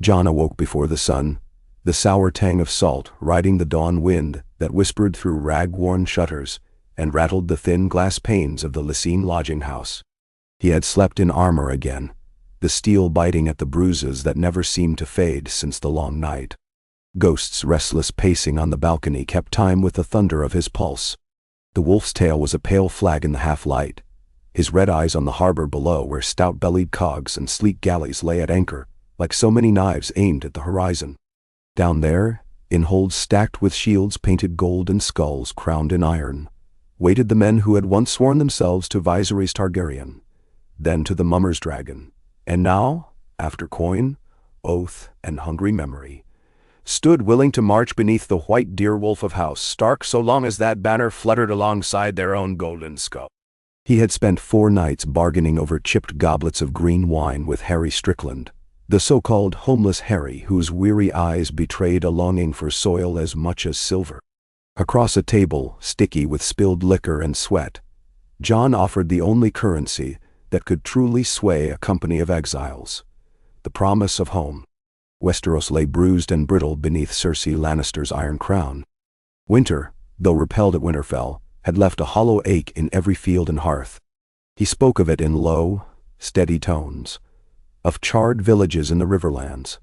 Jon awoke before the sun, the sour tang of salt riding the dawn wind that whispered through rag-worn shutters and rattled the thin glass panes of the Lysine lodging house. He had slept in armor again, the steel biting at the bruises that never seemed to fade since the long night. Ghost's restless pacing on the balcony kept time with the thunder of his pulse. The wolf's tail was a pale flag in the half-light, his red eyes on the harbor below where stout-bellied cogs and sleek galleys lay at anchor, like so many knives aimed at the horizon. Down there, in holds stacked with shields painted gold and skulls crowned in iron, waited the men who had once sworn themselves to Viserys Targaryen, then to the Mummer's dragon, and now, after coin, oath, and hungry memory, stood willing to march beneath the white deer wolf of House Stark so long as that banner fluttered alongside their own golden skull. He had spent 4 nights bargaining over chipped goblets of green wine with Harry Strickland, the so-called homeless Harry whose weary eyes betrayed a longing for soil as much as silver. Across a table, sticky with spilled liquor and sweat, Jon offered the only currency that could truly sway a company of exiles: the promise of home. Westeros lay bruised and brittle beneath Cersei Lannister's iron crown. Winter, though repelled at Winterfell, had left a hollow ache in every field and hearth. He spoke of it in low, steady tones, of charred villages in the riverlands,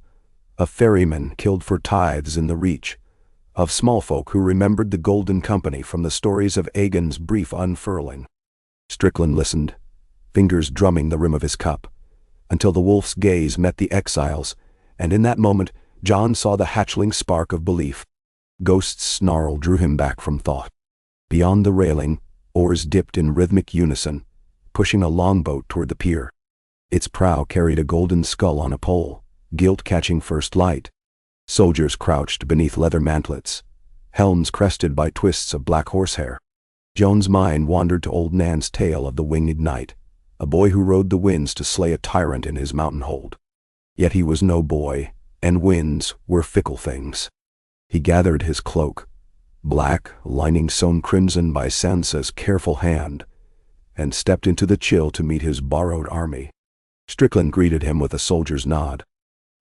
of ferrymen killed for tithes in the Reach, of small folk who remembered the Golden Company from the stories of Aegon's brief unfurling. Strickland listened, fingers drumming the rim of his cup, until the wolf's gaze met the exiles, and in that moment Jon saw the hatchling spark of belief. Ghost's snarl drew him back from thought. Beyond the railing, oars dipped in rhythmic unison, pushing a longboat toward the pier. Its prow carried a golden skull on a pole, gilt catching first light. Soldiers crouched beneath leather mantlets, helms crested by twists of black horsehair. Jon's mind wandered to old Nan's tale of the winged knight, a boy who rode the winds to slay a tyrant in his mountain hold. Yet he was no boy, and winds were fickle things. He gathered his cloak, black, lining sewn crimson by Sansa's careful hand, and stepped into the chill to meet his borrowed army. Strickland greeted him with a soldier's nod.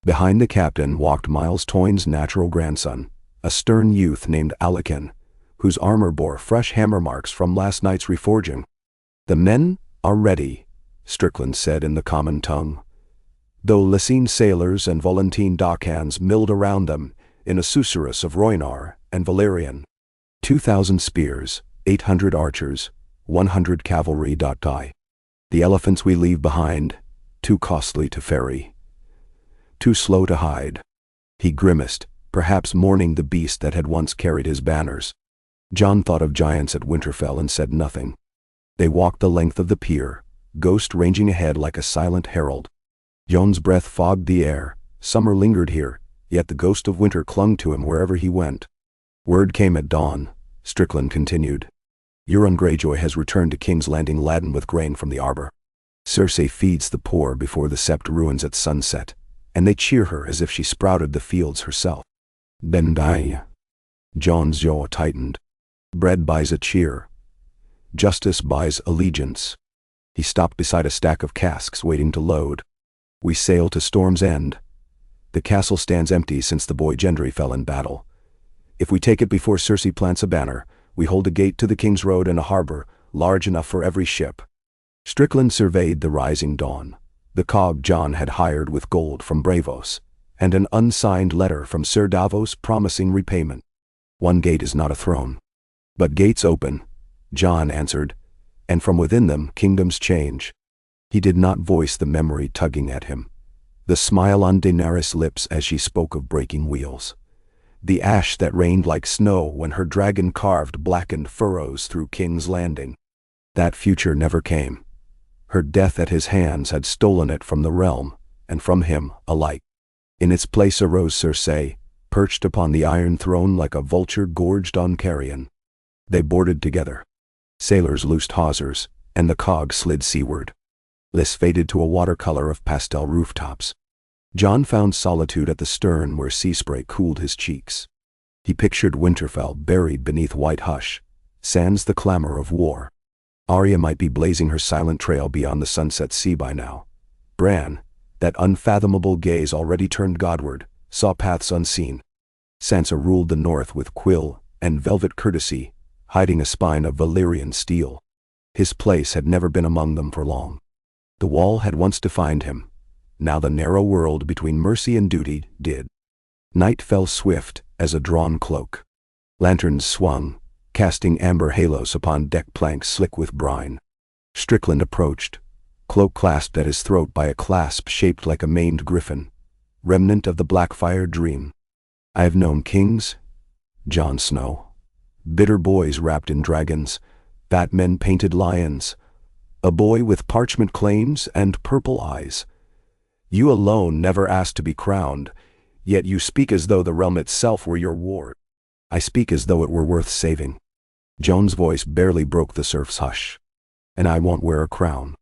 Behind the captain walked Miles Toyne's natural grandson, a stern youth named Alekin, whose armor bore fresh hammer marks from last night's reforging. "The men are ready," Strickland said in the common tongue, though Lysine sailors and Volantene dockhands milled around them in a susurrus of Rhoynar and Valyrian. 2,000 spears, 800 archers, 100 cavalry. The elephants we leave behind, too costly to ferry, too slow to hide. He grimaced, perhaps mourning the beast that had once carried his banners. Jon thought of giants at Winterfell and said nothing. They walked the length of the pier, Ghost ranging ahead like a silent herald. Jon's breath fogged the air. Summer lingered here, yet the ghost of winter clung to him wherever he went. Word came at dawn, Strickland continued. Euron Greyjoy has returned to King's Landing laden with grain from the arbor. Cersei feeds the poor before the sept ruins at sunset, and they cheer her as if she sprouted the fields herself. Then die. Jon's jaw tightened. Bread buys a cheer. Justice buys allegiance. He stopped beside a stack of casks waiting to load. We sail to Storm's End. The castle stands empty since the boy Gendry fell in battle. If we take it before Cersei plants a banner, we hold a gate to the King's Road and a harbor, large enough for every ship. Strickland surveyed the rising dawn, the cog Jon had hired with gold from Braavos, and an unsigned letter from Sir Davos promising repayment. One gate is not a throne. But gates open, Jon answered, and from within them kingdoms change. He did not voice the memory tugging at him, the smile on Daenerys' lips as she spoke of breaking wheels, the ash that rained like snow when her dragon carved blackened furrows through King's Landing. That future never came. Her death at his hands had stolen it from the realm, and from him alike. In its place arose Cersei, perched upon the Iron Throne like a vulture gorged on carrion. They boarded together. Sailors loosed hawsers, and the cog slid seaward. Lys faded to a watercolor of pastel rooftops. Jon found solitude at the stern where sea spray cooled his cheeks. He pictured Winterfell buried beneath white hush, sans the clamor of war. Arya might be blazing her silent trail beyond the sunset sea by now. Bran, that unfathomable gaze already turned Godward, saw paths unseen. Sansa ruled the north with quill and velvet courtesy, hiding a spine of Valyrian steel. His place had never been among them for long. The wall had once defined him. Now the narrow world between mercy and duty did. Night fell swift as a drawn cloak. Lanterns swung, casting amber halos upon deck planks slick with brine. Strickland approached, cloak clasped at his throat by a clasp shaped like a maned griffin, remnant of the Blackfire dream. I have known kings, Jon Snow, bitter boys wrapped in dragons, fat men painted lions, a boy with parchment claims and purple eyes. You alone never asked to be crowned, yet you speak as though the realm itself were your ward. I speak as though it were worth saving. Jon's voice barely broke the surf's hush. And I won't wear a crown.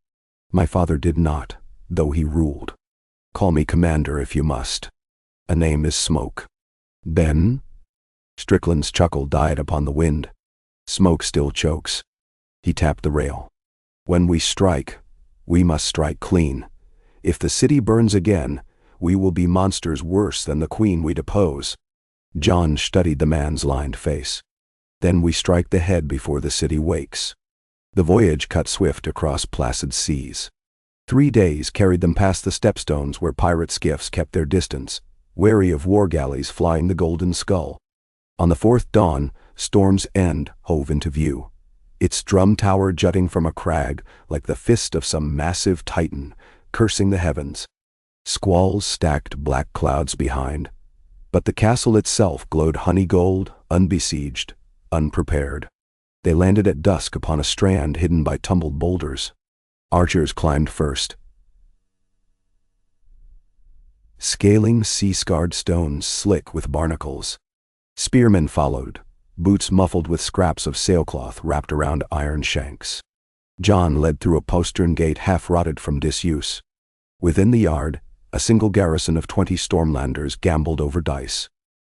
My father did not, though he ruled. Call me commander if you must. A name is Smoke. Ben? Strickland's chuckle died upon the wind. Smoke still chokes. He tapped the rail. When we strike, we must strike clean. If the city burns again, we will be monsters worse than the queen we depose. Jon studied the man's lined face. Then we strike the head before the city wakes. The voyage cut swift across placid seas. 3 days carried them past the stepstones where pirate skiffs kept their distance, wary of war galleys flying the Golden Skull. On the 4th dawn, Storm's End hove into view, its drum tower jutting from a crag like the fist of some massive titan, cursing the heavens. Squalls stacked black clouds behind, but the castle itself glowed honey gold, unbesieged, unprepared. They landed at dusk upon a strand hidden by tumbled boulders. Archers climbed first, scaling sea-scarred stones slick with barnacles. Spearmen followed, boots muffled with scraps of sailcloth wrapped around iron shanks. Jon led through a postern gate half-rotted from disuse. Within the yard, a single garrison of 20 Stormlanders gambled over dice.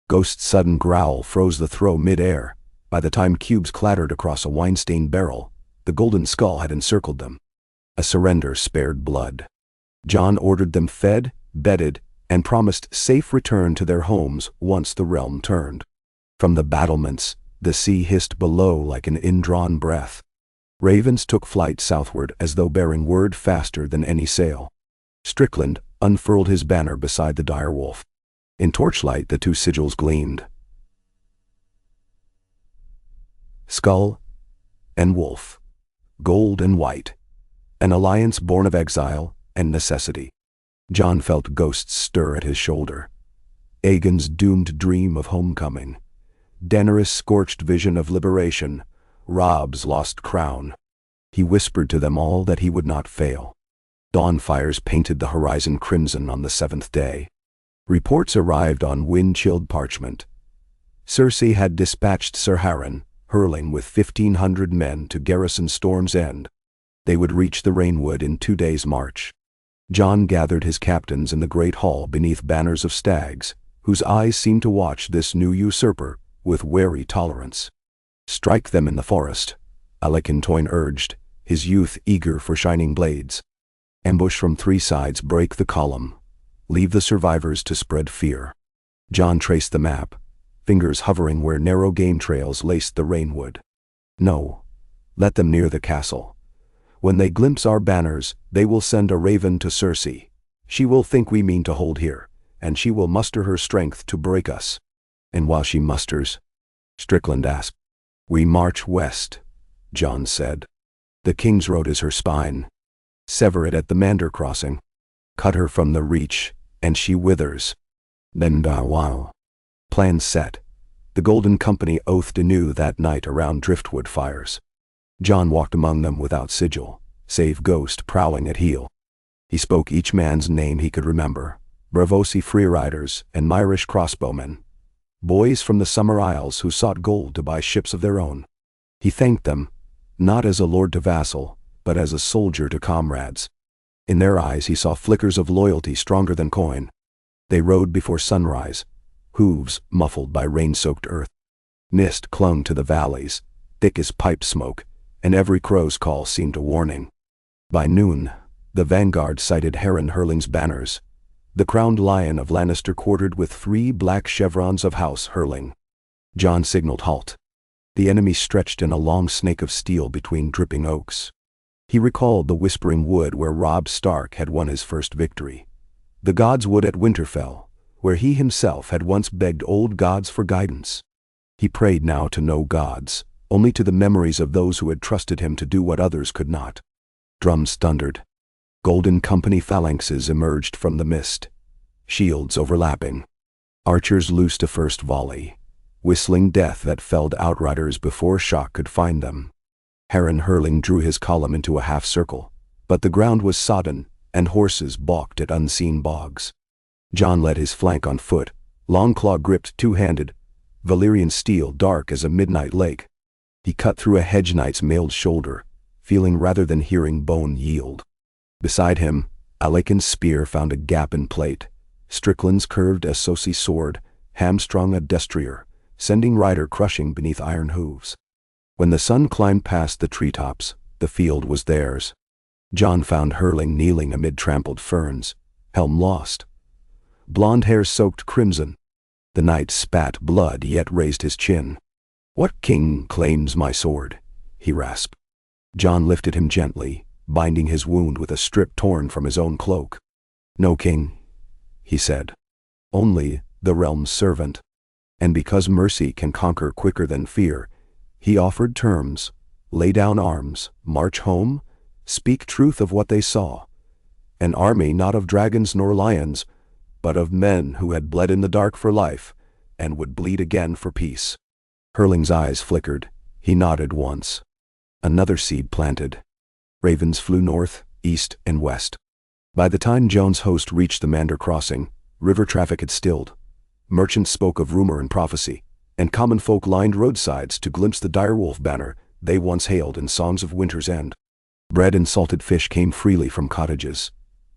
Ghost's sudden growl froze the throw mid-air. By the time cubes clattered across a wine-stained barrel, the Golden Skull had encircled them. A surrender spared blood. Jon ordered them fed, bedded, and promised safe return to their homes once the realm turned. From the battlements, the sea hissed below like an indrawn breath. Ravens took flight southward as though bearing word faster than any sail. Strickland unfurled his banner beside the direwolf. In torchlight the 2 sigils gleamed. Skull and wolf, gold and white, an alliance born of exile and necessity. Jon felt ghosts stir at his shoulder. Aegon's doomed dream of homecoming, Daenerys' scorched vision of liberation, Robb's lost crown. He whispered to them all that he would not fail. Dawn fires painted the horizon crimson on the 7th day. Reports arrived on wind-chilled parchment. Cersei had dispatched Sir Harren, hurling with 1,500 men to garrison Storm's End. They would reach the Rainwood in 2 days' march. Jon gathered his captains in the great hall beneath banners of stags, whose eyes seemed to watch this new usurper with wary tolerance. Strike them in the forest, Alec-Toyn urged, his youth eager for shining blades. Ambush from 3 sides break the column. Leave the survivors to spread fear. Jon traced the map, fingers hovering where narrow game trails laced the Rainwood. No, let them near the castle. When they glimpse our banners, they will send a raven to Cersei. She will think we mean to hold here, and she will muster her strength to break us. And while she musters, Strickland asked. We march west, Jon said. The King's Road is her spine. Sever it at the Mander crossing. Cut her from the reach, and she withers. Then wow. Plan set. The Golden Company oathed anew that night around driftwood fires. Jon walked among them without sigil, save Ghost prowling at heel. He spoke each man's name he could remember, Braavosi freeriders and Myrish crossbowmen, boys from the Summer Isles who sought gold to buy ships of their own. He thanked them, not as a lord to vassal, but as a soldier to comrades. In their eyes he saw flickers of loyalty stronger than coin. They rode before sunrise, hooves muffled by rain-soaked earth. Mist clung to the valleys, thick as pipe smoke, and every crow's call seemed a warning. By noon, The vanguard sighted Heron Hurling's banners, the crowned lion of Lannister quartered with 3 black chevrons of House Hurling. Jon signaled halt. The enemy stretched in a long snake of steel between dripping oaks. He recalled the Whispering Wood where Robb Stark had won his first victory. The Gods' Wood at Winterfell, where he himself had once begged old gods for guidance. He prayed now to no gods, only to the memories of those who had trusted him to do what others could not. Drums thundered. Golden Company phalanxes emerged from the mist, shields overlapping. Archers loosed a first volley, whistling death that felled outriders before shock could find them. Heron Hurling drew his column into a half circle, but the ground was sodden, and horses balked at unseen bogs. Jon led his flank on foot, Longclaw gripped two-handed, Valyrian steel dark as a midnight lake. He cut through a hedge knight's mailed shoulder, feeling rather than hearing bone yield. Beside him, Alaken's spear found a gap in plate. Strickland's curved a Cersei sword, hamstrung a destrier, sending rider crushing beneath iron hooves. When the sun climbed past the treetops, the field was theirs. Jon found Hurling kneeling amid trampled ferns, helm lost. Blonde hair soaked crimson. The knight spat blood yet raised his chin. "What king claims my sword?" he rasped. Jon lifted him gently, binding his wound with a strip torn from his own cloak. "No king," he said. "Only the realm's servant." And because mercy can conquer quicker than fear, he offered terms: lay down arms, march home, speak truth of what they saw. An army not of dragons nor lions, but of men who had bled in the dark for life, and would bleed again for peace. Hurling's eyes flickered. He nodded once. Another seed planted. Ravens flew north, east, and west. By the time Jon's host reached the Mander crossing, river traffic had stilled. Merchants spoke of rumor and prophecy, and common folk lined roadsides to glimpse the direwolf banner they once hailed in songs of winter's end. Bread and salted fish came freely from cottages.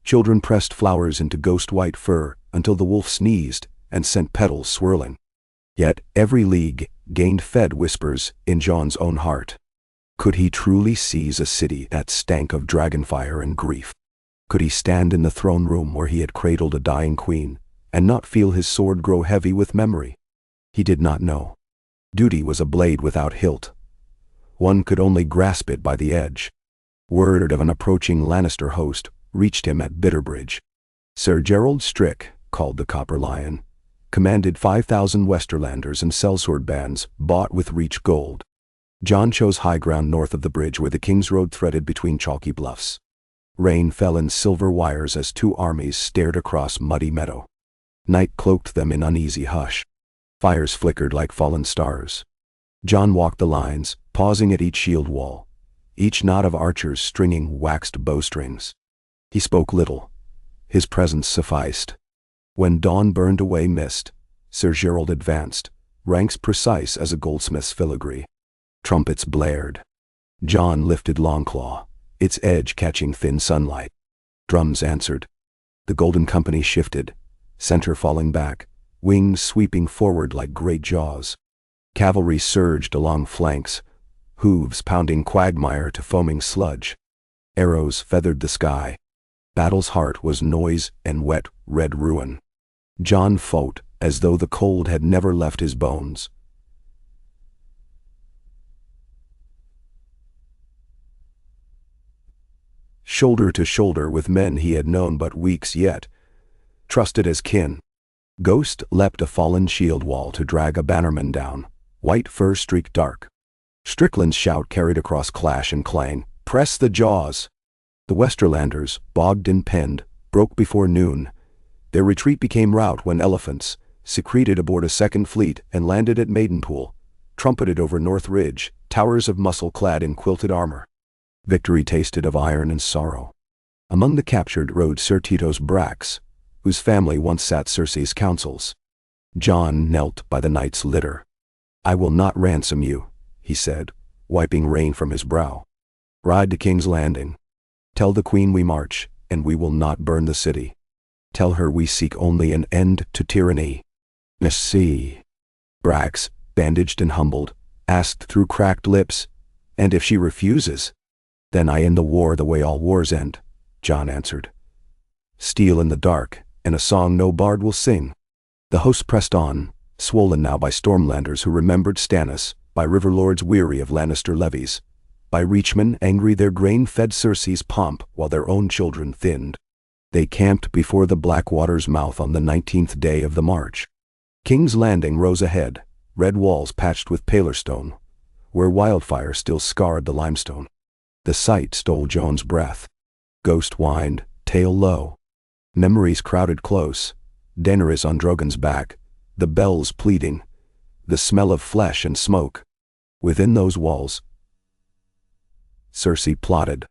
Children pressed flowers into ghost-white fur until the wolf sneezed and sent petals swirling. Yet every league gained fed whispers in Jon's own heart. Could he truly seize a city that stank of dragonfire and grief? Could he stand in the throne room where he had cradled a dying queen, and not feel his sword grow heavy with memory? He did not know. Duty was a blade without hilt. One could only grasp it by the edge. Word of an approaching Lannister host reached him at Bitterbridge. Sir Gerald Strick, called the Copper Lion, commanded 5,000 Westerlanders and sellsword bands bought with Reach gold. Jon chose high ground north of the bridge where the King's Road threaded between chalky bluffs. Rain fell in silver wires as 2 armies stared across muddy meadow. Night cloaked them in uneasy hush. Fires flickered like fallen stars. Jon walked the lines, pausing at each shield wall, each knot of archers stringing waxed bowstrings. He spoke little. His presence sufficed. When dawn burned away mist, Sir Gerald advanced, ranks precise as a goldsmith's filigree. Trumpets blared. Jon lifted Longclaw, its edge catching thin sunlight. Drums answered. The Golden Company shifted, center falling back, wings sweeping forward like great jaws. Cavalry surged along flanks, hooves pounding quagmire to foaming sludge. Arrows feathered the sky. Battle's heart was noise and wet, red ruin. Jon fought as though the cold had never left his bones. Shoulder to shoulder with men he had known but weeks yet, trusted as kin. Ghost leapt a fallen shield wall to drag a bannerman down, white fur streaked dark. Strickland's shout carried across clash and clang, "Press the jaws!" The Westerlanders, bogged and penned, broke before noon. Their retreat became rout when elephants, secreted aboard a second fleet and landed at Maidenpool, trumpeted over North Ridge, towers of muscle clad in quilted armor. Victory tasted of iron and sorrow. Among the captured rode Sir Tito's Brax, whose family once sat Cersei's councils. Jon knelt by the knight's litter. "I will not ransom you," he said, wiping rain from his brow. "Ride to King's Landing. Tell the Queen we march, and we will not burn the city. Tell her we seek only an end to tyranny." "See." Brax, bandaged and humbled, asked through cracked lips, "And if she refuses?" "Then I end the war the way all wars end, Jon answered. Steel in the dark, and a song no bard will sing. The host pressed on, swollen now by Stormlanders who remembered Stannis, by river lords weary of Lannister levies, by reachmen angry their grain-fed Cersei's pomp while their own children thinned. They camped before the Blackwater's mouth on the 19th day of the march. King's Landing rose ahead, red walls patched with paler stone, where wildfire still scarred the limestone. The sight stole Jon's breath. Ghost whined, tail low. Memories crowded close, Daenerys on Drogon's back, the bells pleading, the smell of flesh and smoke. Within those walls, Cersei plotted.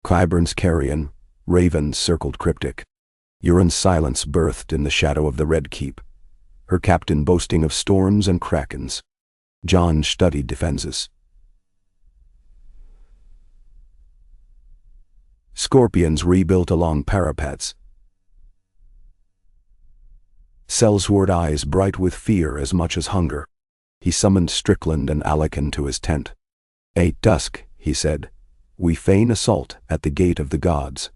Qyburn's carrion, ravens circled cryptic. Euron's silence birthed in the shadow of the Red Keep, her captain boasting of storms and krakens. Jon studied defenses. Scorpions rebuilt along parapets. Sellsword eyes bright with fear as much as hunger. He summoned Strickland and Alec to his tent. "At dusk," he said, "we feign assault at the gate of the gods.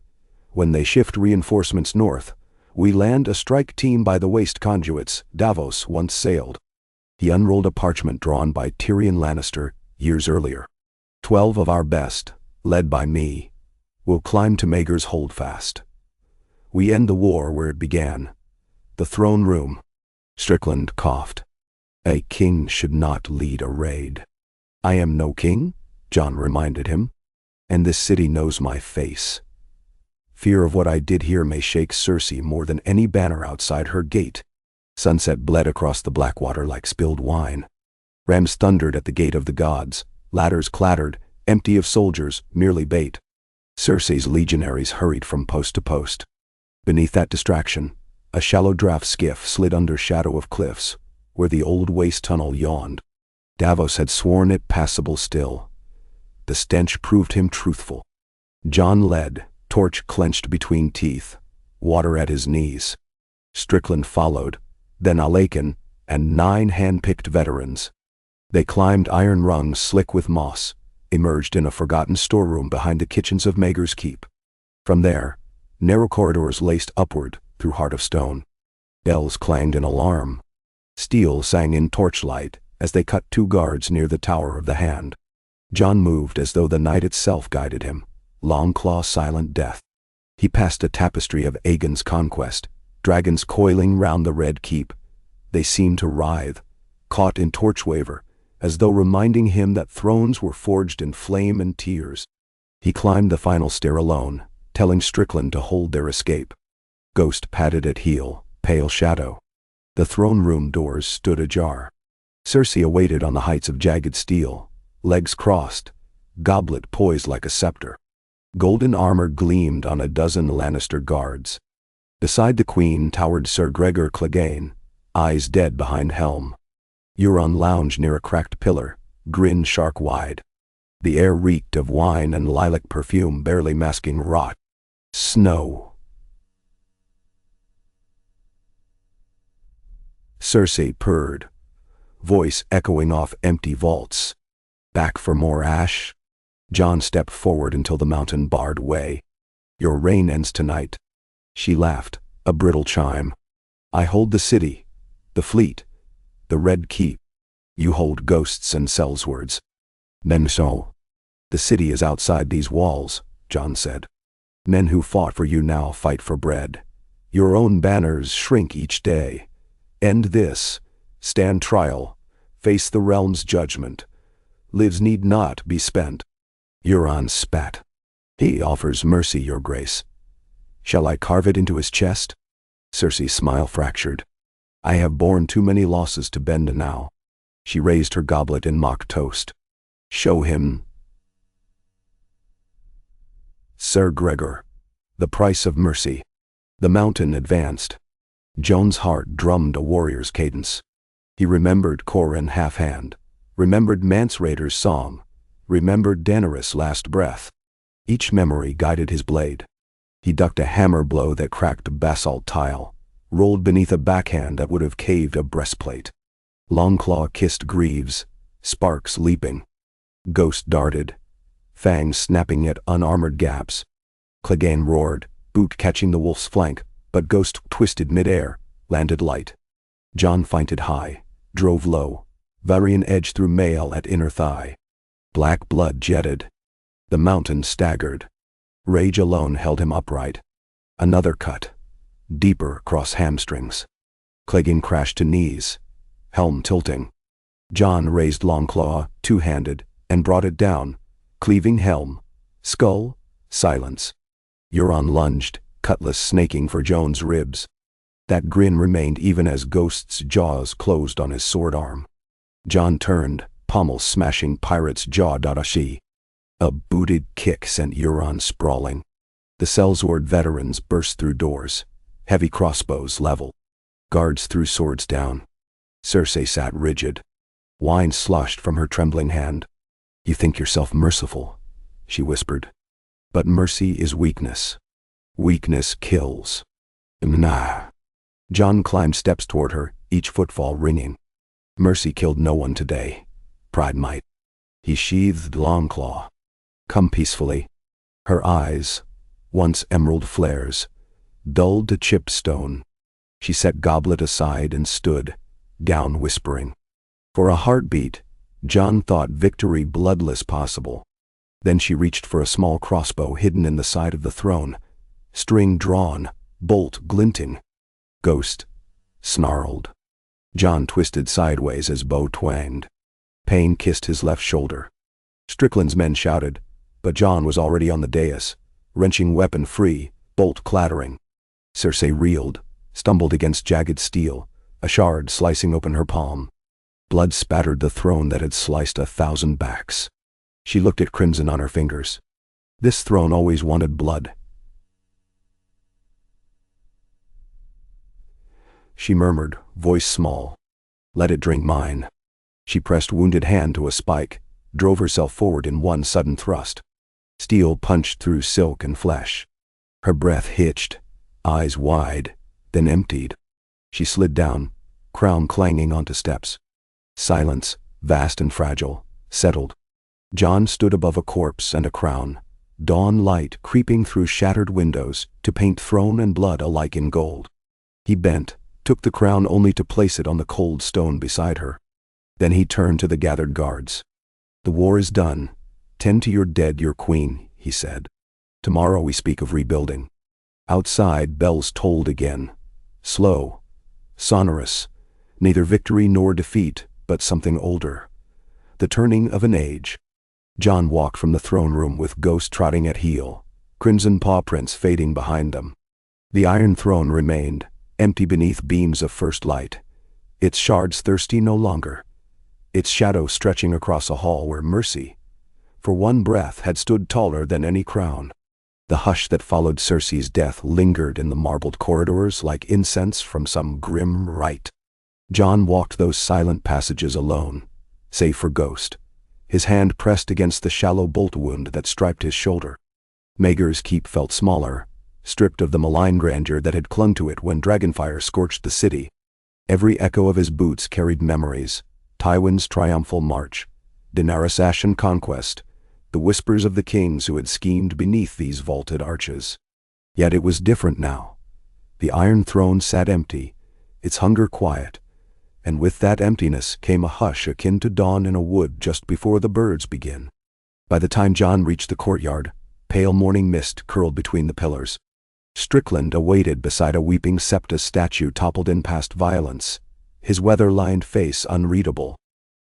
When they shift reinforcements north, we land a strike team by the waste conduits Davos once sailed." He unrolled a parchment drawn by Tyrion Lannister years earlier. 12 of our best, led by me, will climb to Maegor's holdfast. We end the war where it began, the throne room. Strickland coughed. "A king should not lead a raid." "I am no king," Jon reminded him, "and this city knows my face. Fear of what I did here may shake Cersei more than any banner outside her gate." Sunset bled across the Blackwater like spilled wine. Rams thundered at the gate of the gods, ladders clattered, empty of soldiers, merely bait. Cersei's legionaries hurried from post to post. Beneath that distraction, a shallow draft skiff slid under shadow of cliffs, where the old waste tunnel yawned. Davos had sworn it passable still. The stench proved him truthful. Jon led, torch clenched between teeth, water at his knees. Strickland followed, then Aegon, and 9 hand-picked veterans. They climbed iron rungs slick with moss, emerged in a forgotten storeroom behind the kitchens of Maegor's Keep. From there, narrow corridors laced upward through heart of stone. Bells clanged in alarm. Steel sang in torchlight as they cut 2 guards near the Tower of the Hand. Jon moved as though the night itself guided him, Longclaw silent death. He passed a tapestry of Aegon's conquest, dragons coiling round the Red Keep. They seemed to writhe, caught in torch waver, as though reminding him that thrones were forged in flame and tears. He climbed the final stair alone, telling Strickland to hold their escape. Ghost padded at heel, pale shadow. The throne room doors stood ajar. Cersei awaited on the heights of jagged steel, legs crossed, goblet poised like a scepter. Golden armor gleamed on a dozen Lannister guards. Beside the queen towered Sir Gregor Clegane, eyes dead behind helm. Euron lounged near a cracked pillar, grin shark-wide. The air reeked of wine and lilac perfume barely masking rot. Snow. Cersei purred, voice echoing off empty vaults. "Back for more ash?" Jon stepped forward until the mountain barred way. "Your reign ends tonight." She laughed, a brittle chime. "I hold the city, the fleet, the Red Keep. You hold ghosts and sellswords." "Men so. The city is outside these walls," Jon said. "Men who fought for you now fight for bread. Your own banners shrink each day. End this, stand trial, face the realm's judgment. Lives need not be spent." Euron spat. "He offers mercy, your grace. Shall I carve it into his chest?" Cersei's smile fractured. "I have borne too many losses to bend now." She raised her goblet in mock toast. "Show him, Sir Gregor, the price of mercy." The mountain advanced. Jon's heart drummed a warrior's cadence. He remembered Corin Halfhand, remembered Mance Rayder's song, remembered Daenerys' last breath. Each memory guided his blade. He ducked a hammer blow that cracked basalt tile, rolled beneath a backhand that would have caved a breastplate. Longclaw kissed greaves, sparks leaping. Ghost darted, fangs snapping at unarmored gaps. Clegane roared, boot catching the wolf's flank, but Ghost twisted mid-air, landed light. Jon feinted high, drove low. Varian edged through mail at inner thigh. Black blood jetted. The mountain staggered. Rage alone held him upright. Another cut, deeper across hamstrings. Clegane crashed to knees, helm tilting. Jon raised Longclaw, two-handed, and brought it down, cleaving helm, skull, silence. Euron lunged, cutlass snaking for Jon's ribs. That grin remained even as Ghost's jaws closed on his sword arm. Jon turned, pommel smashing Pirate's jaw. A booted kick sent Euron sprawling. The Sellsword veterans burst through doors, heavy crossbows level. Guards threw swords down. Cersei sat rigid. Wine sloshed from her trembling hand. "You think yourself merciful," she whispered. "But mercy is weakness. Weakness kills." "Nah." Jon climbed steps toward her, each footfall ringing. "Mercy killed no one today. Pride might." He sheathed Longclaw. "Come peacefully." Her eyes, once emerald flares, dulled to chipped stone. She set goblet aside and stood, gown whispering. For a heartbeat, Jon thought victory bloodless possible. Then she reached for a small crossbow hidden in the side of the throne, string drawn, bolt glinting. Ghost snarled. Jon twisted sideways as bow twanged. Pain kissed his left shoulder. Strickland's men shouted, but Jon was already on the dais, wrenching weapon free, bolt clattering. Cersei reeled, stumbled against jagged steel, a shard slicing open her palm. Blood spattered the throne that had sliced 1,000 backs. She looked at crimson on her fingers. This throne always wanted blood. She murmured, voice small. "Let it drink mine." She pressed wounded hand to a spike, drove herself forward in one sudden thrust. Steel punched through silk and flesh. Her breath hitched, eyes wide, then emptied. She slid down, crown clanging onto steps. Silence, vast and fragile, settled. Jon stood above a corpse and a crown, dawn light creeping through shattered windows to paint throne and blood alike in gold. He bent, took the crown only to place it on the cold stone beside her. Then he turned to the gathered guards. "The war is done. Tend to your dead, your queen," he said. "Tomorrow we speak of rebuilding." Outside, bells tolled again. Slow, sonorous, neither victory nor defeat, but something older. The turning of an age. Jon walked from the throne room with Ghost trotting at heel, crimson paw prints fading behind them. The Iron Throne remained, empty beneath beams of first light, its shards thirsty no longer, its shadow stretching across a hall where mercy, for one breath, had stood taller than any crown. The hush that followed Cersei's death lingered in the marbled corridors like incense from some grim rite. Jon walked those silent passages alone, save for Ghost, his hand pressed against the shallow bolt wound that striped his shoulder. Maegor's keep felt smaller, stripped of the malign grandeur that had clung to it when dragonfire scorched the city. Every echo of his boots carried memories: Tywin's triumphal march, Daenerys' ashen conquest, the whispers of the kings who had schemed beneath these vaulted arches. Yet it was different now. The Iron Throne sat empty, its hunger quiet, and with that emptiness came a hush akin to dawn in a wood just before the birds begin. By the time Jon reached the courtyard, pale morning mist curled between the pillars. Strickland awaited beside a weeping Septa's statue toppled in past violence, his weather-lined face unreadable.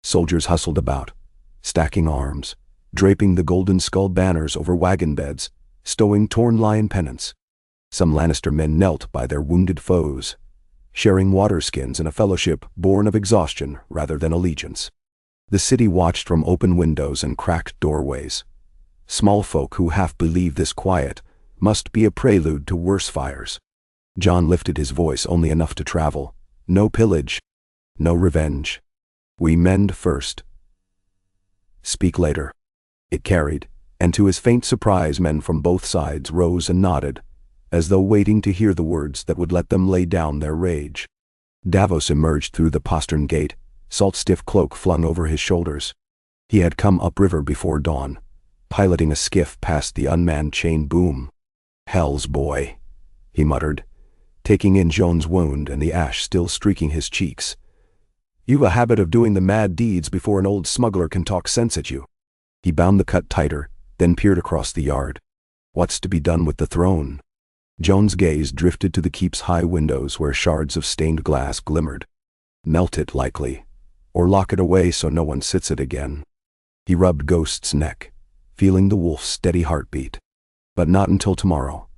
Soldiers hustled about, stacking arms, draping the golden skull banners over wagon beds, stowing torn lion pennants. Some Lannister men knelt by their wounded foes, sharing water skins in a fellowship born of exhaustion rather than allegiance. The city watched from open windows and cracked doorways. Small folk who half believed this quiet must be a prelude to worse fires. Jon lifted his voice only enough to travel. No pillage, no revenge. We mend first. Speak later. It carried, and to his faint surprise men from both sides rose and nodded, as though waiting to hear the words that would let them lay down their rage. Davos emerged through the postern gate, salt-stiff cloak flung over his shoulders. He had come upriver before dawn, piloting a skiff past the unmanned chain boom. Hell's boy, he muttered, taking in Jon's wound and the ash still streaking his cheeks. You've a habit of doing the mad deeds before an old smuggler can talk sense at you. He bound the cut tighter, then peered across the yard. What's to be done with the throne? Jon's gaze drifted to the keep's high windows where shards of stained glass glimmered. Melt it, likely, or lock it away so no one sits it again. He rubbed Ghost's neck, feeling the wolf's steady heartbeat. But not until tomorrow.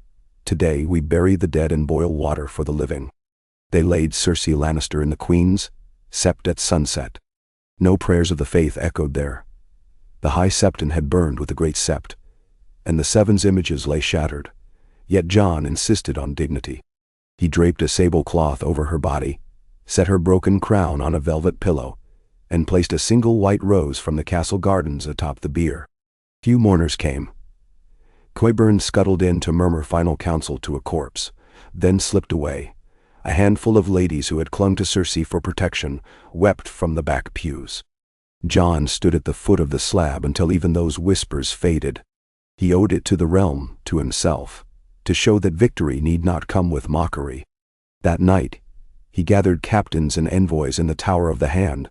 Today we bury the dead and boil water for the living. They laid Cersei Lannister in the Queen's sept at sunset. No prayers of the faith echoed there. The high septon had burned with the great sept, and the Seven's images lay shattered. Yet Jon insisted on dignity. He draped a sable cloth over her body, set her broken crown on a velvet pillow, and placed a single white rose from the castle gardens atop the bier. Few mourners came. Qyburn scuttled in to murmur final counsel to a corpse, then slipped away. A handful of ladies who had clung to Cersei for protection wept from the back pews. Jon stood at the foot of the slab until even those whispers faded. He owed it to the realm, to himself, to show that victory need not come with mockery. That night, he gathered captains and envoys in the Tower of the Hand.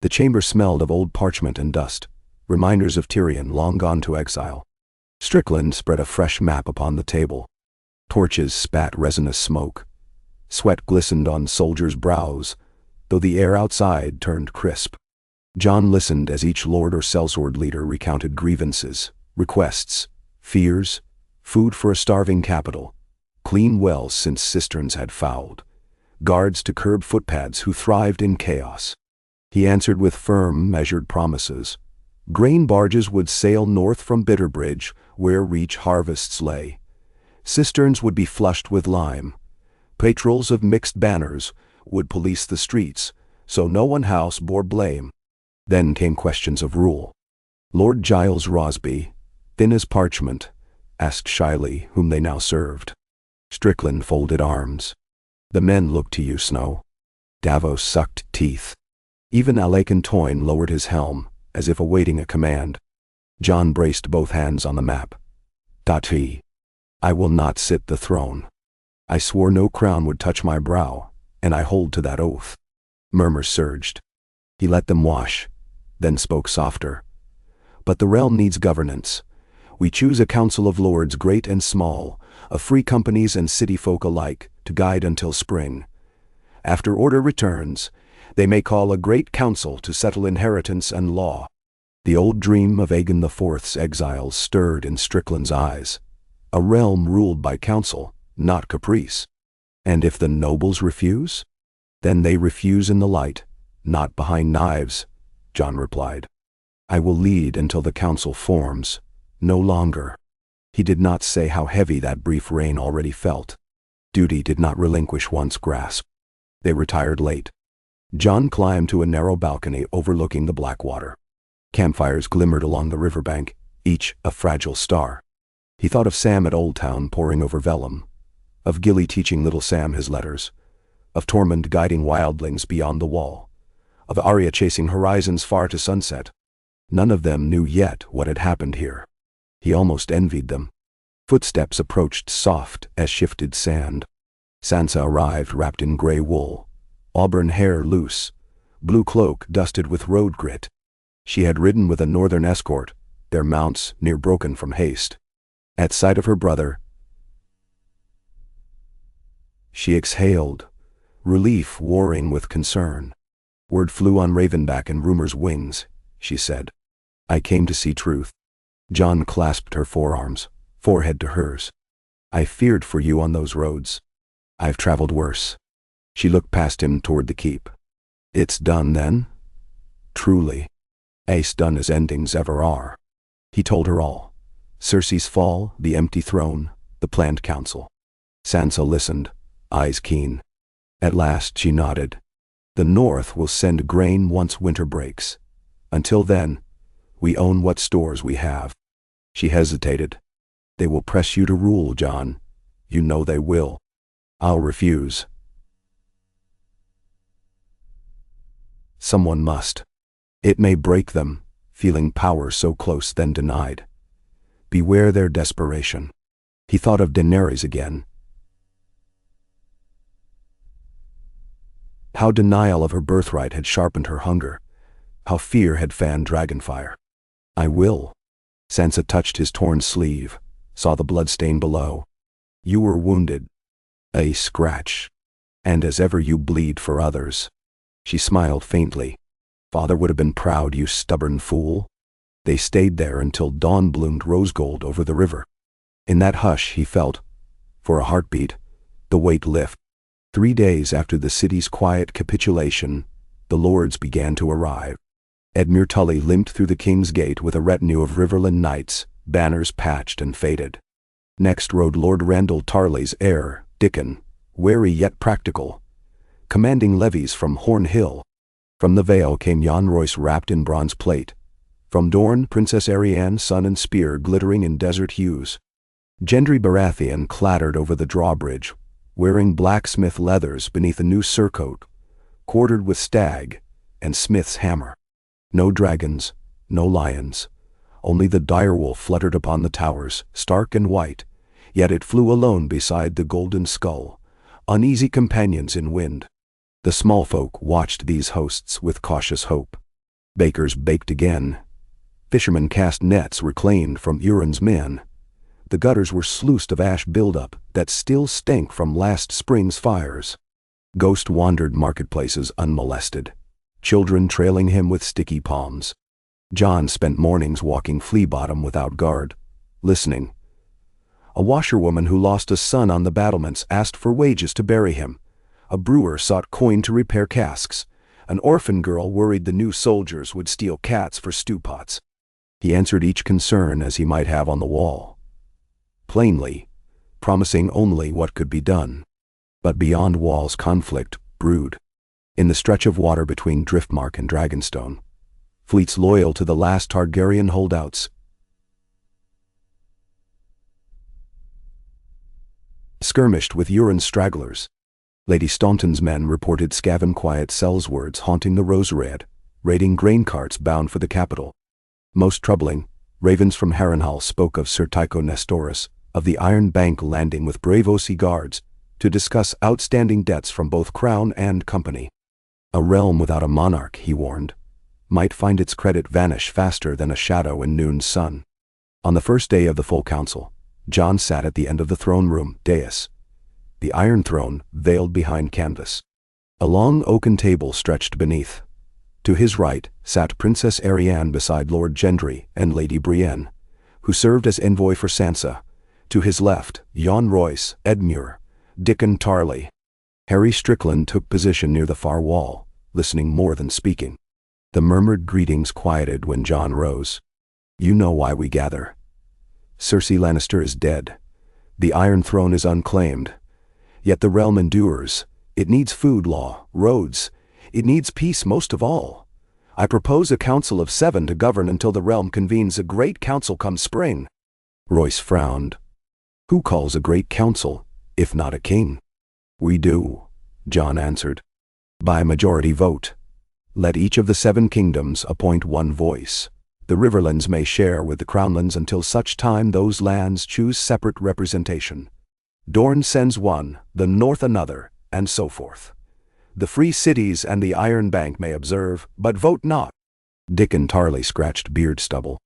The chamber smelled of old parchment and dust, reminders of Tyrion long gone to exile. Strickland spread a fresh map upon the table. Torches spat resinous smoke. Sweat glistened on soldiers' brows, though the air outside turned crisp. Jon listened as each lord or sellsword leader recounted grievances, requests, fears, food for a starving capital, clean wells since cisterns had fouled, guards to curb footpads who thrived in chaos. He answered with firm, measured promises. Grain barges would sail north from Bitterbridge, where reach harvests lay. Cisterns would be flushed with lime. Patrols of mixed banners would police the streets, so no one house bore blame. Then came questions of rule. Lord Giles Rosby, thin as parchment, asked shyly whom they now served. Strickland folded arms. The men looked to you, Snow. Davos sucked teeth. Even Alacon Toyne lowered his helm, as if awaiting a command. Jon braced both hands on the map. I will not sit the throne. I swore no crown would touch my brow, and I hold to that oath. Murmurs surged. He let them wash, then spoke softer. But the realm needs governance. We choose a council of lords great and small, of free companies and city folk alike, to guide until spring. After order returns, they may call a great council to settle inheritance and law. The old dream of Aegon IV's exiles stirred in Strickland's eyes. A realm ruled by council, not caprice. And if the nobles refuse? Then they refuse in the light, not behind knives, Jon replied. I will lead until the council forms, no longer. He did not say how heavy that brief reign already felt. Duty did not relinquish one's grasp. They retired late. Jon climbed to a narrow balcony overlooking the Blackwater. Campfires glimmered along the riverbank, each a fragile star. He thought of Sam at Old Town poring over vellum, of Gilly teaching little Sam his letters, of Tormund guiding wildlings beyond the wall, of Arya chasing horizons far to sunset. None of them knew yet what had happened here. He almost envied them. Footsteps approached soft as shifted sand. Sansa arrived wrapped in gray wool, auburn hair loose, blue cloak dusted with road grit. She had ridden with a northern escort, their mounts near broken from haste. At sight of her brother, she exhaled, relief warring with concern. Word flew on Ravenback and rumor's wings, she said. I came to see truth. Jon clasped her forearms, forehead to hers. I feared for you on those roads. I've traveled worse. She looked past him toward the keep. It's done then? Truly. As done as endings ever are. He told her all. Cersei's fall, the empty throne, the planned council. Sansa listened, eyes keen. At last she nodded. The North will send grain once winter breaks. Until then, we own what stores we have. She hesitated. They will press you to rule, Jon. You know they will. I'll refuse. Someone must. It may break them, feeling power so close then denied. Beware their desperation. He thought of Daenerys again. How denial of her birthright had sharpened her hunger. How fear had fanned dragonfire. "I will." Sansa touched his torn sleeve, saw the blood stain below. "You were wounded." "A scratch. And as ever you bleed for others." She smiled faintly. "Father would have been proud, you stubborn fool." They stayed there until dawn bloomed rose-gold over the river. In that hush he felt, for a heartbeat, the weight lift. 3 days after the city's quiet capitulation, the lords began to arrive. Edmure Tully limped through the King's Gate with a retinue of Riverland knights, banners patched and faded. Next rode Lord Randall Tarley's heir, Dickon, wary yet practical, commanding levies from Horn Hill. From the Vale came Jon Royce wrapped in bronze plate. From Dorne, Princess Arianne, sun and spear glittering in desert hues. Gendry Baratheon clattered over the drawbridge, wearing blacksmith leathers beneath a new surcoat, quartered with stag and smith's hammer. No dragons, no lions. Only the direwolf fluttered upon the towers, stark and white, yet it flew alone beside the golden skull, uneasy companions in wind. The small folk watched these hosts with cautious hope. Bakers baked again. Fishermen cast nets reclaimed from Euron's men. The gutters were sluiced of ash buildup that still stank from last spring's fires. Ghost wandered marketplaces unmolested, children trailing him with sticky palms. Jon spent mornings walking flea-bottom without guard, listening. A washerwoman who lost a son on the battlements asked for wages to bury him. A brewer sought coin to repair casks. An orphan girl worried the new soldiers would steal cats for stew pots. He answered each concern as he might have on the wall, plainly, promising only what could be done. But beyond walls conflict brewed. In the stretch of water between Driftmark and Dragonstone, fleets loyal to the last Targaryen holdouts skirmished with Euron's stragglers. Lady Staunton's men reported Scaven quiet Sellswords haunting the Rose-Red, raiding grain carts bound for the capital. Most troubling, ravens from Harrenhal spoke of Sir Tycho Nestoris, of the Iron Bank landing with Braavosi guards, to discuss outstanding debts from both crown and company. A realm without a monarch, he warned, might find its credit vanish faster than a shadow in noon's sun. On the first day of the full council, Jon sat at the end of the throne room dais, the Iron Throne veiled behind canvas. A long oaken table stretched beneath. To his right sat Princess Arianne beside Lord Gendry and Lady Brienne, who served as envoy for Sansa. To his left, Jon Royce, Edmure, Dickon Tarley. Harry Strickland took position near the far wall, listening more than speaking. The murmured greetings quieted when Jon rose. "You know why we gather. Cersei Lannister is dead. The Iron Throne is unclaimed. Yet the realm endures. It needs food law, roads. It needs peace most of all. I propose a council of 7 to govern until the realm convenes a great council come spring." Royce frowned. "Who calls a great council, if not a king?" "We do," Jon answered. "By majority vote. Let each of the 7 kingdoms appoint 1 voice. The Riverlands may share with the Crownlands until such time those lands choose separate representation. Dorne sends 1, the North another, and so forth. The free cities and the Iron Bank may observe, but vote not." Dickon Tarley scratched beard stubble.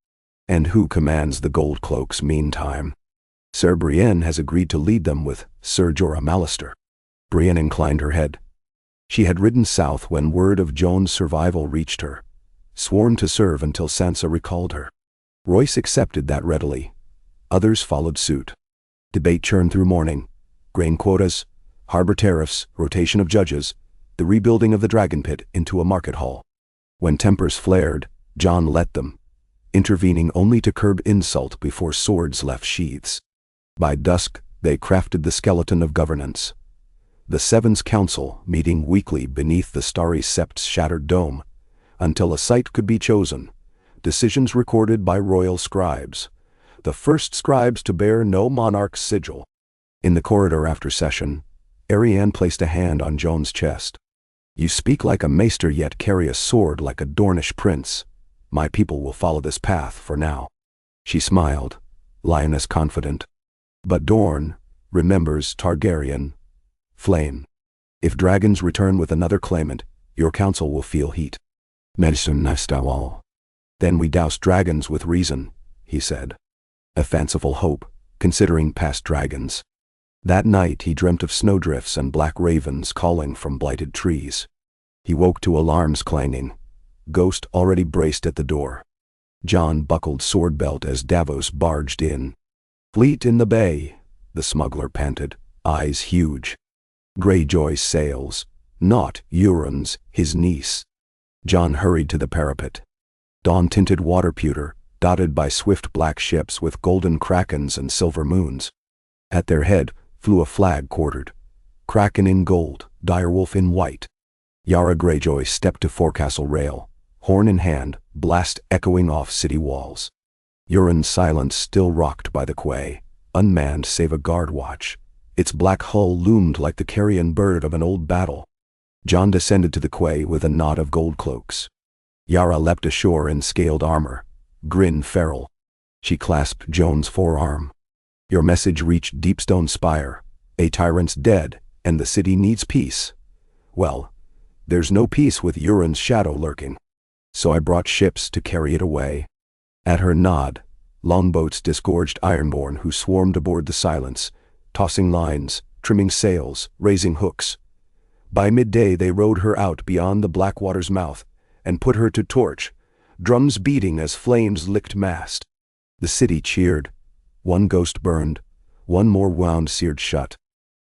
"And who commands the Gold Cloaks meantime?" "Sir Brienne has agreed to lead them with Sir Jorah Mallister." Brienne inclined her head. She had ridden south when word of Jon's survival reached her, sworn to serve until Sansa recalled her. Royce accepted that readily. Others followed suit. Debate churned through morning. Grain quotas, harbor tariffs, rotation of judges, the rebuilding of the Dragon Pit into a market hall. When tempers flared, Jon let them, intervening only to curb insult before swords left sheaths. By dusk, they crafted the skeleton of governance. The Seven's Council, meeting weekly beneath the starry sept's shattered dome, until a site could be chosen. Decisions recorded by royal scribes, the first scribes to bear no monarch's sigil. In the corridor after session, Arianne placed a hand on Jon's chest. "You speak like a maester yet carry a sword like a Dornish prince. My people will follow this path for now." She smiled, lioness confident. But Dorne remembers Targaryen flame. If dragons return with another claimant, your council will feel heat. Medicine Nestawal. Then we douse dragons with reason, he said. A fanciful hope, considering past dragons. That night he dreamt of snowdrifts and black ravens calling from blighted trees. He woke to alarms clanging. Ghost already braced at the door. Jon buckled sword belt as Davos barged in. Fleet in the bay, the smuggler panted, eyes huge. Greyjoy sails, not Euron's, his niece. Jon hurried to the parapet. Dawn-tinted water pewter, dotted by swift black ships with golden krakens and silver moons. At their head flew a flag quartered. Kraken in gold, direwolf in white. Yara Greyjoy stepped to forecastle rail, horn in hand, blast echoing off city walls. Euron's silence still rocked by the quay, unmanned save a guard watch. Its black hull loomed like the carrion bird of an old battle. Jon descended to the quay with a knot of gold cloaks. Yara leapt ashore in scaled armor, grin feral. She clasped Jon's forearm. Your message reached Deepstone Spire. A tyrant's dead, and the city needs peace. Well, there's no peace with Euron's shadow lurking. So I brought ships to carry it away. At her nod, longboats disgorged Ironborn who swarmed aboard the Silence, tossing lines, trimming sails, raising hooks. By midday they rowed her out beyond the Blackwater's mouth and put her to torch, drums beating as flames licked mast. The city cheered. One ghost burned, one more wound seared shut.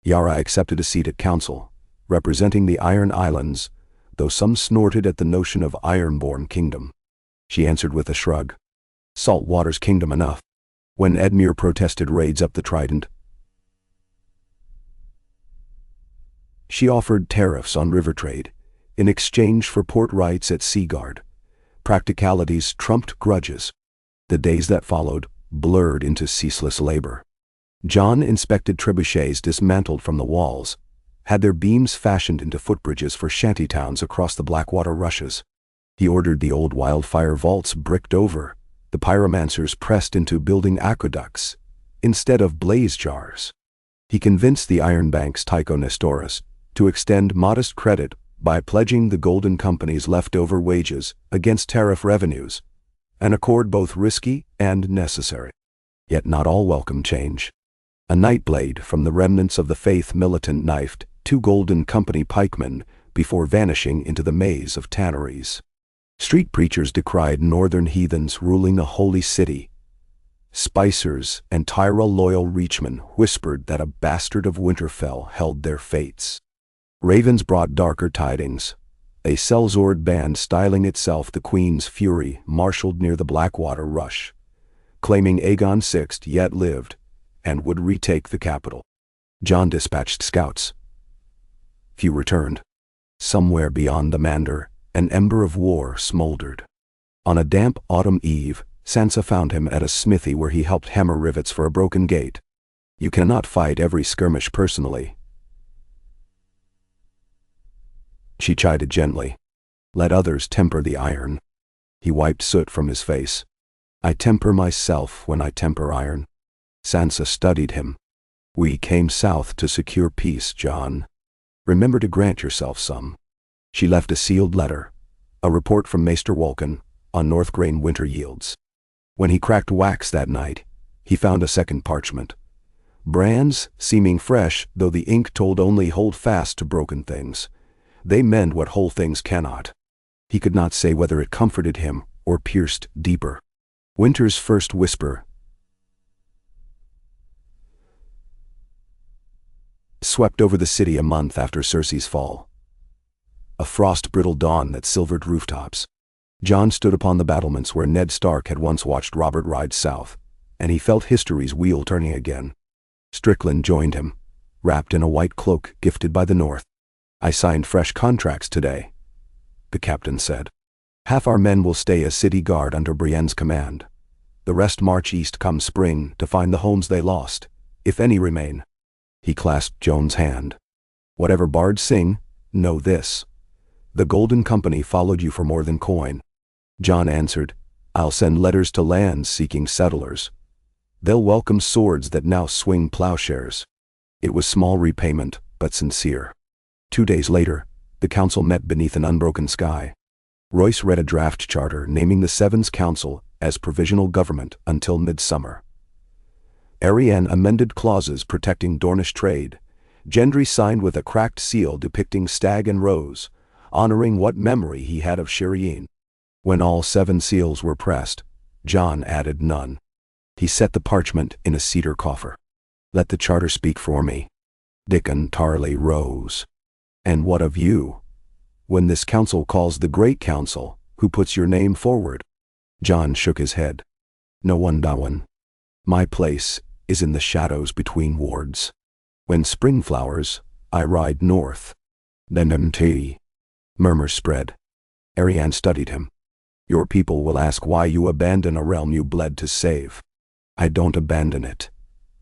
Yara accepted a seat at council, representing the Iron Islands, though some snorted at the notion of Ironborn kingdom. She answered with a shrug. Salt water's kingdom enough. When Edmure protested raids up the Trident, she offered tariffs on river trade, in exchange for port rights at Seaguard. Practicalities trumped grudges. The days that followed blurred into ceaseless labor. Jon inspected trebuchets dismantled from the walls, had their beams fashioned into footbridges for shantytowns across the Blackwater rushes. He ordered the old wildfire vaults bricked over, the pyromancers pressed into building aqueducts, instead of blaze jars. He convinced the Iron Bank's Tycho Nestoris to extend modest credit by pledging the Golden Company's leftover wages against tariff revenues, an accord both risky and necessary. Yet not all welcome change. A nightblade from the remnants of the faith militant knifed 2 Golden Company pikemen before vanishing into the maze of tanneries. Street preachers decried northern heathens ruling a holy city. Spicers and Tyrell-loyal reachmen whispered that a bastard of Winterfell held their fates. Ravens brought darker tidings. A sellsword band styling itself the Queen's Fury marshaled near the Blackwater rush, claiming Aegon VI yet lived and would retake the capital. Jon dispatched scouts. Few returned. Somewhere beyond the Mander, an ember of war smoldered. On a damp autumn eve, Sansa found him at a smithy where he helped hammer rivets for a broken gate. You cannot fight every skirmish personally, she chided gently. Let others temper the iron. He wiped soot from his face. I temper myself when I temper iron. Sansa studied him. We came south to secure peace, Jon. Remember to grant yourself some. She left a sealed letter, a report from Maester Wolkan on Northgrain winter yields. When he cracked wax that night, he found a second parchment. Brands, seeming fresh, though the ink told only hold fast to broken things. They mend what whole things cannot. He could not say whether it comforted him or pierced deeper. Winter's first whisper swept over the city a month after Cersei's fall. A frost-brittle dawn that silvered rooftops. Jon stood upon the battlements where Ned Stark had once watched Robert ride south, and he felt history's wheel turning again. Strickland joined him, wrapped in a white cloak gifted by the North. I signed fresh contracts today, the captain said. Half our men will stay as city guard under Brienne's command. The rest march east come spring to find the homes they lost, if any remain. He clasped Jon's hand. Whatever bards sing, know this. The Golden Company followed you for more than coin. Jon answered, I'll send letters to lands seeking settlers. They'll welcome swords that now swing plowshares. It was small repayment, but sincere. 2 days later, the council met beneath an unbroken sky. Royce read a draft charter naming the Seven's Council as provisional government until midsummer. Arianne amended clauses protecting Dornish trade. Gendry signed with a cracked seal depicting stag and rose, honoring what memory he had of Shireen. When all 7 seals were pressed, Jon added none. He set the parchment in a cedar coffer. Let the charter speak for me. Dickon Tarley rose. And what of you? When this council calls the Great Council, who puts your name forward? Jon shook his head. No one, Dawan. My place is in the shadows between wards. When spring flowers, I ride north. Then murmurs spread. Arianne studied him. Your people will ask why you abandon a realm you bled to save. I don't abandon it.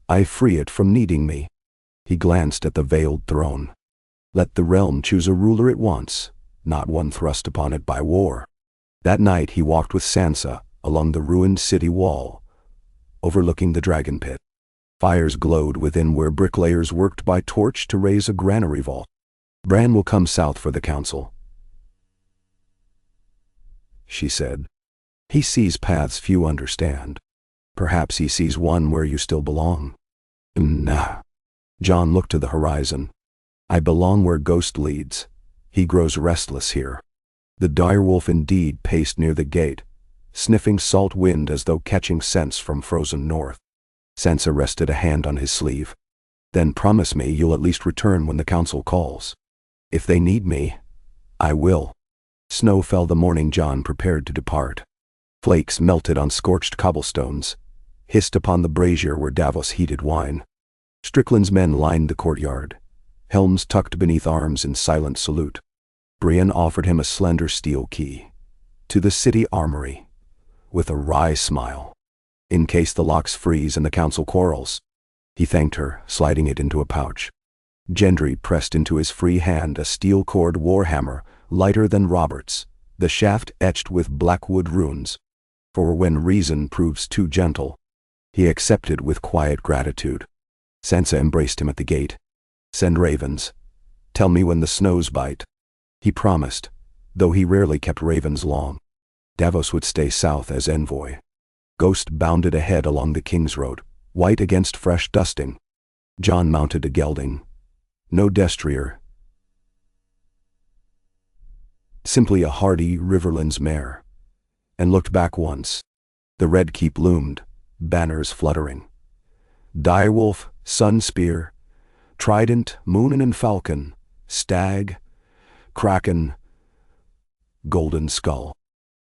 I free it from needing me. He glanced at the veiled throne. Let the realm choose a ruler it wants, not one thrust upon it by war. That night he walked with Sansa along the ruined city wall, overlooking the dragon pit. Fires glowed within where bricklayers worked by torch to raise a granary vault. Bran will come south for the council, she said. He sees paths few understand. Perhaps he sees one where you still belong. Nah. Jon looked to the horizon. I belong where Ghost leads. He grows restless here. The direwolf indeed paced near the gate, sniffing salt wind as though catching scents from frozen north. Sansa rested a hand on his sleeve. Then promise me you'll at least return when the council calls. If they need me, I will. Snow fell the morning Jon prepared to depart. Flakes melted on scorched cobblestones, hissed upon the brazier where Davos heated wine. Strickland's men lined the courtyard, helms tucked beneath arms in silent salute. Brienne offered him a slender steel key to the city armory, with a wry smile, in case the locks freeze and the council quarrels. He thanked her, sliding it into a pouch. Gendry pressed into his free hand a steel-cored warhammer lighter than Robert's, the shaft etched with blackwood runes. For when reason proves too gentle, he accepted with quiet gratitude. Sansa embraced him at the gate. Send ravens. Tell me when the snows bite. He promised, though he rarely kept ravens long. Davos would stay south as envoy. Ghost bounded ahead along the King's Road, white against fresh dusting. Jon mounted a gelding. No destrier. Simply a hardy Riverlands mare. And looked back once. The red keep loomed, banners fluttering. Direwolf, sun spear, trident, moonin and falcon, stag, kraken, golden skull.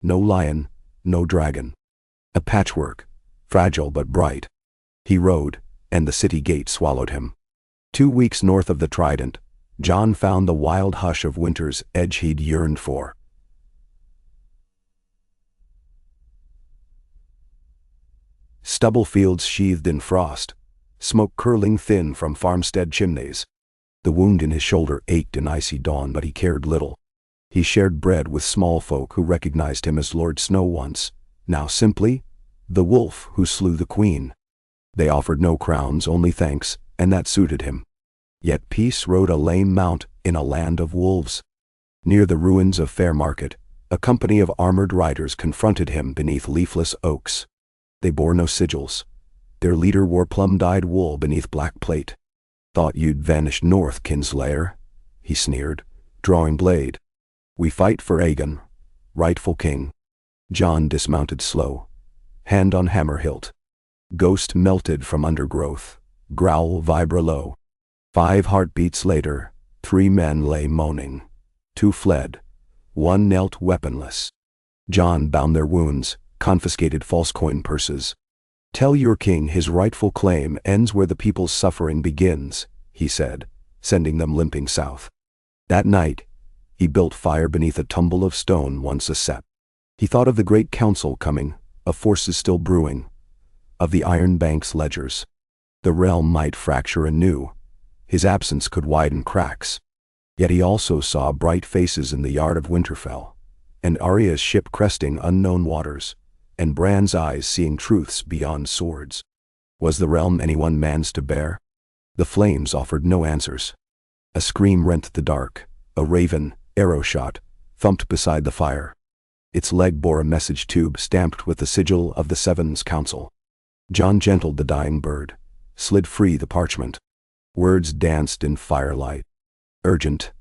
No lion, no dragon. A patchwork, fragile but bright. He rode, and the city gate swallowed him. 2 weeks north of the Trident, Jon found the wild hush of winter's edge he'd yearned for. Stubble fields sheathed in frost, smoke curling thin from farmstead chimneys. The wound in his shoulder ached in icy dawn, but he cared little. He shared bread with small folk who recognized him as Lord Snow once, now simply the wolf who slew the queen. They offered no crowns, only thanks, and that suited him. Yet peace rode a lame mount in a land of wolves. Near the ruins of Fair Market, a company of armored riders confronted him beneath leafless oaks. They bore no sigils. Their leader wore plum-dyed wool beneath black plate. Thought you'd vanished north, kinslayer, he sneered, drawing blade. We fight for Aegon, rightful king. Jon dismounted slow, hand on hammer hilt. Ghost melted from undergrowth, growl vibra low. 5 heartbeats later, 3 men lay moaning. 2 fled, 1 knelt weaponless. Jon bound their wounds, confiscated false coin purses. Tell your king his rightful claim ends where the people's suffering begins, he said, sending them limping south. That night, he built fire beneath a tumble of stone once a sept. He thought of the great council coming, of forces still brewing, of the Iron Bank's ledgers. The realm might fracture anew. His absence could widen cracks. Yet he also saw bright faces in the yard of Winterfell, and Arya's ship cresting unknown waters, and Bran's eyes seeing truths beyond swords. Was the realm any one man's to bear? The flames offered no answers. A scream rent the dark. A raven, arrow shot, thumped beside the fire. Its leg bore a message tube stamped with the sigil of the Seven's Council. Jon gentled the dying bird, slid free the parchment. Words danced in firelight. Urgent.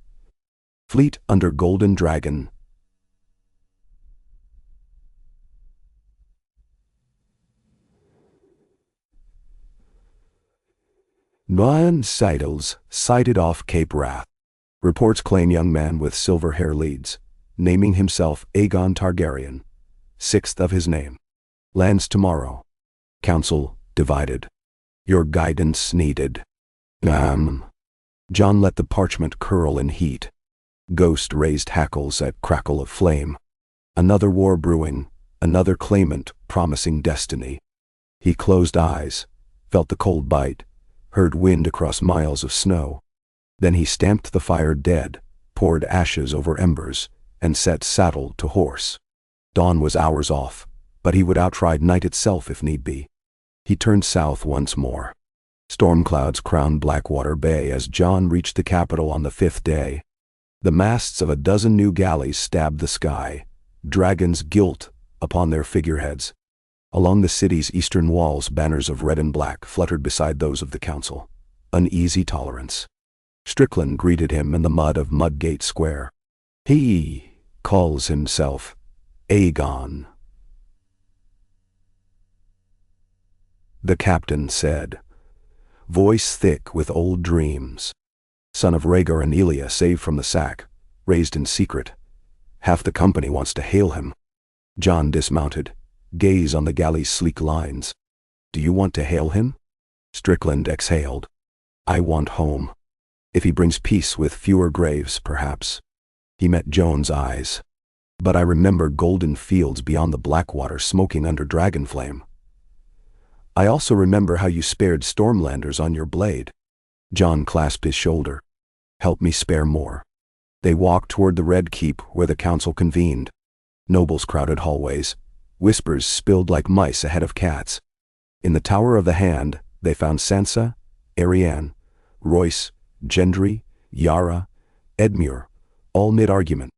Fleet under golden dragon. Nine Seidels sighted off Cape Wrath. Reports claim young man with silver hair leads, naming himself Aegon Targaryen, sixth of his name. Lands tomorrow. Council divided. Your guidance needed. Jon let the parchment curl in heat. Ghost raised hackles at crackle of flame. Another war brewing, another claimant promising destiny. He closed eyes, felt the cold bite, heard wind across miles of snow. Then he stamped the fire dead, poured ashes over embers, and set saddle to horse. Dawn was hours off, but he would outride night itself if need be. He turned south once more. Storm clouds crowned Blackwater Bay as Jon reached the capital on the fifth day. The masts of a dozen new galleys stabbed the sky, dragons gilt upon their figureheads. Along the city's eastern walls, banners of red and black fluttered beside those of the council. Uneasy tolerance. Strickland greeted him in the mud of Mudgate Square. He calls himself Aegon, the captain said, voice thick with old dreams. Son of Rhaegar and Elia, saved from the sack, raised in secret. Half the company wants to hail him. Jon dismounted, gaze on the galley's sleek lines. Do you want to hail him? Strickland exhaled. I want home. If he brings peace with fewer graves, perhaps. He met Joan's eyes. But I remember golden fields beyond the Blackwater smoking under dragon flame. I also remember how you spared Stormlanders on your blade. Jon clasped his shoulder. Help me spare more. They walked toward the Red Keep where the council convened. Nobles crowded hallways. Whispers spilled like mice ahead of cats. In the Tower of the Hand, they found Sansa, Arianne, Royce, Gendry, Yara, Edmure, all mid-argument.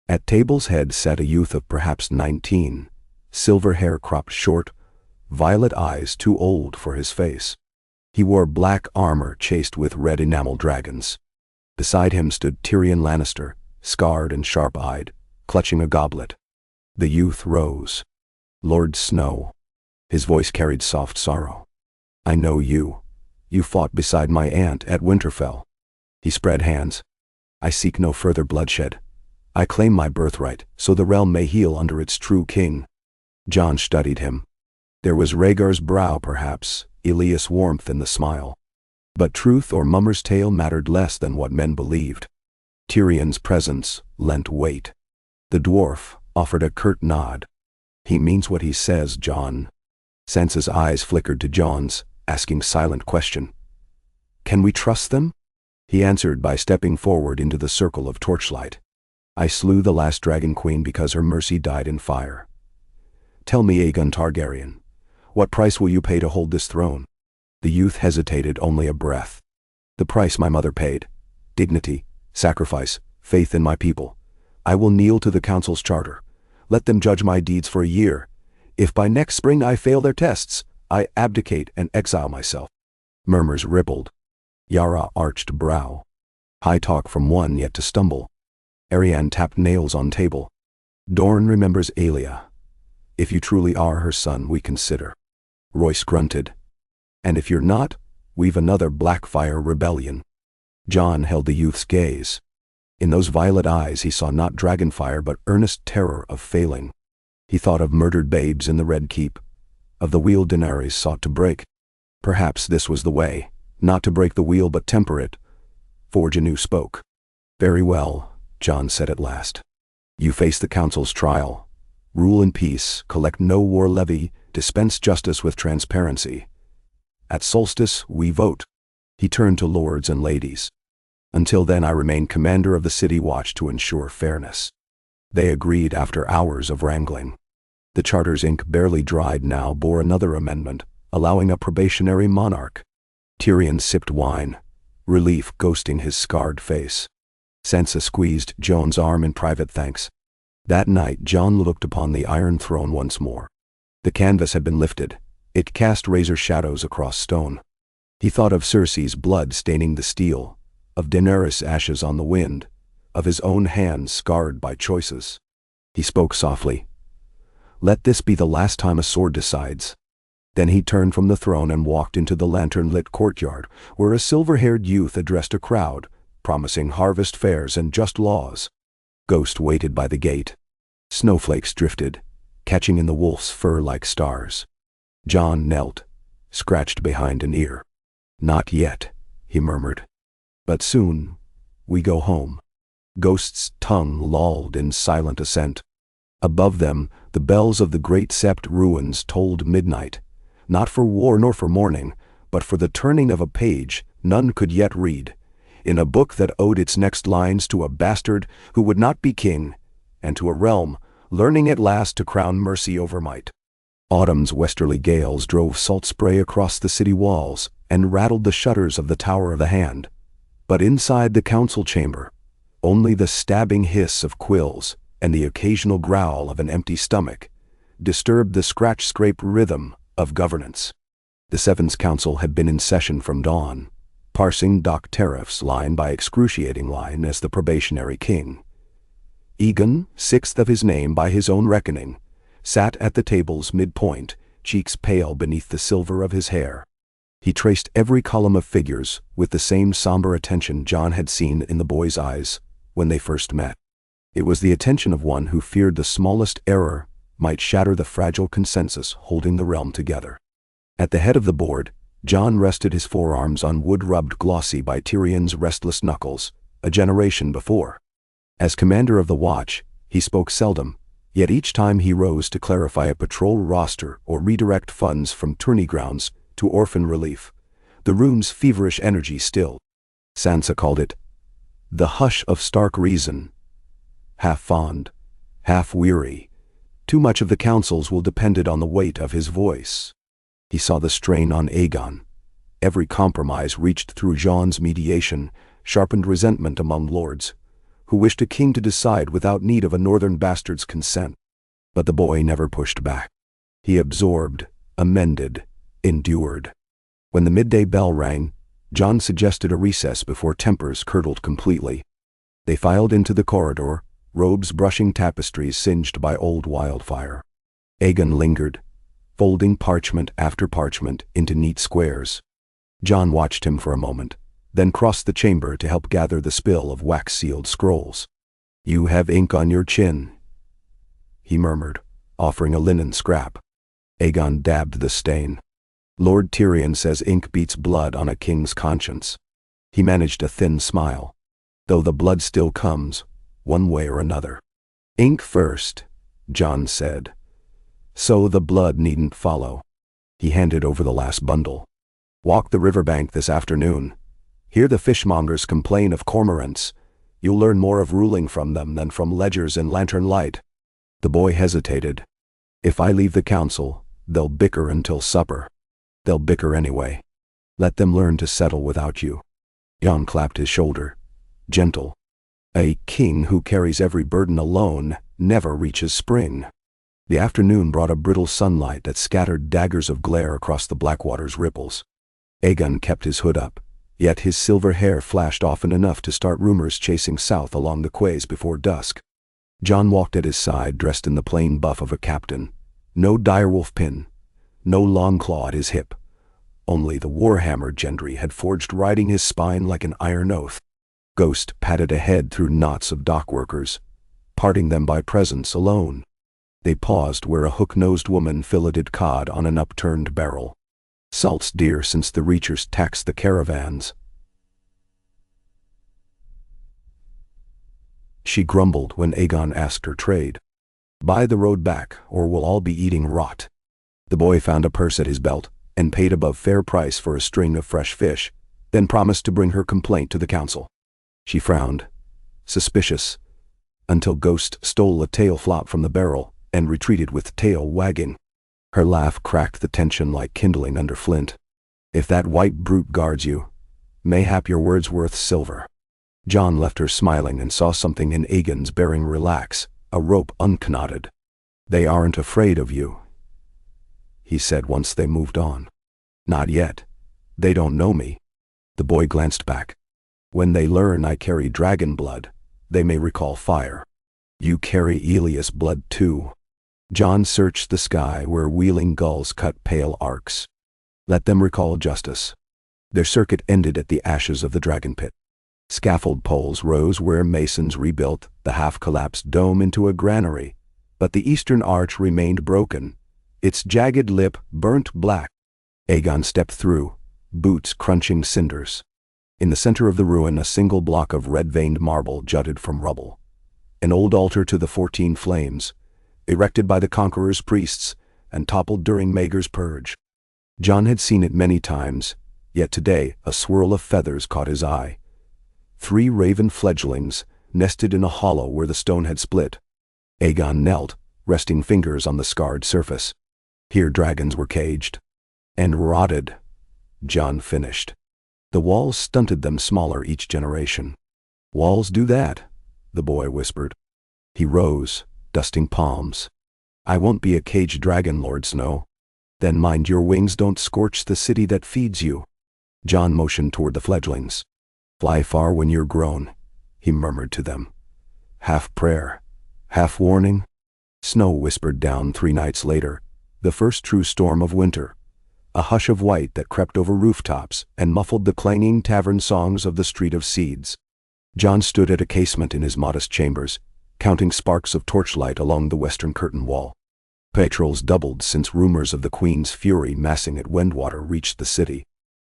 At table's head sat a youth of perhaps 19, silver hair cropped short, violet eyes too old for his face. He wore black armor chased with red enamel dragons. Beside him stood Tyrion Lannister, scarred and sharp-eyed, clutching a goblet. The youth rose. Lord Snow. His voice carried soft sorrow. I know you. You fought beside my aunt at Winterfell. He spread hands. I seek no further bloodshed. I claim my birthright, so the realm may heal under its true king. Jon studied him. There was Rhaegar's brow, perhaps, Elias' warmth in the smile. But truth or mummer's tale mattered less than what men believed. Tyrion's presence lent weight. The dwarf offered a curt nod. He means what he says, Jon. Sansa's eyes flickered to Jon's, asking silent question. Can we trust them? He answered by stepping forward into the circle of torchlight. I slew the last dragon queen because her mercy died in fire. Tell me, Aegon Targaryen, what price will you pay to hold this throne? The youth hesitated only a breath. The price my mother paid. Dignity, sacrifice, faith in my people. I will kneel to the council's charter. Let them judge my deeds for a year. If by next spring I fail their tests, I abdicate and exile myself. Murmurs rippled. Yara arched brow. High talk from one yet to stumble. Arianne tapped nails on table. Dorne remembers Elia. If you truly are her son, we consider. Royce grunted. And if you're not, we've another Blackfire rebellion. Jon held the youth's gaze. In those violet eyes he saw not dragonfire but earnest terror of failing. He thought of murdered babes in the Red Keep, of the wheel Daenerys sought to break. Perhaps this was the way, not to break the wheel but temper it. Forge anew spoke. Very well, Jon said at last. You face the council's trial. Rule in peace, collect no war levy, dispense justice with transparency. At solstice, we vote. He turned to lords and ladies. Until then I remain commander of the city watch to ensure fairness. They agreed after hours of wrangling. The charter's ink, barely dried now, bore another amendment, allowing a probationary monarch. Tyrion sipped wine, relief ghosting his scarred face. Sansa squeezed Jon's arm in private thanks. That night Jon looked upon the Iron Throne once more. The canvas had been lifted. It cast razor shadows across stone. He thought of Cersei's blood staining the steel, of Daenerys' ashes on the wind, of his own hands scarred by choices. He spoke softly. "Let this be the last time a sword decides." Then he turned from the throne and walked into the lantern-lit courtyard, where a silver-haired youth addressed a crowd, promising harvest fairs and just laws. Ghost waited by the gate. Snowflakes drifted, catching in the wolf's fur like stars. Jon knelt, scratched behind an ear. "Not yet," he murmured. "But soon, we go home." Ghost's tongue lolled in silent assent. Above them, the bells of the great Sept ruins tolled midnight, not for war nor for mourning, but for the turning of a page none could yet read, in a book that owed its next lines to a bastard who would not be king, and to a realm learning at last to crown mercy over might. Autumn's westerly gales drove salt spray across the city walls and rattled the shutters of the Tower of the Hand. But inside the council chamber, only the stabbing hiss of quills and the occasional growl of an empty stomach disturbed the scratch-scrape rhythm of governance. The Seven's Council had been in session from dawn, parsing dock tariffs line by excruciating line as the probationary king. Aegon, sixth of his name by his own reckoning, sat at the table's midpoint, cheeks pale beneath the silver of his hair. He traced every column of figures with the same somber attention Jon had seen in the boy's eyes when they first met. It was the attention of one who feared the smallest error might shatter the fragile consensus holding the realm together. At the head of the board, Jon rested his forearms on wood rubbed glossy by Tyrion's restless knuckles, a generation before. As commander of the watch, he spoke seldom, yet each time he rose to clarify a patrol roster or redirect funds from tourney grounds to orphan relief, the room's feverish energy stilled. Sansa called it the hush of stark reason. Half fond, half weary, too much of the councils will depended on the weight of his voice. He saw the strain on Aegon. Every compromise reached through Jon's mediation sharpened resentment among lords, who wished a king to decide without need of a northern bastard's consent. But the boy never pushed back. He absorbed, amended, endured. When the midday bell rang, Jon suggested a recess before tempers curdled completely. They filed into the corridor, robes brushing tapestries singed by old wildfire. Aegon lingered, folding parchment after parchment into neat squares. Jon watched him for a moment, then crossed the chamber to help gather the spill of wax-sealed scrolls. "You have ink on your chin," he murmured, offering a linen scrap. Aegon dabbed the stain. "Lord Tyrion says ink beats blood on a king's conscience." He managed a thin smile. "Though the blood still comes, one way or another." "Ink first," Jon said. "So the blood needn't follow." He handed over the last bundle. "Walk the riverbank this afternoon. Hear the fishmongers complain of cormorants. You'll learn more of ruling from them than from ledgers in lantern light." The boy hesitated. "If I leave the council, they'll bicker until supper." "They'll bicker anyway. Let them learn to settle without you." Jon clapped his shoulder. Gentle. "A king who carries every burden alone never reaches spring." The afternoon brought a brittle sunlight that scattered daggers of glare across the Blackwater's ripples. Aegon kept his hood up, yet his silver hair flashed often enough to start rumors chasing south along the quays before dusk. Jon walked at his side dressed in the plain buff of a captain. No direwolf pin, no long claw at his hip. Only the warhammer Gendry had forged riding his spine like an iron oath. Ghost padded ahead through knots of dock workers, parting them by presence alone. They paused where a hook-nosed woman filleted cod on an upturned barrel. Salt's dear since the reachers taxed the caravans. She grumbled when Aegon asked her trade. "Buy the road back, or we'll all be eating rot." The boy found a purse at his belt and paid above fair price for a string of fresh fish, then promised to bring her complaint to the council. She frowned, suspicious, until Ghost stole a tail flop from the barrel and retreated with tail wagging. Her laugh cracked the tension like kindling under flint. "If that white brute guards you, mayhap your word's worth silver." Jon left her smiling and saw something in Aegon's bearing relax, a rope unknotted. "They aren't afraid of you," he said once they moved on. "Not yet. They don't know me." The boy glanced back. "When they learn I carry dragon blood, they may recall fire." "You carry Elias blood too." Jon searched the sky where wheeling gulls cut pale arcs. "Let them recall justice." Their circuit ended at the ashes of the dragon pit. Scaffold poles rose where masons rebuilt the half-collapsed dome into a granary, but the eastern arch remained broken, its jagged lip burnt black. Aegon stepped through, boots crunching cinders. In the center of the ruin, a single block of red-veined marble jutted from rubble. An old altar to the 14 flames, erected by the conqueror's priests and toppled during Maegor's purge. Jon had seen it many times, yet today a swirl of feathers caught his eye. 3 raven fledglings nested in a hollow where the stone had split. Aegon knelt, resting fingers on the scarred surface. Here dragons were caged. And rotted, Jon finished. The walls stunted them smaller each generation. "Walls do that," the boy whispered. He rose, dusting palms. "I won't be a caged dragon, Lord Snow." "Then mind your wings don't scorch the city that feeds you." Jon motioned toward the fledglings. "Fly far when you're grown," he murmured to them. Half prayer, half warning. Snow whispered down 3 nights later, the first true storm of winter. A hush of white that crept over rooftops and muffled the clanging tavern songs of the Street of Seeds. Jon stood at a casement in his modest chambers, counting sparks of torchlight along the western curtain wall. Patrols doubled since rumors of the Queen's fury massing at Wendwater reached the city.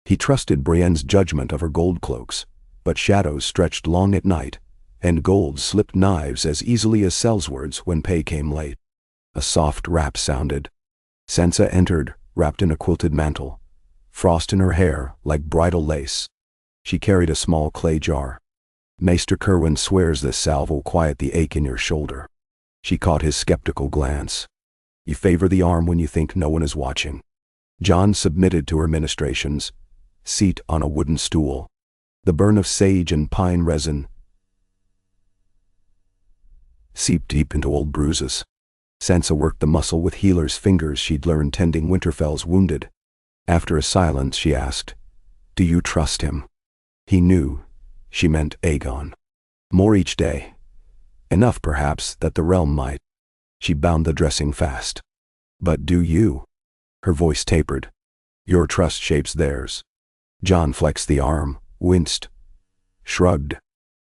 He trusted Brienne's judgment of her gold cloaks, but shadows stretched long at night, and gold slipped knives as easily as sellswords when pay came late. A soft rap sounded. Sansa entered, wrapped in a quilted mantle, frost in her hair like bridal lace. She carried a small clay jar. "Maester Kerwin swears this salve will quiet the ache in your shoulder." She caught his skeptical glance. "You favor the arm when you think no one is watching." Jon submitted to her ministrations, seat on a wooden stool. The burn of sage and pine resin seeped deep into old bruises. Sansa worked the muscle with healer's fingers she'd learned tending Winterfell's wounded. After a silence, she asked, "Do you trust him?" He knew she meant Aegon. "More each day. Enough, perhaps, that the realm might." She bound the dressing fast. "But do you?" Her voice tapered. "Your trust shapes theirs." Jon flexed the arm, winced, shrugged.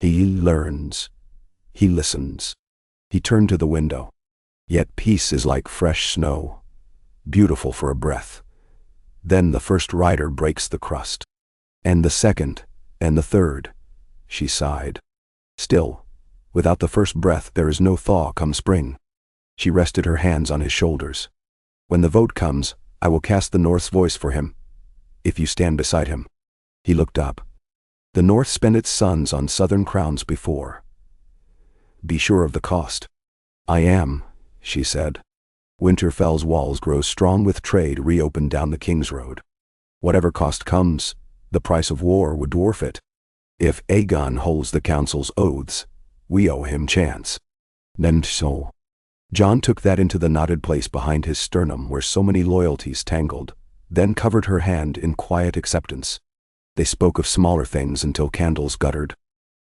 "He learns. He listens." He turned to the window. "Yet peace is like fresh snow, beautiful for a breath. Then the first rider breaks the crust. And the second, and the third," she sighed. "Still, without the first breath there is no thaw come spring." She rested her hands on his shoulders. "When the vote comes, I will cast the North's voice for him, if you stand beside him." He looked up. "The North spent its sons on southern crowns before. Be sure of the cost." "I am," she said. "Winterfell's walls grow strong with trade reopened down the King's Road. Whatever cost comes, the price of war would dwarf it. If Aegon holds the council's oaths, we owe him chance." "And so." Jon took that into the knotted place behind his sternum where so many loyalties tangled, then covered her hand in quiet acceptance. They spoke of smaller things until candles guttered.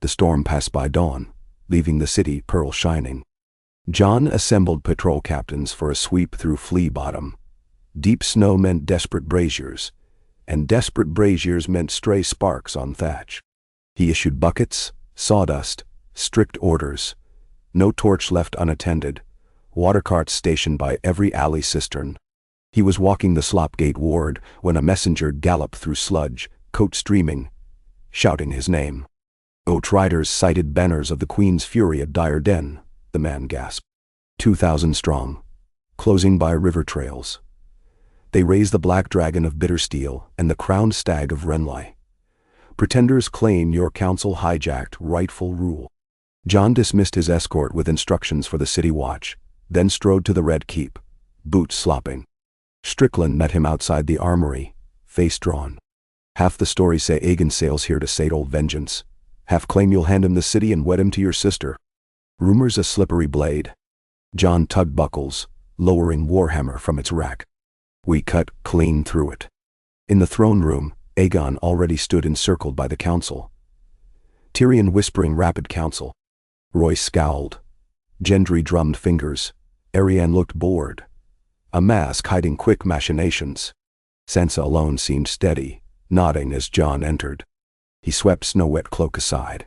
The storm passed by dawn, leaving the city pearl shining. Jon assembled patrol captains for a sweep through Flea Bottom. Deep snow meant desperate braziers, and desperate braziers meant stray sparks on thatch. He issued buckets, sawdust, strict orders. No torch left unattended, water carts stationed by every alley cistern. He was walking the Slopgate ward when a messenger galloped through sludge, coat streaming, shouting his name. Outriders sighted banners of the Queen's fury at Dire Den, the man gasped. 2,000 strong, closing by river trails. They raised the black dragon of bitter steel and the crowned stag of Renly. Pretenders claim your council hijacked rightful rule. Jon dismissed his escort with instructions for the city watch, then strode to the Red Keep, boots slopping. Strickland met him outside the armory, face drawn. Half the stories say Aegon sails here to sate old vengeance. Half claim you'll hand him the city and wed him to your sister. Rumor's a slippery blade. Jon tugged buckles, lowering Warhammer from its rack. We cut clean through it. In the throne room, Aegon already stood encircled by the council. Tyrion whispering rapid counsel. Royce scowled. Gendry drummed fingers. Arianne looked bored. A mask hiding quick machinations. Sansa alone seemed steady, nodding as Jon entered. He swept Snow-Wet Cloak aside.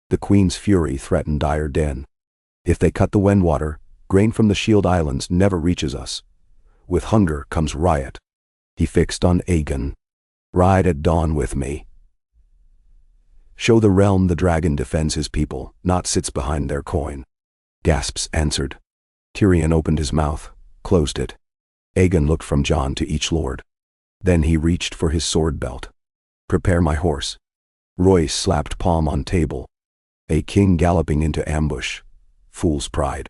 The Queen's fury threatened dire den. If they cut the Wendwater, grain from the Shield Islands never reaches us. With hunger comes riot. He fixed on Aegon. Ride at dawn with me. Show the realm the dragon defends his people, not sits behind their coin. Gasps answered. Tyrion opened his mouth, closed it. Aegon looked from Jon to each lord. Then he reached for his sword belt. Prepare my horse. Royce slapped palm on table. A king galloping into ambush. Fool's pride.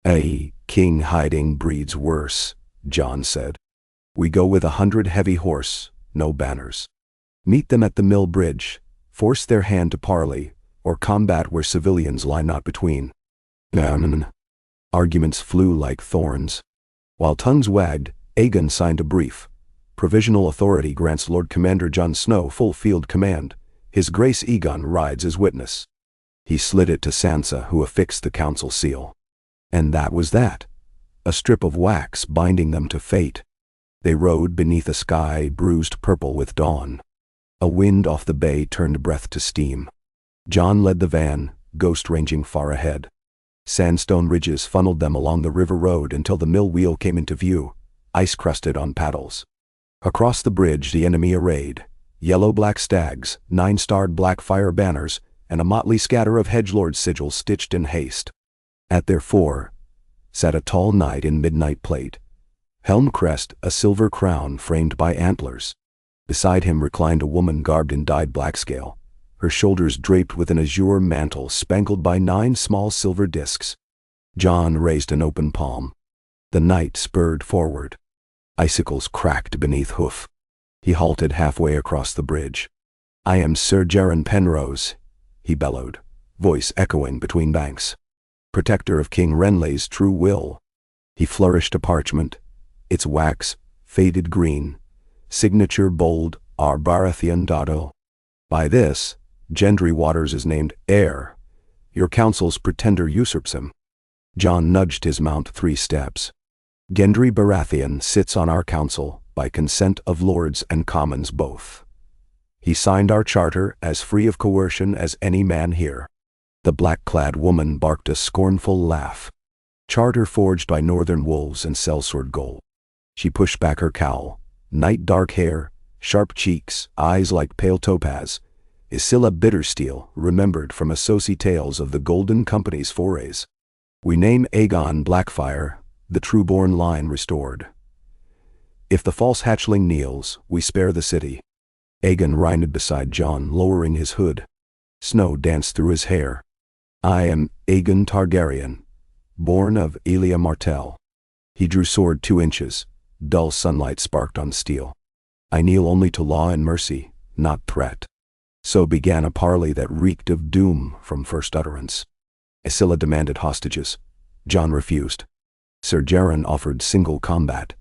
A king hiding breeds worse, Jon said. We go with 100 heavy horse, no banners. Meet them at the mill bridge, force their hand to parley, or combat where civilians lie not between. Arguments flew like thorns. While tongues wagged, Aegon signed a brief. Provisional authority grants Lord Commander Jon Snow full field command. His Grace Aegon rides as witness. He slid it to Sansa, who affixed the council seal. And that was that. A strip of wax binding them to fate. They rode beneath a sky bruised purple with dawn. A wind off the bay turned breath to steam. Jon led the van, ghost ranging far ahead. Sandstone ridges funneled them along the river road until the mill wheel came into view, ice-crusted on paddles. Across the bridge the enemy arrayed, yellow-black stags, 9-starred black fire banners, and a motley scatter of hedgelord sigils stitched in haste. At their fore sat a tall knight in midnight plate. Helm crest, a silver crown framed by antlers. Beside him reclined a woman garbed in dyed blackscale, her shoulders draped with an azure mantle spangled by 9 small silver discs. Jon raised an open palm. The knight spurred forward. Icicles cracked beneath hoof. He halted halfway across the bridge. I am Sir Geron Penrose, he bellowed, voice echoing between banks. Protector of King Renly's true will. He flourished a parchment, its wax, faded green, signature bold, our Baratheon Dotto. By this, Gendry Waters is named heir. Your council's pretender usurps him. Jon nudged his mount 3 steps. Gendry Baratheon sits on our council by consent of lords and commons both. He signed our charter as free of coercion as any man here. The black-clad woman barked a scornful laugh. Charter forged by northern wolves and sellsword gold. She pushed back her cowl. Night dark hair, sharp cheeks, eyes like pale topaz. Isilla Bittersteel, remembered from Associ tales of the Golden Company's forays. We name Aegon Blackfire, the true-born line restored. If the false hatchling kneels, we spare the city. Aegon reined beside Jon, lowering his hood. Snow danced through his hair. I am Aegon Targaryen, born of Elia Martell. He drew sword 2 inches. Dull sunlight sparked on steel. I kneel only to law and mercy, not threat. So began a parley that reeked of doom from first utterance. Isilla demanded hostages. Jon refused. Sir Geron offered single combat.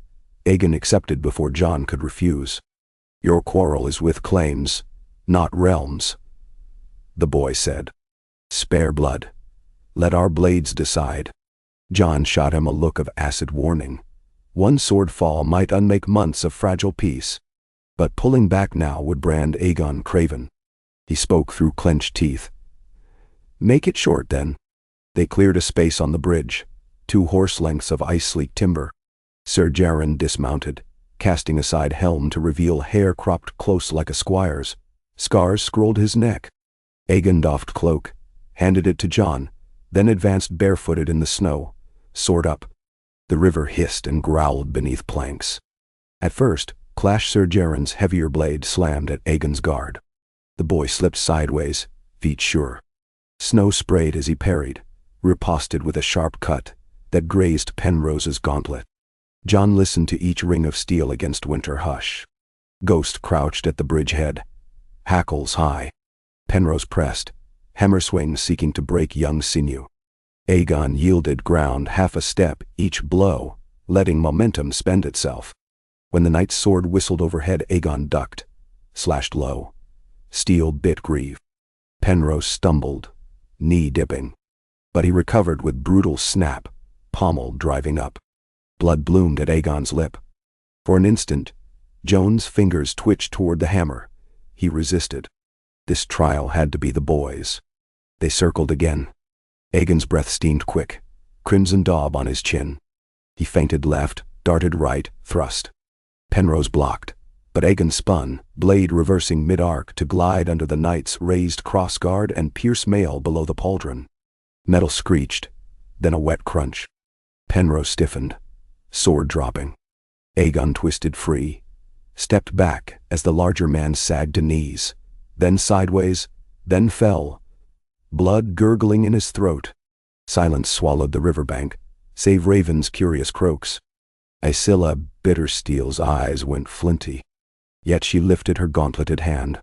Aegon accepted before Jon could refuse. Your quarrel is with claims, not realms, the boy said. Spare blood. Let our blades decide. Jon shot him a look of acid warning. One sword fall might unmake months of fragile peace. But pulling back now would brand Aegon craven. He spoke through clenched teeth. Make it short, then. They cleared a space on the bridge, 2 horse lengths of ice-sleek timber. Sir Geron dismounted, casting aside helm to reveal hair cropped close like a squire's. Scars scrolled his neck. Aegon doffed cloak, handed it to Jon, then advanced barefooted in the snow, sword up. The river hissed and growled beneath planks. At first, Clash Sir Geron's heavier blade slammed at Aegon's guard. The boy slipped sideways, feet sure. Snow sprayed as he parried, riposted with a sharp cut that grazed Penrose's gauntlet. Jon listened to each ring of steel against winter hush. Ghost crouched at the bridgehead, hackles high. Penrose pressed, hammer swings seeking to break young sinew. Aegon yielded ground half a step each blow, letting momentum spend itself. When the knight's sword whistled overhead, Aegon ducked, slashed low. Steel bit greave. Penrose stumbled, knee dipping. But he recovered with brutal snap, pommel driving up. Blood bloomed at Aegon's lip. For an instant, Jon's fingers twitched toward the hammer. He resisted. This trial had to be the boys'. They circled again. Aegon's breath steamed quick, crimson daub on his chin. He feinted left, darted right, thrust. Penrose blocked, but Aegon spun, blade reversing mid-arc to glide under the knight's raised crossguard and pierce mail below the pauldron. Metal screeched, then a wet crunch. Penrose stiffened, sword dropping. Aegon twisted free, stepped back as the larger man sagged to knees, then sideways, then fell, blood gurgling in his throat. Silence swallowed the riverbank, save Raven's curious croaks. Aecilla Bittersteel's eyes went flinty. Yet she lifted her gauntleted hand.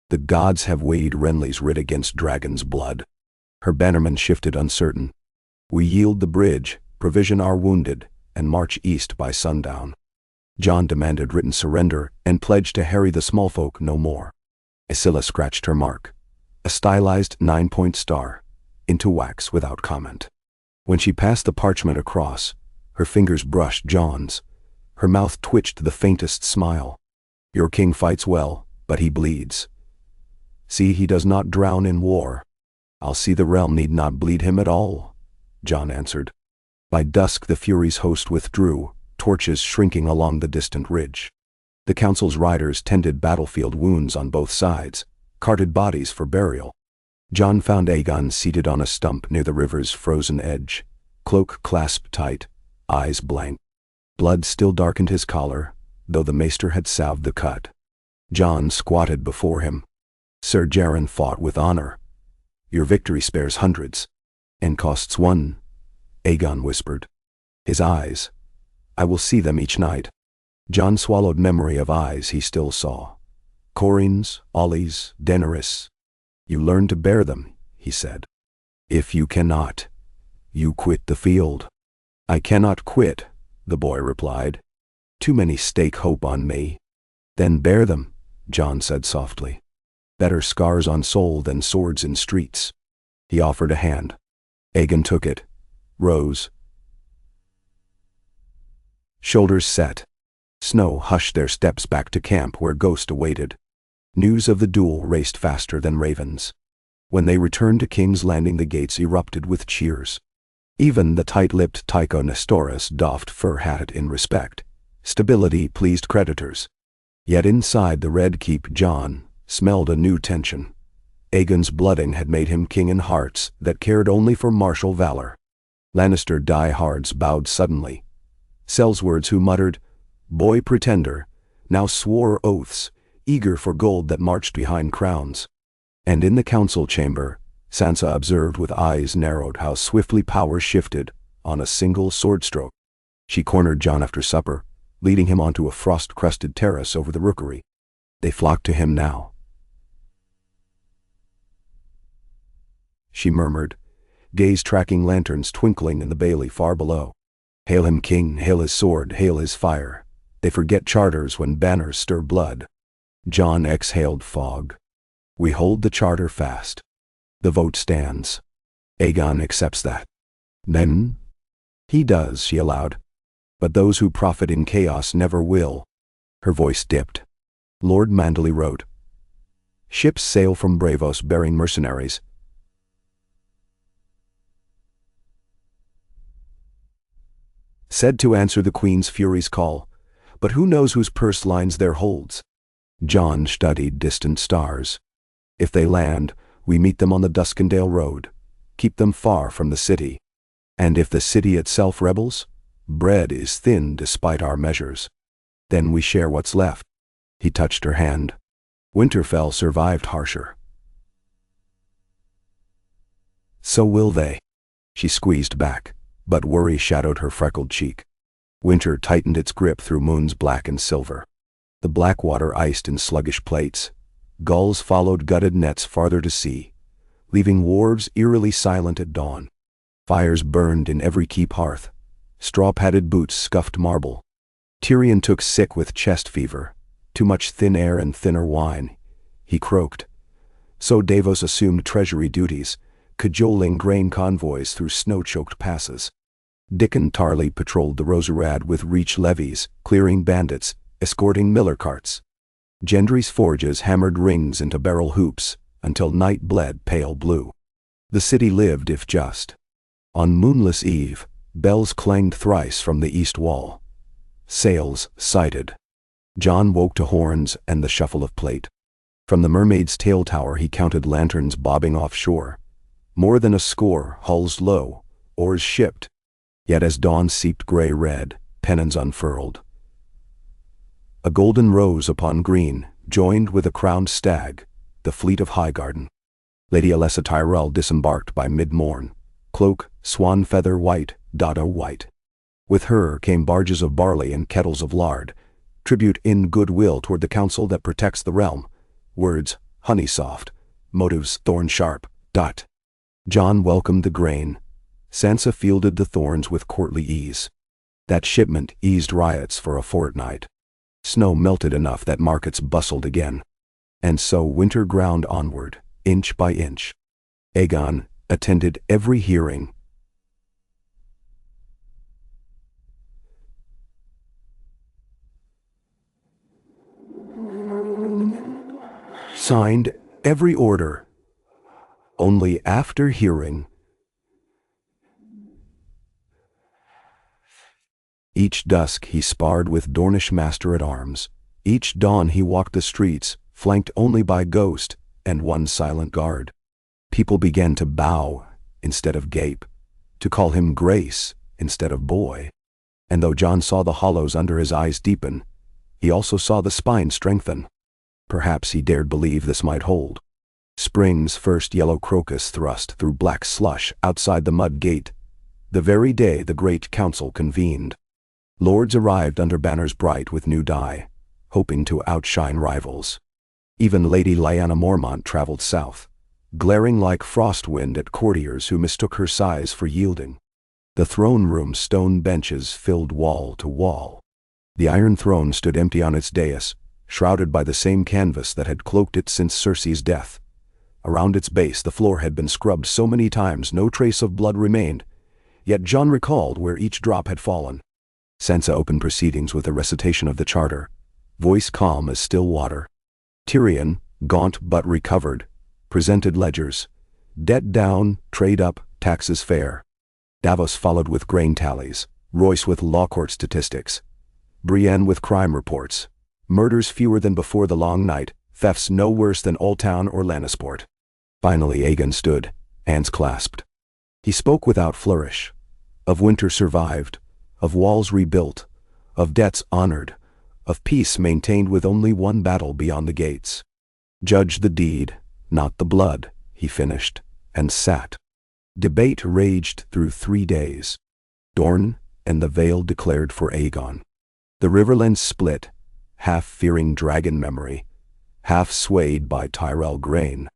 The gods have weighed Renly's writ against dragon's blood. Her bannermen shifted uncertain. We yield the bridge, provision our wounded, and march east by sundown. Jon demanded written surrender and pledged to harry the small folk no more. Aecilla scratched her mark, a stylized 9-point star, into wax without comment. When she passed the parchment across, her fingers brushed Jon's. Her mouth twitched the faintest smile. Your king fights well, but he bleeds. See, he does not drown in war. I'll see the realm need not bleed him at all, Jon answered. By dusk the Furies' host withdrew, torches shrinking along the distant ridge. The council's riders tended battlefield wounds on both sides, carted bodies for burial. Jon found Aegon seated on a stump near the river's frozen edge, cloak clasped tight, eyes blank. Blood still darkened his collar, though the maester had salved the cut. Jon squatted before him. Sir Jaren fought with honor. Your victory spares hundreds, and costs one, Aegon whispered. His eyes. I will see them each night. Jon swallowed memory of eyes he still saw. Corrines, Ollie's, Daenerys. You learn to bear them, he said. If you cannot, you quit the field. I cannot quit, the boy replied. Too many stake hope on me. Then bear them, Jon said softly. Better scars on soul than swords in streets. He offered a hand. Aegon took it, rose. Shoulders set. Snow hushed their steps back to camp where Ghost awaited. News of the duel raced faster than ravens. When they returned to King's Landing, the gates erupted with cheers. Even the tight-lipped Tycho Nestoris doffed fur-hatted in respect. Stability pleased creditors. Yet inside the Red Keep, Jon smelled a new tension. Aegon's blooding had made him king in hearts that cared only for martial valor. Lannister diehards bowed suddenly. Sellswords, who muttered, "Boy pretender," now swore oaths, eager for gold that marched behind crowns. And in the council chamber, Sansa observed with eyes narrowed how swiftly power shifted on a single sword stroke. She cornered Jon after supper, leading him onto a frost-crusted terrace over the rookery. They flocked to him now. She murmured, gaze tracking lanterns twinkling in the bailey far below. Hail him king, hail his sword, hail his fire. They forget charters when banners stir blood. Jon exhaled fog. We hold the charter fast. The vote stands. Aegon accepts that. Then? He does, she allowed. But those who profit in chaos never will. Her voice dipped. Lord Manderley wrote. Ships sail from Bravos bearing mercenaries. Said to answer the Queen's Fury's call, but who knows whose purse lines their holds? Jon studied distant stars. If they land, we meet them on the Duskendale Road, keep them far from the city. And if the city itself rebels, bread is thin despite our measures. Then we share what's left. He touched her hand. Winterfell survived harsher. So will they. She squeezed back, but worry shadowed her freckled cheek. Winter tightened its grip through moons black and silver. The black water iced in sluggish plates. Gulls followed gutted nets farther to sea, leaving wharves eerily silent at dawn. Fires burned in every keep hearth. Straw-padded boots scuffed marble. Tyrion took sick with chest fever. Too much thin air and thinner wine. He croaked. So Davos assumed treasury duties, cajoling grain convoys through snow-choked passes. Dickon Tarley patrolled the Roserad with reach levies, clearing bandits, escorting miller carts. Gendry's forges hammered rings into barrel hoops, until night bled pale blue. The city lived if just. On moonless eve, bells clanged thrice from the east wall. Sails sighted. Jon woke to horns and the shuffle of plate. From the Mermaid's Tail Tower he counted lanterns bobbing offshore. More than a score, hulls low, oars shipped. Yet as dawn seeped gray-red, pennons unfurled. A golden rose upon green, joined with a crowned stag, the fleet of Highgarden. Lady Alessa Tyrell disembarked by mid-morn, cloak, swan feather white, dado white. With her came barges of barley and kettles of lard, tribute in goodwill toward the council that protects the realm. Words, honey soft, motives, thorn sharp. Jon welcomed the grain. Sansa fielded the thorns with courtly ease. That shipment eased riots for a fortnight. Snow melted enough that markets bustled again. And so winter ground onward, inch by inch. Aegon attended every hearing. Signed every order. Only after hearing. Each dusk he sparred with Dornish master-at-arms. Each dawn he walked the streets, flanked only by Ghost and one silent guard. People began to bow instead of gape, to call him Grace instead of boy. And though Jon saw the hollows under his eyes deepen, he also saw the spine strengthen. Perhaps he dared believe this might hold. Spring's first yellow crocus thrust through black slush outside the mud gate, the very day the great council convened. Lords arrived under banners bright with new dye, hoping to outshine rivals. Even Lady Lyanna Mormont traveled south, glaring like frost wind at courtiers who mistook her size for yielding. The throne room's stone benches filled wall to wall. The Iron Throne stood empty on its dais, shrouded by the same canvas that had cloaked it since Cersei's death. Around its base the floor had been scrubbed so many times no trace of blood remained, yet Jon recalled where each drop had fallen. Sansa opened proceedings with a recitation of the charter, voice calm as still water. Tyrion, gaunt but recovered, presented ledgers. Debt down, trade up, taxes fair. Davos followed with grain tallies, Royce with law court statistics, Brienne with crime reports. Murders fewer than before the long night, thefts no worse than Old Town or Lannisport. Finally Aegon stood, hands clasped. He spoke without flourish. Of winter survived, of walls rebuilt, of debts honored, of peace maintained with only one battle beyond the gates. Judge the deed, not the blood, he finished, and sat. Debate raged through 3 days. Dorne and the Vale declared for Aegon. The Riverlands split, half fearing dragon memory, half swayed by Tyrell grain.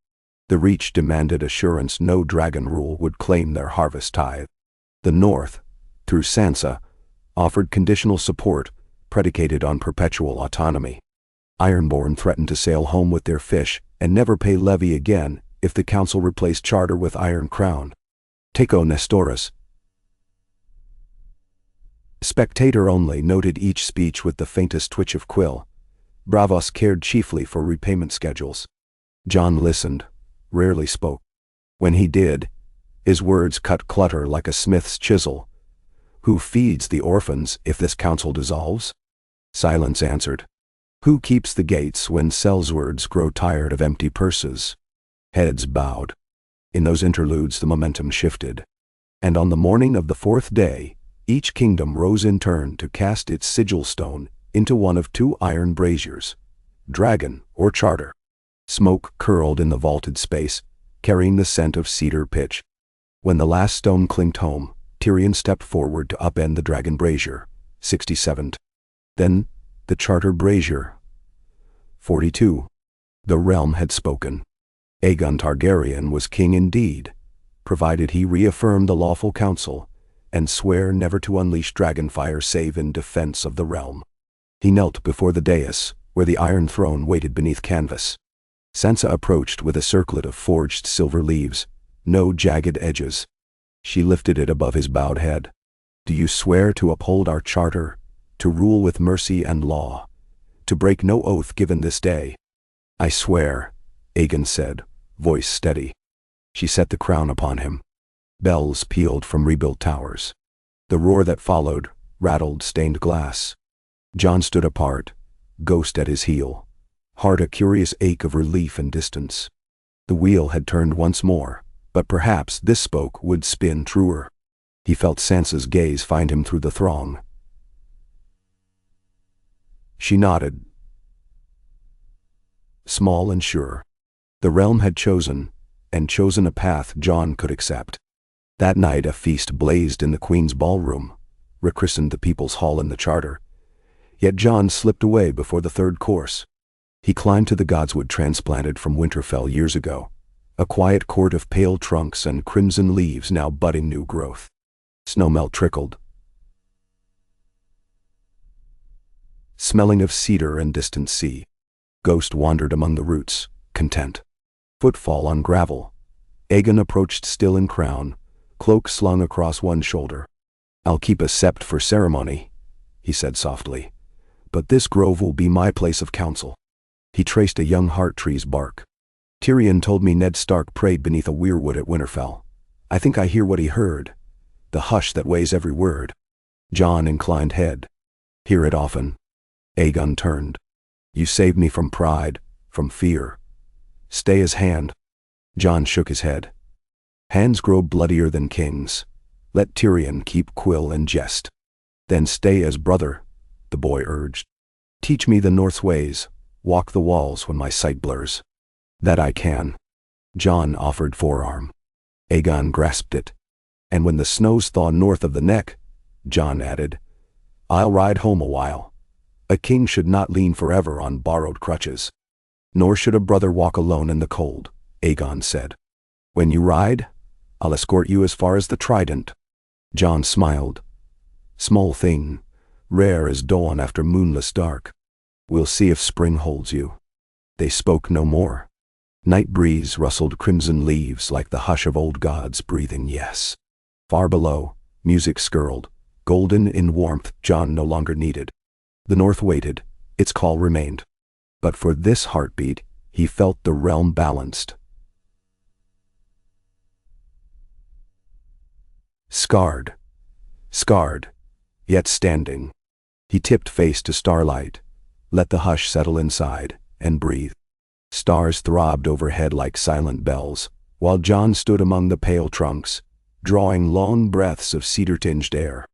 The Reach demanded assurance no dragon rule would claim their harvest tithe. The North, through Sansa, offered conditional support predicated on perpetual autonomy. Ironborn threatened to sail home with their fish and never pay levy again if the council replaced charter with Iron Crown. Teco Nestoris, spectator only, noted each speech with the faintest twitch of quill. Bravos cared chiefly for repayment schedules. Jon listened, rarely spoke. When he did, his words cut clutter like a smith's chisel. Who feeds the orphans if this council dissolves? Silence answered. Who keeps the gates when sellswords grow tired of empty purses? Heads bowed. In those interludes the momentum shifted. And on the morning of the 4th day, each kingdom rose in turn to cast its sigil stone into one of 2 iron braziers, dragon or charter. Smoke curled in the vaulted space, carrying the scent of cedar pitch. When the last stone clinked home, Tyrion stepped forward to upend the dragon brazier, 67. Then, the charter brazier. 42. The realm had spoken. Aegon Targaryen was king indeed, provided he reaffirm the lawful council and swear never to unleash dragonfire save in defense of the realm. He knelt before the dais, where the Iron Throne waited beneath canvas. Sansa approached with a circlet of forged silver leaves, no jagged edges. She lifted it above his bowed head. "Do you swear to uphold our charter, to rule with mercy and law, to break no oath given this day?" "I swear," Aegon said, voice steady. She set the crown upon him. Bells pealed from rebuilt towers. The roar that followed rattled stained glass. Jon stood apart, ghost at his heel, heart a curious ache of relief and distance. The wheel had turned once more, but perhaps this spoke would spin truer. He felt Sansa's gaze find him through the throng. She nodded, small and sure. The realm had chosen, and chosen a path Jon could accept. That night a feast blazed in the Queen's ballroom, rechristened the People's Hall in the Charter. Yet Jon slipped away before the third course. He climbed to the godswood transplanted from Winterfell years ago, a quiet court of pale trunks and crimson leaves now budding new growth. Snowmelt trickled, smelling of cedar and distant sea. Ghost wandered among the roots, content. Footfall on gravel. Aegon approached still in crown, cloak slung across one shoulder. "I'll keep a sept for ceremony," he said softly, "but this grove will be my place of counsel." He traced a young heart tree's bark. "Tyrion told me Ned Stark prayed beneath a weirwood at Winterfell. I think I hear what he heard, the hush that weighs every word." Jon inclined head. "Hear it often." Aegon turned. "You saved me from pride, from fear. Stay his hand." Jon shook his head. "Hands grow bloodier than kings. Let Tyrion keep quill and jest." "Then stay as brother," the boy urged. "Teach me the North's ways, walk the walls when my sight blurs." "That I can." Jon offered forearm. Aegon grasped it. "And when the snows thaw north of the neck," Jon added, "I'll ride home a while. A king should not lean forever on borrowed crutches." "Nor should a brother walk alone in the cold," Aegon said. "When you ride, I'll escort you as far as the Trident." Jon smiled. "Small thing, rare as dawn after moonless dark. We'll see if spring holds you." They spoke no more. Night breeze rustled crimson leaves like the hush of old gods breathing yes. Far below, music skirled, golden in warmth Jon no longer needed. The North waited, its call remained. But for this heartbeat, he felt the realm balanced. Scarred, yet standing. He tipped face to starlight, let the hush settle inside, and breathed. Stars throbbed overhead like silent bells, while Jon stood among the pale trunks, drawing long breaths of cedar-tinged air.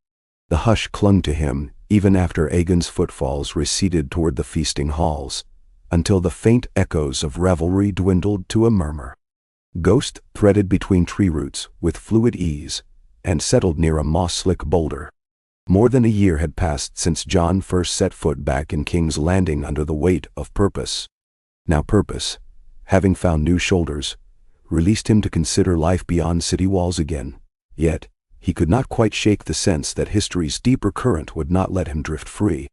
The hush clung to him, even after Aegon's footfalls receded toward the feasting halls, until the faint echoes of revelry dwindled to a murmur. Ghost threaded between tree roots with fluid ease, and settled near a moss-slick boulder. More than a year had passed since Jon first set foot back in King's Landing under the weight of purpose. Now purpose, having found new shoulders, released him to consider life beyond city walls again. Yet, he could not quite shake the sense that history's deeper current would not let him drift free.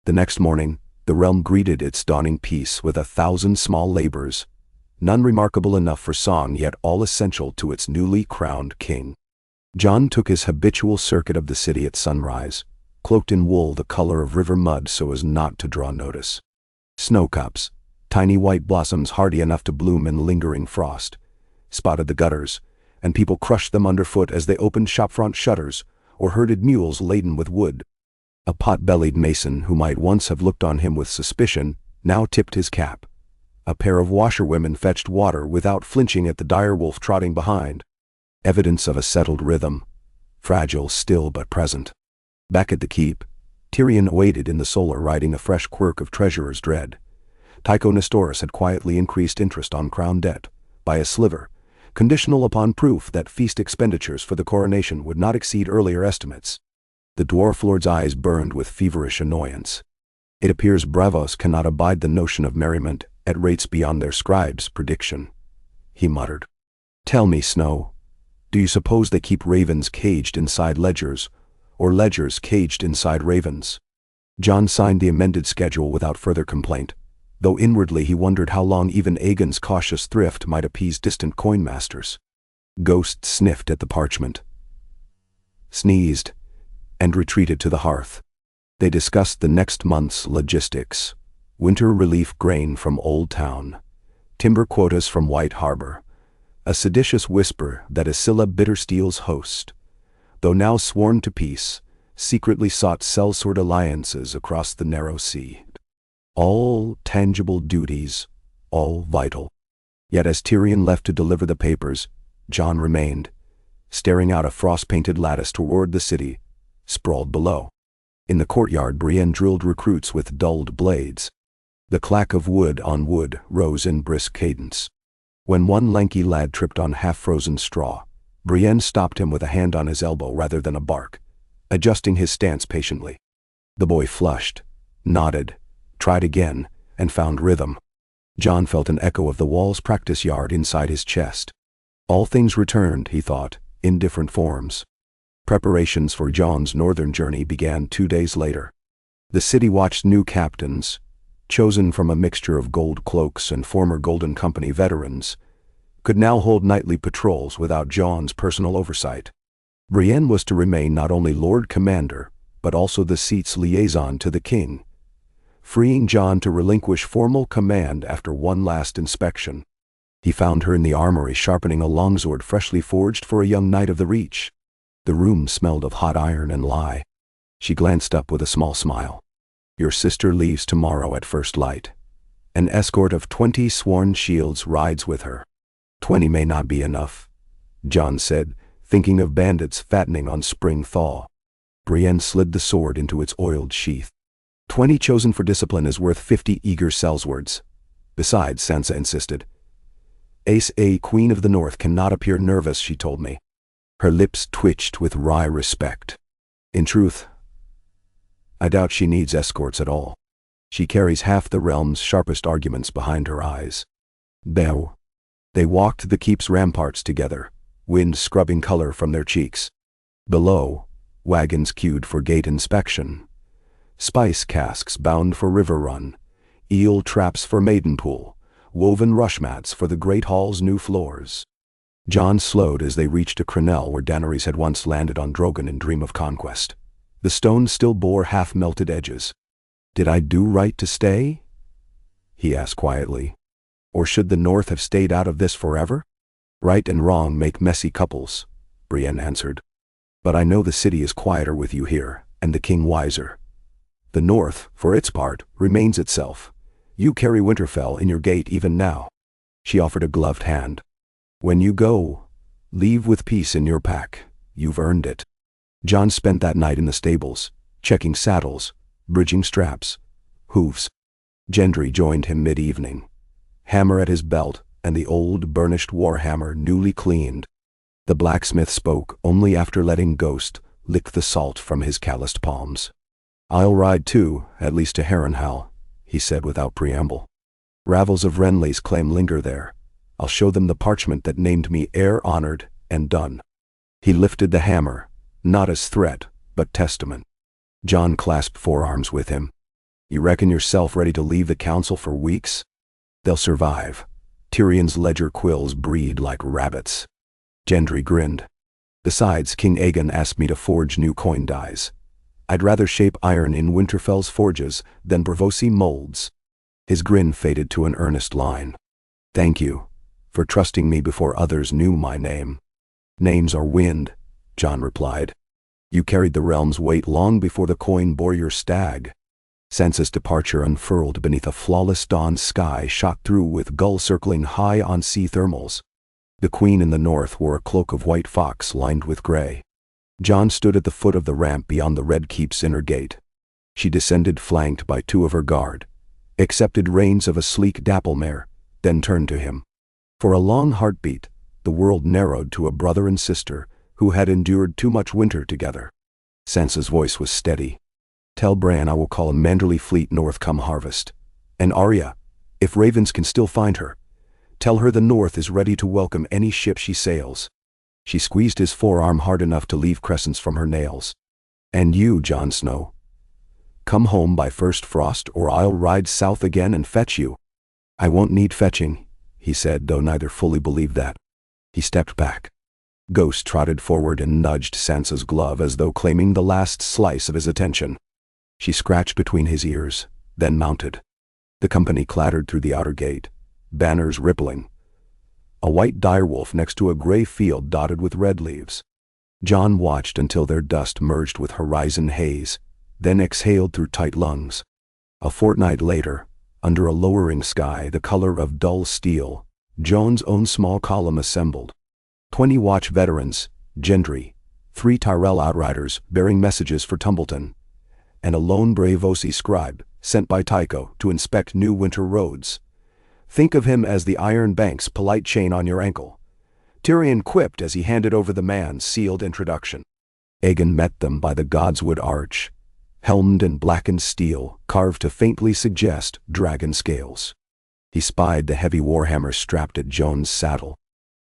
The next morning, the realm greeted its dawning peace with 1,000 small labors, none remarkable enough for song yet all essential to its newly crowned king. Jon took his habitual circuit of the city at sunrise, cloaked in wool the color of river mud so as not to draw notice. Snowcups, tiny white blossoms hardy enough to bloom in lingering frost, spotted the gutters, and people crushed them underfoot as they opened shopfront shutters or herded mules laden with wood. A pot-bellied mason who might once have looked on him with suspicion now tipped his cap. A pair of washerwomen fetched water without flinching at the direwolf trotting behind. Evidence of a settled rhythm, fragile still but present. Back at the keep, Tyrion waited in the solar riding a fresh quirk of treasurer's dread. Tycho Nestoris had quietly increased interest on crown debt, by a sliver, conditional upon proof that feast expenditures for the coronation would not exceed earlier estimates. The dwarf lord's eyes burned with feverish annoyance. It appears bravos cannot abide the notion of merriment at rates beyond their scribes' prediction, he muttered. Tell me, Snow, do you suppose they keep ravens caged inside ledgers, or ledgers caged inside ravens? Jon signed the amended schedule without further complaint, though inwardly he wondered how long even Aegon's cautious thrift might appease distant coinmasters. Ghost sniffed at the parchment, sneezed, and retreated to the hearth. They discussed the next month's logistics: winter relief grain from Old Town, timber quotas from White Harbor, a seditious whisper that Isilla Bittersteel's host, though now sworn to peace, secretly sought sellsword alliances across the narrow sea. All tangible duties, all vital. Yet as Tyrion left to deliver the papers, Jon remained, staring out a frost-painted lattice toward the city, sprawled below. In the courtyard, Brienne drilled recruits with dulled blades. The clack of wood on wood rose in brisk cadence. When one lanky lad tripped on half-frozen straw, Brienne stopped him with a hand on his elbow rather than a bark, adjusting his stance patiently. The boy flushed, nodded, tried again, and found rhythm. Jon felt an echo of the wall's practice yard inside his chest. All things returned, he thought, in different forms. Preparations for Jon's northern journey began 2 days later. The city watched new captains, chosen from a mixture of gold cloaks and former Golden Company veterans, could now hold nightly patrols without Jon's personal oversight. Brienne was to remain not only Lord Commander, but also the seat's liaison to the king, freeing Jon to relinquish formal command after one last inspection. He found her in the armory sharpening a longsword freshly forged for a young knight of the Reach. The room smelled of hot iron and lye. She glanced up with a small smile. Your sister leaves tomorrow at first light. An escort of 20 sworn shields rides with her. 20 may not be enough, Jon said, thinking of bandits fattening on spring thaw. Brienne slid the sword into its oiled sheath. 20 chosen for discipline is worth 50 eager sellswords. Besides, Sansa insisted. A Queen of the North cannot appear nervous, she told me. Her lips twitched with wry respect. In truth, I doubt she needs escorts at all. She carries half the realm's sharpest arguments behind her eyes. They walked the keep's ramparts together, wind scrubbing color from their cheeks. Below, wagons queued for gate inspection. Spice casks bound for River Run, eel traps for Maidenpool, woven rush mats for the Great Hall's new floors. Jon slowed as they reached a crenelle where Daenerys had once landed on Drogon in Dream of Conquest. The stones still bore half-melted edges. Did I do right to stay? He asked quietly. Or should the North have stayed out of this forever? Right and wrong make messy couples, Brienne answered. But I know the city is quieter with you here, and the king wiser. The North, for its part, remains itself. You carry Winterfell in your gait even now. She offered a gloved hand. When you go, leave with peace in your pack. You've earned it. Jon spent that night in the stables, checking saddles, bridging straps, hooves. Gendry joined him mid-evening, hammer at his belt and the old burnished warhammer newly cleaned. The blacksmith spoke only after letting Ghost lick the salt from his calloused palms. I'll ride too, at least to Harrenhal, he said without preamble. Ravels of Renly's claim linger there. I'll show them the parchment that named me heir honored and done. He lifted the hammer, not as threat, but testament. Jon clasped forearms with him. You reckon yourself ready to leave the council for weeks? They'll survive. Tyrion's ledger quills breed like rabbits. Gendry grinned. Besides, King Aegon asked me to forge new coin dies. I'd rather shape iron in Winterfell's forges than Braavosi molds. His grin faded to an earnest line. Thank you for trusting me before others knew my name. Names are wind, Jon replied. You carried the realm's weight long before the coin bore your stag. Sansa's departure unfurled beneath a flawless dawn sky shot through with gulls circling high on sea thermals. The queen in the north wore a cloak of white fox lined with gray. Jon stood at the foot of the ramp beyond the Red Keep's inner gate. She descended flanked by 2 of her guard, accepted reins of a sleek dapple mare, then turned to him. For a long heartbeat, the world narrowed to a brother and sister who had endured too much winter together. Sansa's voice was steady. "Tell Bran I will call a Manderley fleet north come harvest. And Arya, if ravens can still find her, tell her the north is ready to welcome any ship she sails." She squeezed his forearm hard enough to leave crescents from her nails. "And you, Jon Snow, come home by first frost or I'll ride south again and fetch you." "I won't need fetching," he said, though neither fully believed that. He stepped back. Ghost trotted forward and nudged Sansa's glove as though claiming the last slice of his attention. She scratched between his ears, then mounted. The company clattered through the outer gate, banners rippling. A white direwolf next to a gray field dotted with red leaves. Jon watched until their dust merged with horizon haze, then exhaled through tight lungs. A fortnight later, under a lowering sky the color of dull steel, Jon's own small column assembled. 20 Watch veterans, Gendry, 3 Tyrell outriders bearing messages for Tumbleton, and a lone Braavosi scribe sent by Tycho to inspect new winter roads. "Think of him as the Iron Bank's polite chain on your ankle," Tyrion quipped as he handed over the man's sealed introduction. Aegon met them by the Godswood Arch, helmed in blackened steel carved to faintly suggest dragon scales. He spied the heavy warhammer strapped at Jon's saddle.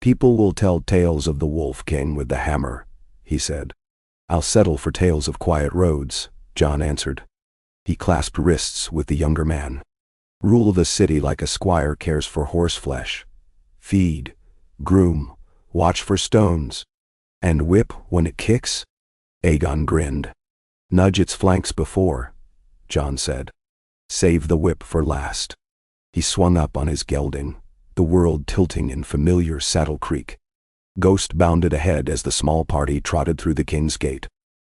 "People will tell tales of the Wolf King with the hammer," he said. "I'll settle for tales of quiet roads," Jon answered. He clasped wrists with the younger man. "Rule the city like a squire cares for horseflesh. Feed, groom, watch for stones, and whip when it kicks?" Aegon grinned. "Nudge its flanks before," Jon said. "Save the whip for last." He swung up on his gelding, the world tilting in familiar saddle creak. Ghost bounded ahead as the small party trotted through the King's Gate.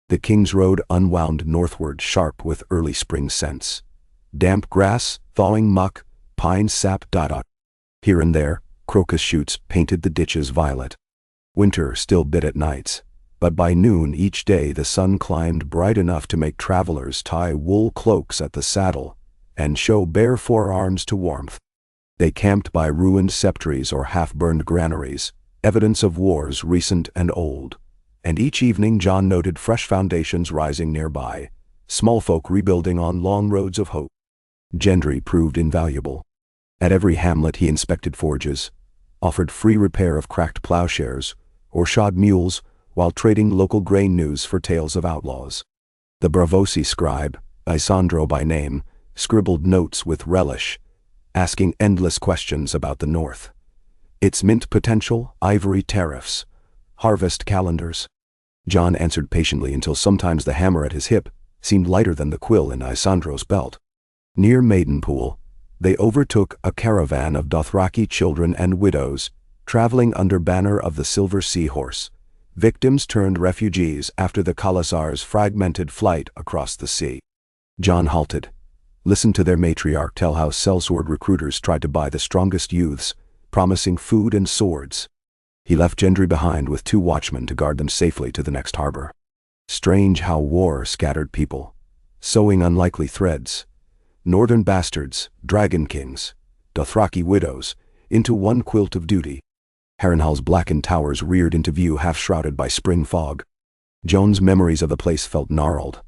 The King's Road unwound northward, sharp with early spring scents. Damp grass, thawing muck, pine sap. Here and there, crocus shoots painted the ditches violet. Winter still bit at nights, but by noon each day the sun climbed bright enough to make travelers tie wool cloaks at the saddle and show bare forearms to warmth. They camped by ruined septries or half-burned granaries, evidence of wars recent and old. And each evening Jon noted fresh foundations rising nearby, small folk rebuilding on long roads of hope. Gendry proved invaluable. At every hamlet he inspected forges, offered free repair of cracked plowshares, or shod mules while trading local grain news for tales of outlaws. The Braavosi scribe, Isandro by name, scribbled notes with relish, asking endless questions about the North. Its mint potential, ivory tariffs, harvest calendars. Jon answered patiently until sometimes the hammer at his hip seemed lighter than the quill in Isandro's belt. Near Maidenpool, they overtook a caravan of Dothraki children and widows, traveling under banner of the Silver Seahorse, victims turned refugees after the Khalasar's fragmented flight across the sea. Jon halted, listened to their matriarch tell how sellsword recruiters tried to buy the strongest youths, promising food and swords. He left Gendry behind with 2 watchmen to guard them safely to the next harbor. Strange how war scattered people, sewing unlikely threads. Northern bastards, dragon kings, Dothraki widows, into one quilt of duty. Harrenhal's blackened towers reared into view half-shrouded by spring fog. Jon's memories of the place felt gnarled.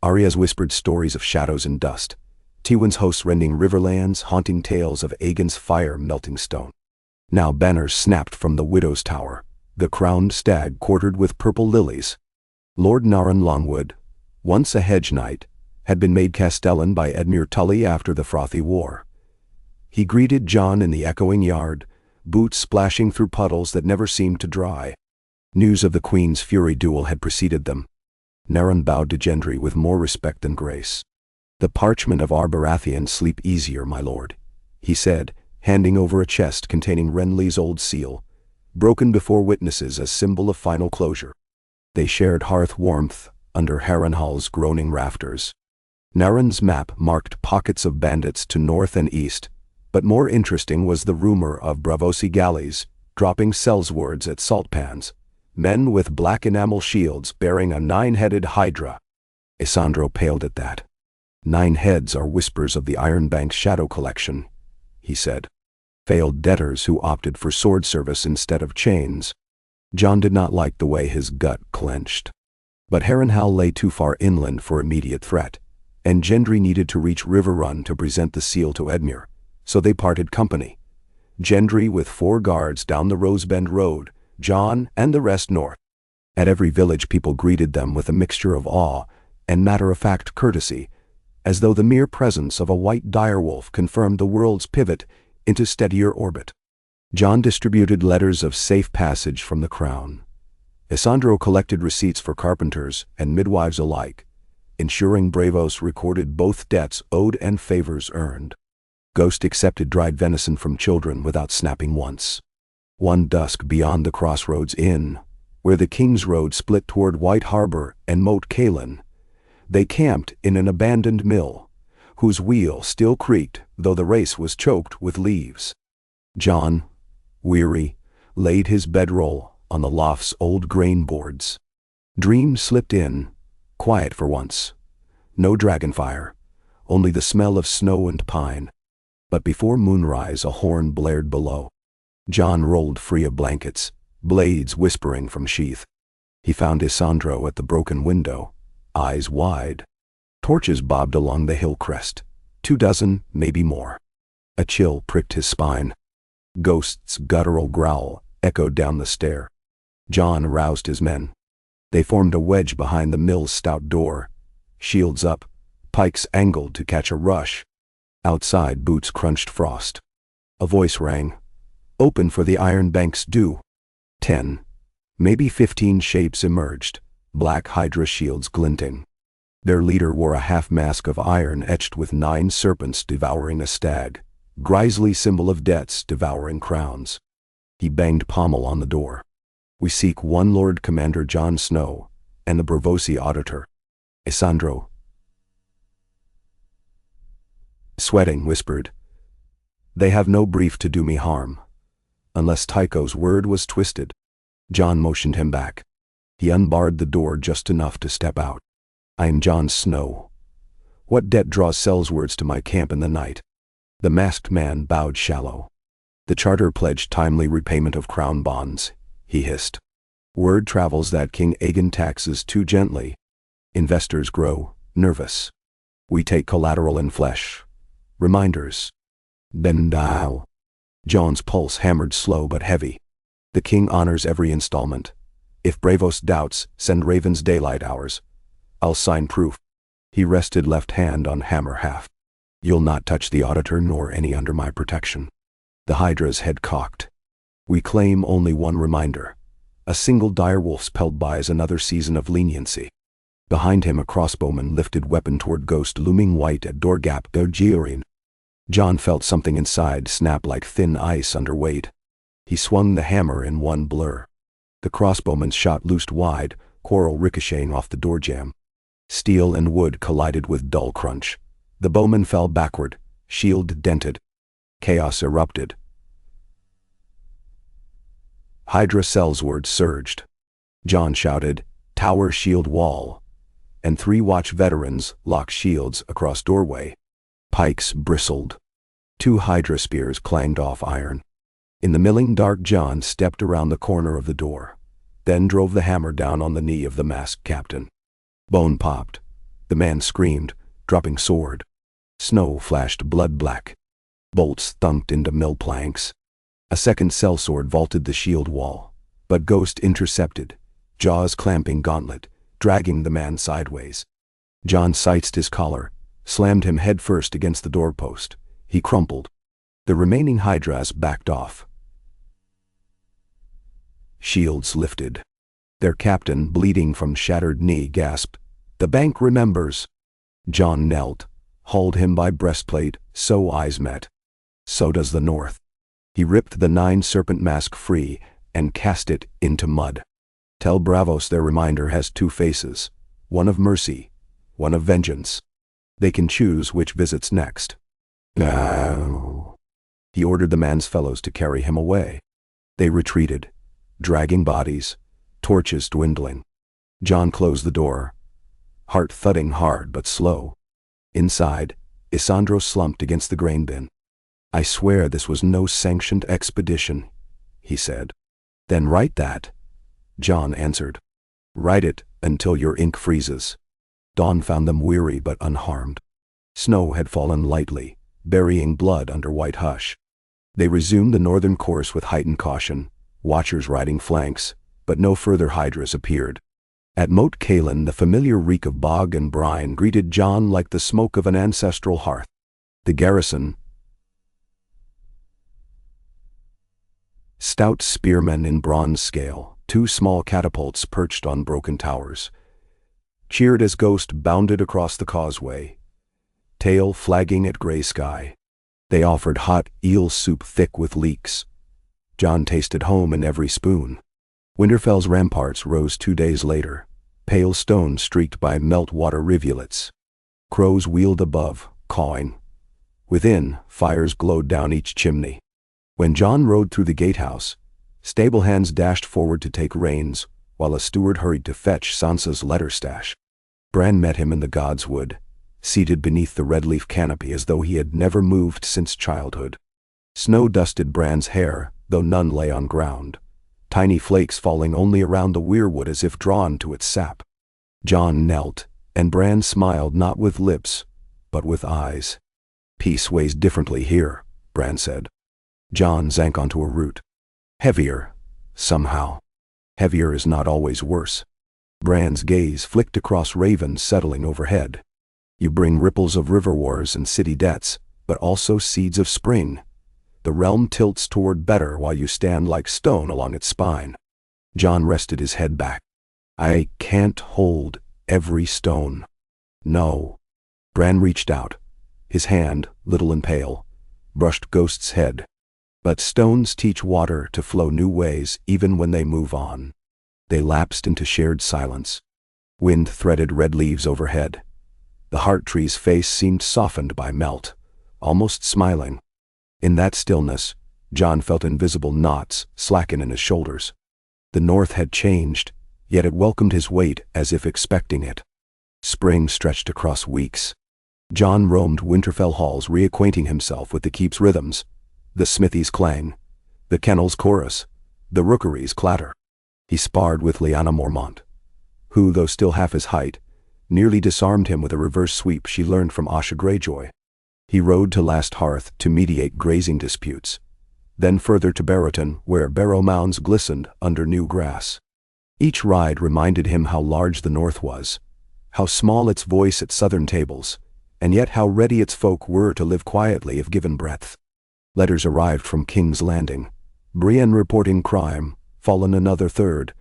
Arya's whispered stories of shadows and dust. Tywin's hosts rending riverlands, haunting tales of Aegon's fire-melting stone. Now banners snapped from the Widow's Tower, the crowned stag quartered with purple lilies. Lord Naran Longwood, once a hedge knight, had been made castellan by Edmure Tully after the frothy war. He greeted Jon in the echoing yard, boots splashing through puddles that never seemed to dry. News of the Queen's Fury duel had preceded them. Naran bowed to Gendry with more respect than grace. "The parchment of our Baratheon sleep easier, my lord," he said, handing over a chest containing Renly's old seal, broken before witnesses as symbol of final closure. They shared hearth warmth under Harrenhal's groaning rafters. Naran's map marked pockets of bandits to north and east, but more interesting was the rumor of Braavosi galleys dropping sellswords at salt pans, men with black enamel shields bearing a 9-headed hydra. Isandro paled at that. 9 heads are whispers of the Iron Bank's shadow collection, he said. Failed debtors who opted for sword service instead of chains. Jon did not like the way his gut clenched. But Harrenhal lay too far inland for immediate threat, and Gendry needed to reach River Run to present the seal to Edmure, so they parted company. Gendry with 4 guards down the Rosebend Road, Jon and the rest north. At every village people greeted them with a mixture of awe and matter-of-fact courtesy, as though the mere presence of a white direwolf confirmed the world's pivot into steadier orbit. Jon distributed letters of safe passage from the crown. Isandro collected receipts for carpenters and midwives alike, ensuring Braavos recorded both debts owed and favors earned. Ghost accepted dried venison from children without snapping once. One dusk beyond the Crossroads Inn, where the King's Road split toward White Harbor and Moat Cailin, they camped in an abandoned mill, whose wheel still creaked though the race was choked with leaves. Jon, weary, laid his bedroll on the loft's old grain boards. Dreams slipped in, quiet for once. No dragonfire, only the smell of snow and pine. But before moonrise a horn blared below. Jon rolled free of blankets, blades whispering from sheath. He found Isandro at the broken window, eyes wide. Torches bobbed along the hill crest, 24, maybe more. A chill pricked his spine. Ghost's guttural growl echoed down the stair. Jon roused his men. They formed a wedge behind the mill's stout door, shields up, pikes angled to catch a rush. Outside, boots crunched frost. A voice rang. Open for the Iron Bank's due. 10, maybe 15 shapes emerged, black hydra shields glinting. Their leader wore a half-mask of iron etched with 9 serpents devouring a stag, grisly symbol of debts devouring crowns. He banged pommel on the door. We seek one Lord Commander Jon Snow, and the Braavosi Auditor. Isandro, sweating, whispered. They have no brief to do me harm. Unless Tycho's word was twisted. Jon motioned him back. He unbarred the door just enough to step out. I am Jon Snow. What debt draws Sells-wards to my camp in the night? The masked man bowed shallow. The charter pledged timely repayment of crown bonds, he hissed. Word travels that King Aegon taxes too gently. Investors grow nervous. We take collateral in flesh. Reminders. Then dial. Jon's pulse hammered slow but heavy. The king honors every installment. If Braavos doubts, send Raven's daylight hours. I'll sign proof. He rested left hand on hammer haft. You'll not touch the auditor nor any under my protection. The Hydra's head cocked. We claim only one reminder. A single direwolf's pelt buys another season of leniency. Behind him a crossbowman lifted weapon toward Ghost looming white at door gap Georin. Jon felt something inside snap like thin ice under weight. He swung the hammer in one blur. The crossbowman's shot loosed wide, quarrel ricocheting off the door jamb. Steel and wood collided with dull crunch. The bowman fell backward, shield dented. Chaos erupted. Hydra Sells-wards surged. Jon shouted, "Tower shield wall," and 3 watch veterans locked shields across doorway. Pikes bristled. 2 Hydra spears clanged off iron. In the milling dark, Jon stepped around the corner of the door, then drove the hammer down on the knee of the masked captain. Bone popped. The man screamed, dropping sword. Snow flashed blood black. Bolts thunked into mill planks. A second sellsword vaulted the shield wall, but Ghost intercepted, jaws clamping gauntlet, dragging the man sideways. Jon sighted his collar, slammed him headfirst against the doorpost. He crumpled. The remaining Hydras backed off. Shields lifted. Their captain, bleeding from shattered knee, gasped, "The bank remembers." Jon knelt, hauled him by breastplate, so eyes met. So does the North. He ripped the 9-serpent mask free and cast it into mud. Tell Braavos their reminder has 2 faces, one of mercy, one of vengeance. They can choose which visits next. No. He ordered the man's fellows to carry him away. They retreated, dragging bodies, torches dwindling. Jon closed the door, heart thudding hard but slow. Inside, Isandro slumped against the grain bin. "I swear this was no sanctioned expedition," he said. "Then write that," Jon answered. "Write it, until your ink freezes. Dawn found them weary but unharmed. Snow had fallen lightly, burying blood under white hush. They resumed the northern course with heightened caution, watchers riding flanks, but no further hydras appeared. At Moat Cailin, the familiar reek of bog and brine greeted Jon like the smoke of an ancestral hearth. The garrison, stout spearmen in bronze scale, 2 small catapults perched on broken towers, cheered as Ghost bounded across the causeway, tail flagging at gray sky. They offered hot eel soup thick with leeks. Jon tasted home in every spoon. Winterfell's ramparts rose 2 days later, pale stone streaked by meltwater rivulets. Crows wheeled above, cawing. Within, fires glowed down each chimney. When Jon rode through the gatehouse, stable hands dashed forward to take reins, while a steward hurried to fetch Sansa's letter stash. Bran met him in the Godswood, seated beneath the red-leaf canopy as though he had never moved since childhood. Snow dusted Bran's hair, though none lay on ground, tiny flakes falling only around the weirwood as if drawn to its sap. Jon knelt, and Bran smiled not with lips, but with eyes. "Peace weighs differently here," Bran said. Jon sank onto a root. "Heavier, somehow. Heavier is not always worse." Bran's gaze flicked across ravens settling overhead. "You bring ripples of river wars and city debts, but also seeds of spring. The realm tilts toward better while you stand like stone along its spine." Jon rested his head back. "I can't hold every stone." "No." Bran reached out. His hand, little and pale, brushed Ghost's head. "But stones teach water to flow new ways even when they move on." They lapsed into shared silence. Wind threaded red leaves overhead. The heart tree's face seemed softened by melt, almost smiling. In that stillness, Jon felt invisible knots slacken in his shoulders. The north had changed, yet it welcomed his weight as if expecting it. Spring stretched across weeks. Jon roamed Winterfell halls, reacquainting himself with the keep's rhythms, the smithy's clang, the kennel's chorus, the rookery's clatter. He sparred with Lyanna Mormont, who, though still half his height, nearly disarmed him with a reverse sweep she learned from Asha Greyjoy. He rode to Last Hearth to mediate grazing disputes, then further to Barrowton, where barrow mounds glistened under new grass. Each ride reminded him how large the north was, how small its voice at southern tables, and yet how ready its folk were to live quietly if given breadth. Letters arrived from King's Landing, Brienne reporting crime, fallen another third,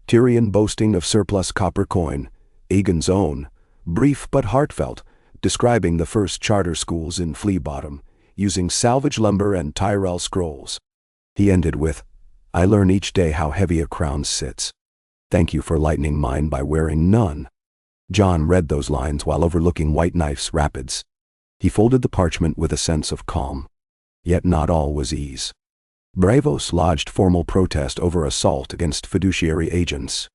Tyrion boasting of surplus copper coin, Aegon's own, brief but heartfelt, describing the first charter schools in Flea Bottom, using salvage lumber and Tyrell scrolls. He ended with, "I learn each day how heavy a crown sits. Thank you for lightening mine by wearing none." Jon read those lines while overlooking White Knife's rapids. He folded the parchment with a sense of calm. Yet not all was ease. Braavos lodged formal protest over assault against fiduciary agents.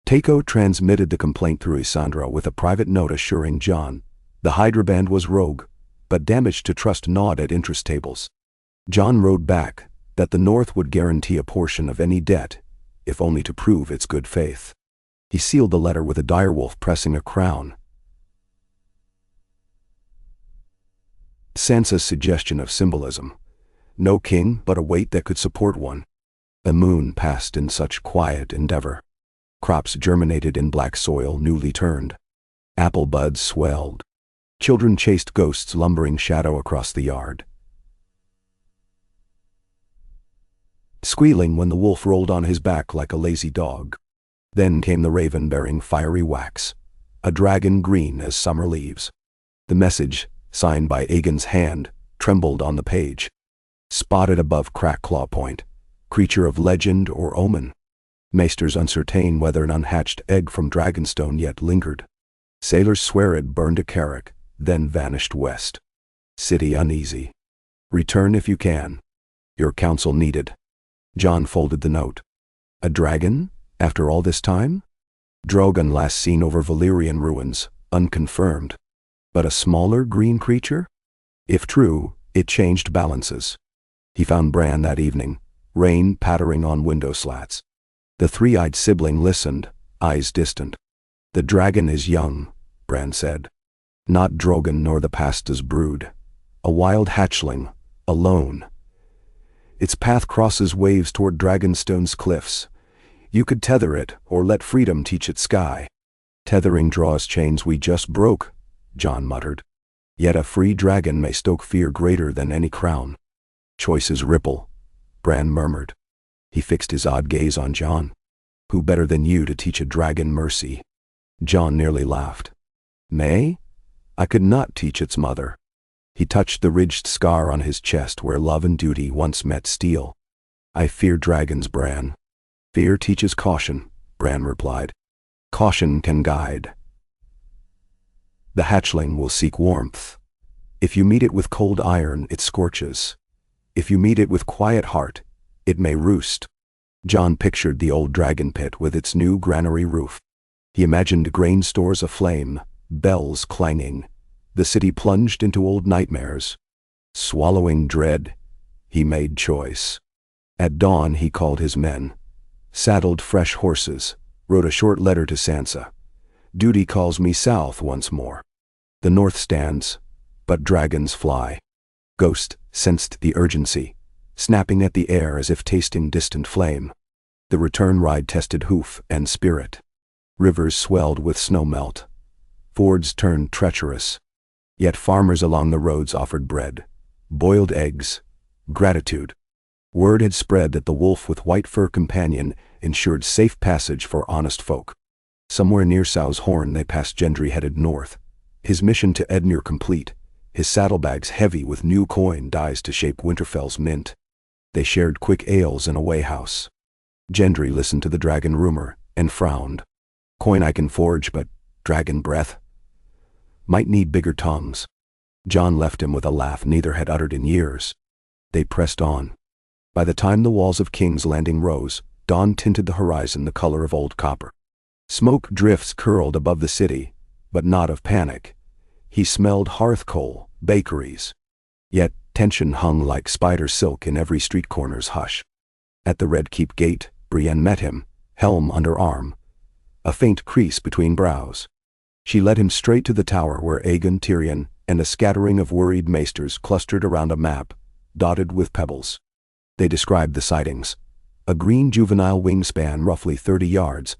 Taco transmitted the complaint through Isandra with a private note assuring Jon the Hydra band was rogue, but damage to trust gnawed at interest tables. Jon wrote back that the North would guarantee a portion of any debt, if only to prove its good faith. He sealed the letter with a direwolf pressing a crown. Sansa's suggestion of symbolism. No king, but a weight that could support one. A moon passed in such quiet endeavor. Crops germinated in black soil newly turned. Apple buds swelled. Children chased Ghost's lumbering shadow across the yard, squealing when the wolf rolled on his back like a lazy dog. Then came the raven bearing fiery wax, a dragon green as summer leaves. The message, signed by Aegon's hand, trembled on the page. Spotted above Crack Claw Point, creature of legend or omen. Maesters uncertain whether an unhatched egg from Dragonstone yet lingered. Sailors swear it burned a carrack, then vanished west. City uneasy. Return if you can. Your counsel needed. Jon folded the note. A dragon, after all this time? Drogon last seen over Valyrian ruins, unconfirmed. But a smaller green creature? If true, it changed balances. He found Bran that evening, rain pattering on window slats. The three-eyed sibling listened, eyes distant. The dragon is young, Bran said. Not Drogon nor the Pasta's brood. A wild hatchling, alone. Its path crosses waves toward Dragonstone's cliffs. You could tether it, or let freedom teach it sky. Tethering draws chains we just broke, Jon muttered. Yet a free dragon may stoke fear greater than any crown. Choices ripple, Bran murmured. He fixed his odd gaze on Jon. Who better than you to teach a dragon mercy? Jon nearly laughed. May? I could not teach its mother. He touched the ridged scar on his chest where love and duty once met steel. I fear dragons, Bran. Fear teaches caution, Bran replied. Caution can guide. The hatchling will seek warmth. If you meet it with cold iron, it scorches. If you meet it with quiet heart, it may roost. Jon pictured the old dragon pit with its new granary roof. He imagined grain stores aflame, bells clanging. The city plunged into old nightmares. Swallowing dread, he made choice. At dawn he called his men. Saddled fresh horses, wrote a short letter to Sansa. Duty calls me south once more. The north stands, but dragons fly. Ghost sensed the urgency, snapping at the air as if tasting distant flame. The return ride tested hoof and spirit. Rivers swelled with snowmelt. Fords turned treacherous. Yet farmers along the roads offered bread, boiled eggs, gratitude. Word had spread that the wolf with white fur companion ensured safe passage for honest folk. Somewhere near Sow's Horn they passed Gendry headed north, his mission to Edmure complete, his saddlebags heavy with new coin dies to shape Winterfell's mint. They shared quick ales in a wayhouse. Gendry listened to the dragon rumor and frowned. Coin I can forge, but dragon breath? Might need bigger tongues. Jon left him with a laugh neither had uttered in years. They pressed on. By the time the walls of King's Landing rose, dawn tinted the horizon the color of old copper. Smoke drifts curled above the city, but not of panic. He smelled hearth coal, bakeries. Yet tension hung like spider silk in every street corner's hush. At the Red Keep gate, Brienne met him, helm under arm, a faint crease between brows. She led him straight to the tower where Aegon, Tyrion, and a scattering of worried maesters clustered around a map, dotted with pebbles. They described the sightings. A green juvenile wingspan roughly 30 yards,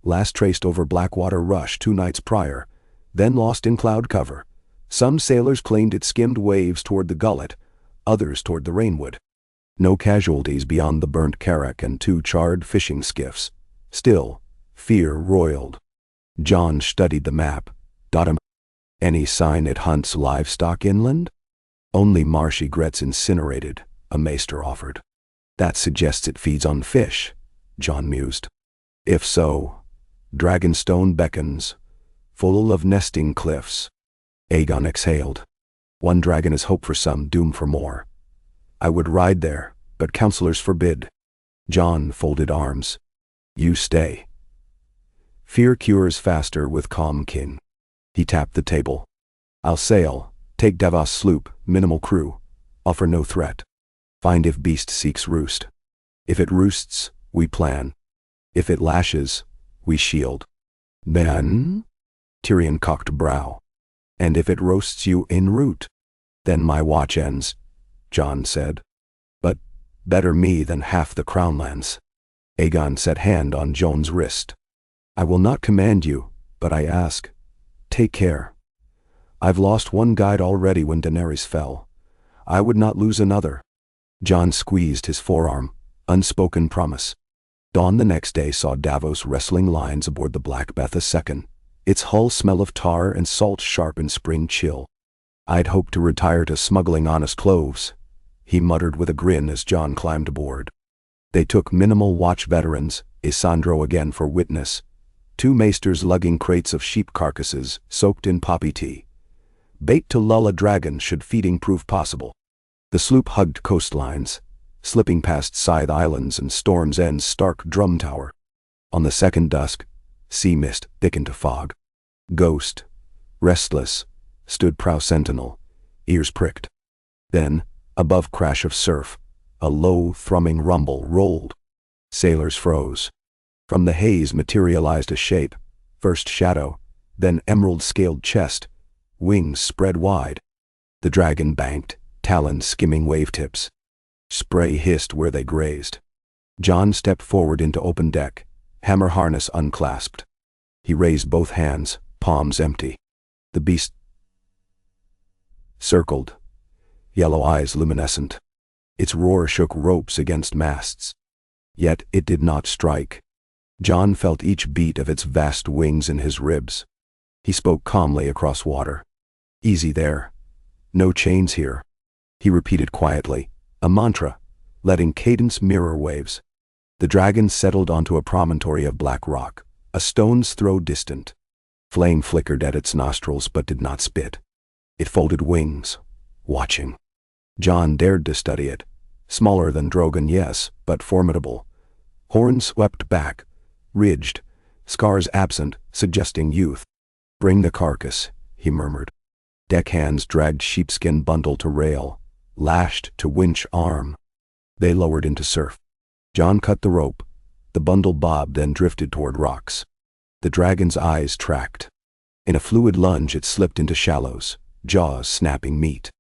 last traced over Blackwater Rush 2 nights prior, then lost in cloud cover. Some sailors claimed it skimmed waves toward the gullet, others toward the Rainwood. No casualties beyond the burnt carrack and 2 charred fishing skiffs. Still, fear roiled. Jon studied the map. Any sign it hunts livestock inland? Only marsh egrets incinerated, a maester offered. That suggests it feeds on fish, Jon mused. If so, Dragonstone beckons, full of nesting cliffs. Aegon exhaled. One dragon is hope for some, doom for more. I would ride there, but counselors forbid. Jon folded arms. You stay. Fear cures faster with calm kin. He tapped the table. I'll sail, take Davos sloop, minimal crew, offer no threat. Find if beast seeks roost. If it roosts, we plan. If it lashes, we shield. Then? Tyrion cocked brow. And if it roasts you en route? Then my watch ends, Jon said. But better me than half the crownlands. Aegon set hand on Jon's wrist. I will not command you, but I ask. Take care. I've lost one guide already when Daenerys fell. I would not lose another. Jon squeezed his forearm, unspoken promise. Dawn the next day saw Davos wrestling lines aboard the Black Beth II, its hull smell of tar and salt sharp in spring chill. I'd hoped to retire to smuggling honest cloves, he muttered with a grin as Jon climbed aboard. They took minimal watch veterans, Isandro again for witness, 2 maesters lugging crates of sheep carcasses soaked in poppy tea. Bait to lull a dragon should feeding prove possible. The sloop hugged coastlines, slipping past Scythe Islands and Storm's End's stark drum tower. On the second dusk, sea mist thickened to fog. Ghost, restless, stood prow sentinel, ears pricked. Then, above crash of surf, a low, thrumming rumble rolled. Sailors froze. From the haze materialized a shape, First shadow, then emerald-scaled chest, wings spread wide. The dragon banked, talons skimming wavetips. Spray hissed where they grazed. Jon stepped forward into open deck, hammer harness unclasped. He raised both hands, palms empty. The beast circled, yellow eyes luminescent. Its roar shook ropes against masts. Yet it did not strike. Jon felt each beat of its vast wings in his ribs. He spoke calmly across water. "Easy there. No chains here." He repeated quietly, a mantra, letting cadence mirror waves. The dragon settled onto a promontory of black rock, a stone's throw distant. Flame flickered at its nostrils but did not spit. It folded wings, watching. Jon dared to study it. Smaller than Drogon, yes, but formidable. Horns swept back, ridged, scars absent, suggesting youth. "Bring the carcass," he murmured. Deckhands dragged sheepskin bundle to rail, lashed to winch arm. They lowered into surf. Jon cut the rope. The bundle bobbed and drifted toward rocks. The dragon's eyes tracked. In a fluid lunge it slipped into shallows, jaws snapping meat.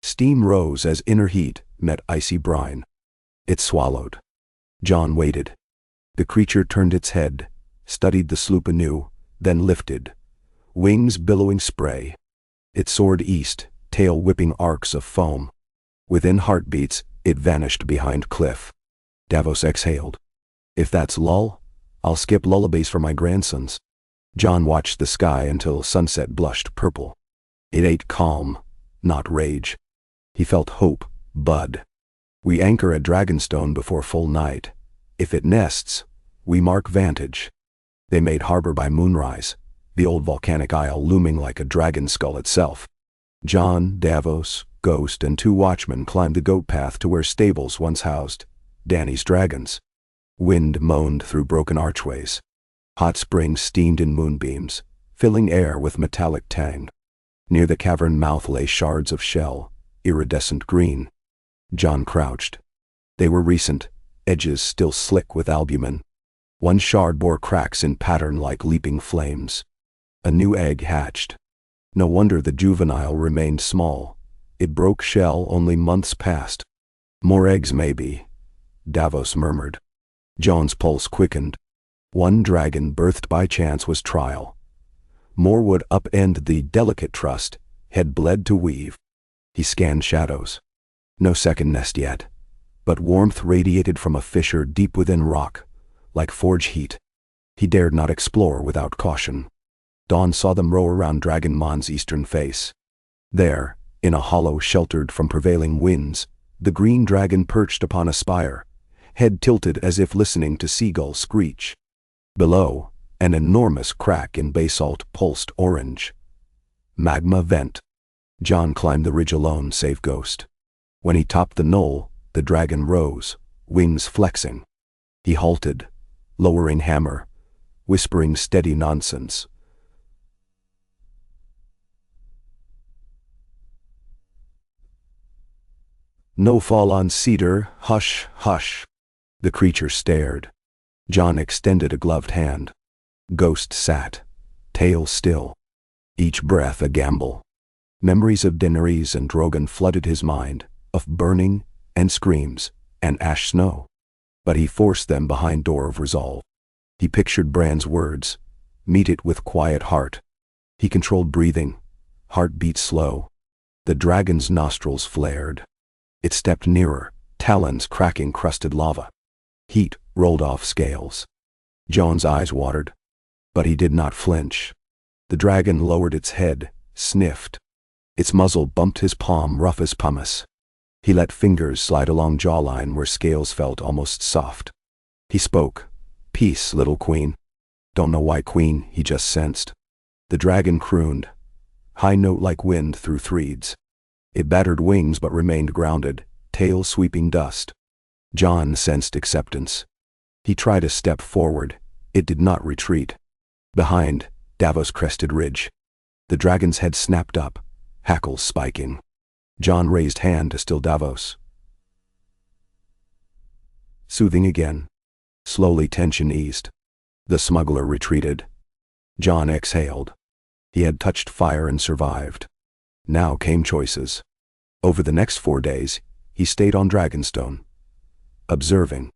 Steam rose as inner heat met icy brine. It swallowed. Jon waited. The creature turned its head, studied the sloop anew, then lifted, wings billowing spray. It soared east, tail whipping arcs of foam. Within heartbeats, it vanished behind cliff. Davos exhaled. "If that's lull, I'll skip lullabies for my grandsons." Jon watched the sky until sunset blushed purple. It ate calm, not rage. He felt hope bud. "We anchor at Dragonstone before full night. If it nests, we mark vantage." They made harbor by moonrise, the old volcanic isle looming like a dragon skull itself. Jon, Davos, Ghost, and 2 watchmen climbed the goat path to where stables once housed Dany's dragons. Wind moaned through broken archways. Hot springs steamed in moonbeams, filling air with metallic tang. Near the cavern mouth lay shards of shell, iridescent green. Jon crouched. They were recent, edges still slick with albumin. One shard bore cracks in pattern like leaping flames. A new egg hatched. No wonder the juvenile remained small. It broke shell only months past. "More eggs maybe," Davos murmured. Jon's pulse quickened. One dragon birthed by chance was trial. More would upend the delicate trust, had bled to weave. He scanned shadows. No second nest yet, but warmth radiated from a fissure deep within rock, like forge heat. He dared not explore without caution. Dawn saw them row around Dragonmon's eastern face. There, in a hollow sheltered from prevailing winds, the green dragon perched upon a spire, head tilted as if listening to seagulls screech. Below, an enormous crack in basalt pulsed orange. Magma vent. Jon climbed the ridge alone, save Ghost. When he topped the knoll, the dragon rose, wings flexing. He halted, lowering hammer, whispering steady nonsense. "No fall on cedar, hush, hush." The creature stared. Jon extended a gloved hand. Ghost sat, tail still. Each breath a gamble. Memories of Daenerys and Drogon flooded his mind, of burning, and screams, and ash snow. But he forced them behind door of resolve. He pictured Bran's words, meet it with quiet heart. He controlled breathing, heart beat slow. The dragon's nostrils flared. It stepped nearer, talons cracking crusted lava. Heat rolled off scales. Jon's eyes watered, but he did not flinch. The dragon lowered its head, sniffed. Its muzzle bumped his palm rough as pumice. He let fingers slide along jawline where scales felt almost soft. He spoke, "Peace, little queen." Don't know why queen, he just sensed. The dragon crooned, high note like wind through threads. It battered wings but remained grounded, tail sweeping dust. Jon sensed acceptance. He tried a step forward. It did not retreat. Behind, Davos crested ridge. The dragon's head snapped up, hackles spiking. Jon raised hand to still Davos. Soothing again. Slowly tension eased. The smuggler retreated. Jon exhaled. He had touched fire and survived. Now came choices. Over the next 4 days, he stayed on Dragonstone, observing.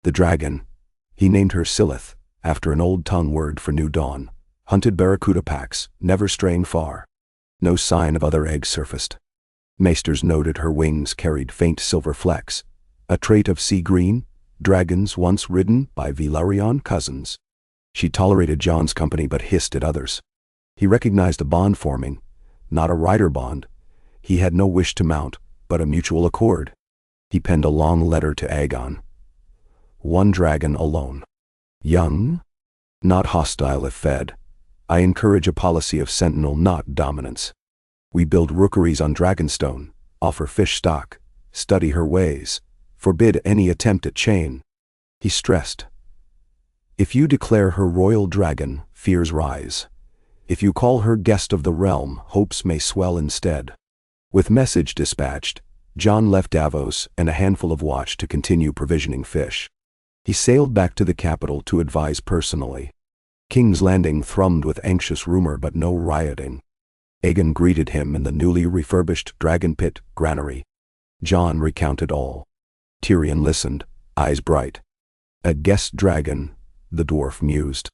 The dragon, he named her Silith, after an old tongue word for new dawn, hunted barracuda packs, never straying far. No sign of other eggs surfaced. Maesters noted her wings carried faint silver flecks, a trait of sea green, dragons once ridden by Velaryon cousins. She tolerated Jon's company but hissed at others. He recognized a bond forming, not a rider bond. He had no wish to mount, but a mutual accord. He penned a long letter to Aegon. One dragon alone. Young? Not hostile if fed. I encourage a policy of sentinel, not dominance. We build rookeries on Dragonstone, offer fish stock, study her ways, forbid any attempt at chain. He stressed. If you declare her royal dragon, fears rise. If you call her guest of the realm, hopes may swell instead. With message dispatched, Jon left Davos and a handful of watch to continue provisioning fish. He sailed back to the capital to advise personally. King's Landing thrummed with anxious rumor but no rioting. Aegon greeted him in the newly refurbished Dragon Pit granary. Jon recounted all. Tyrion listened, eyes bright. A guest dragon, the dwarf mused.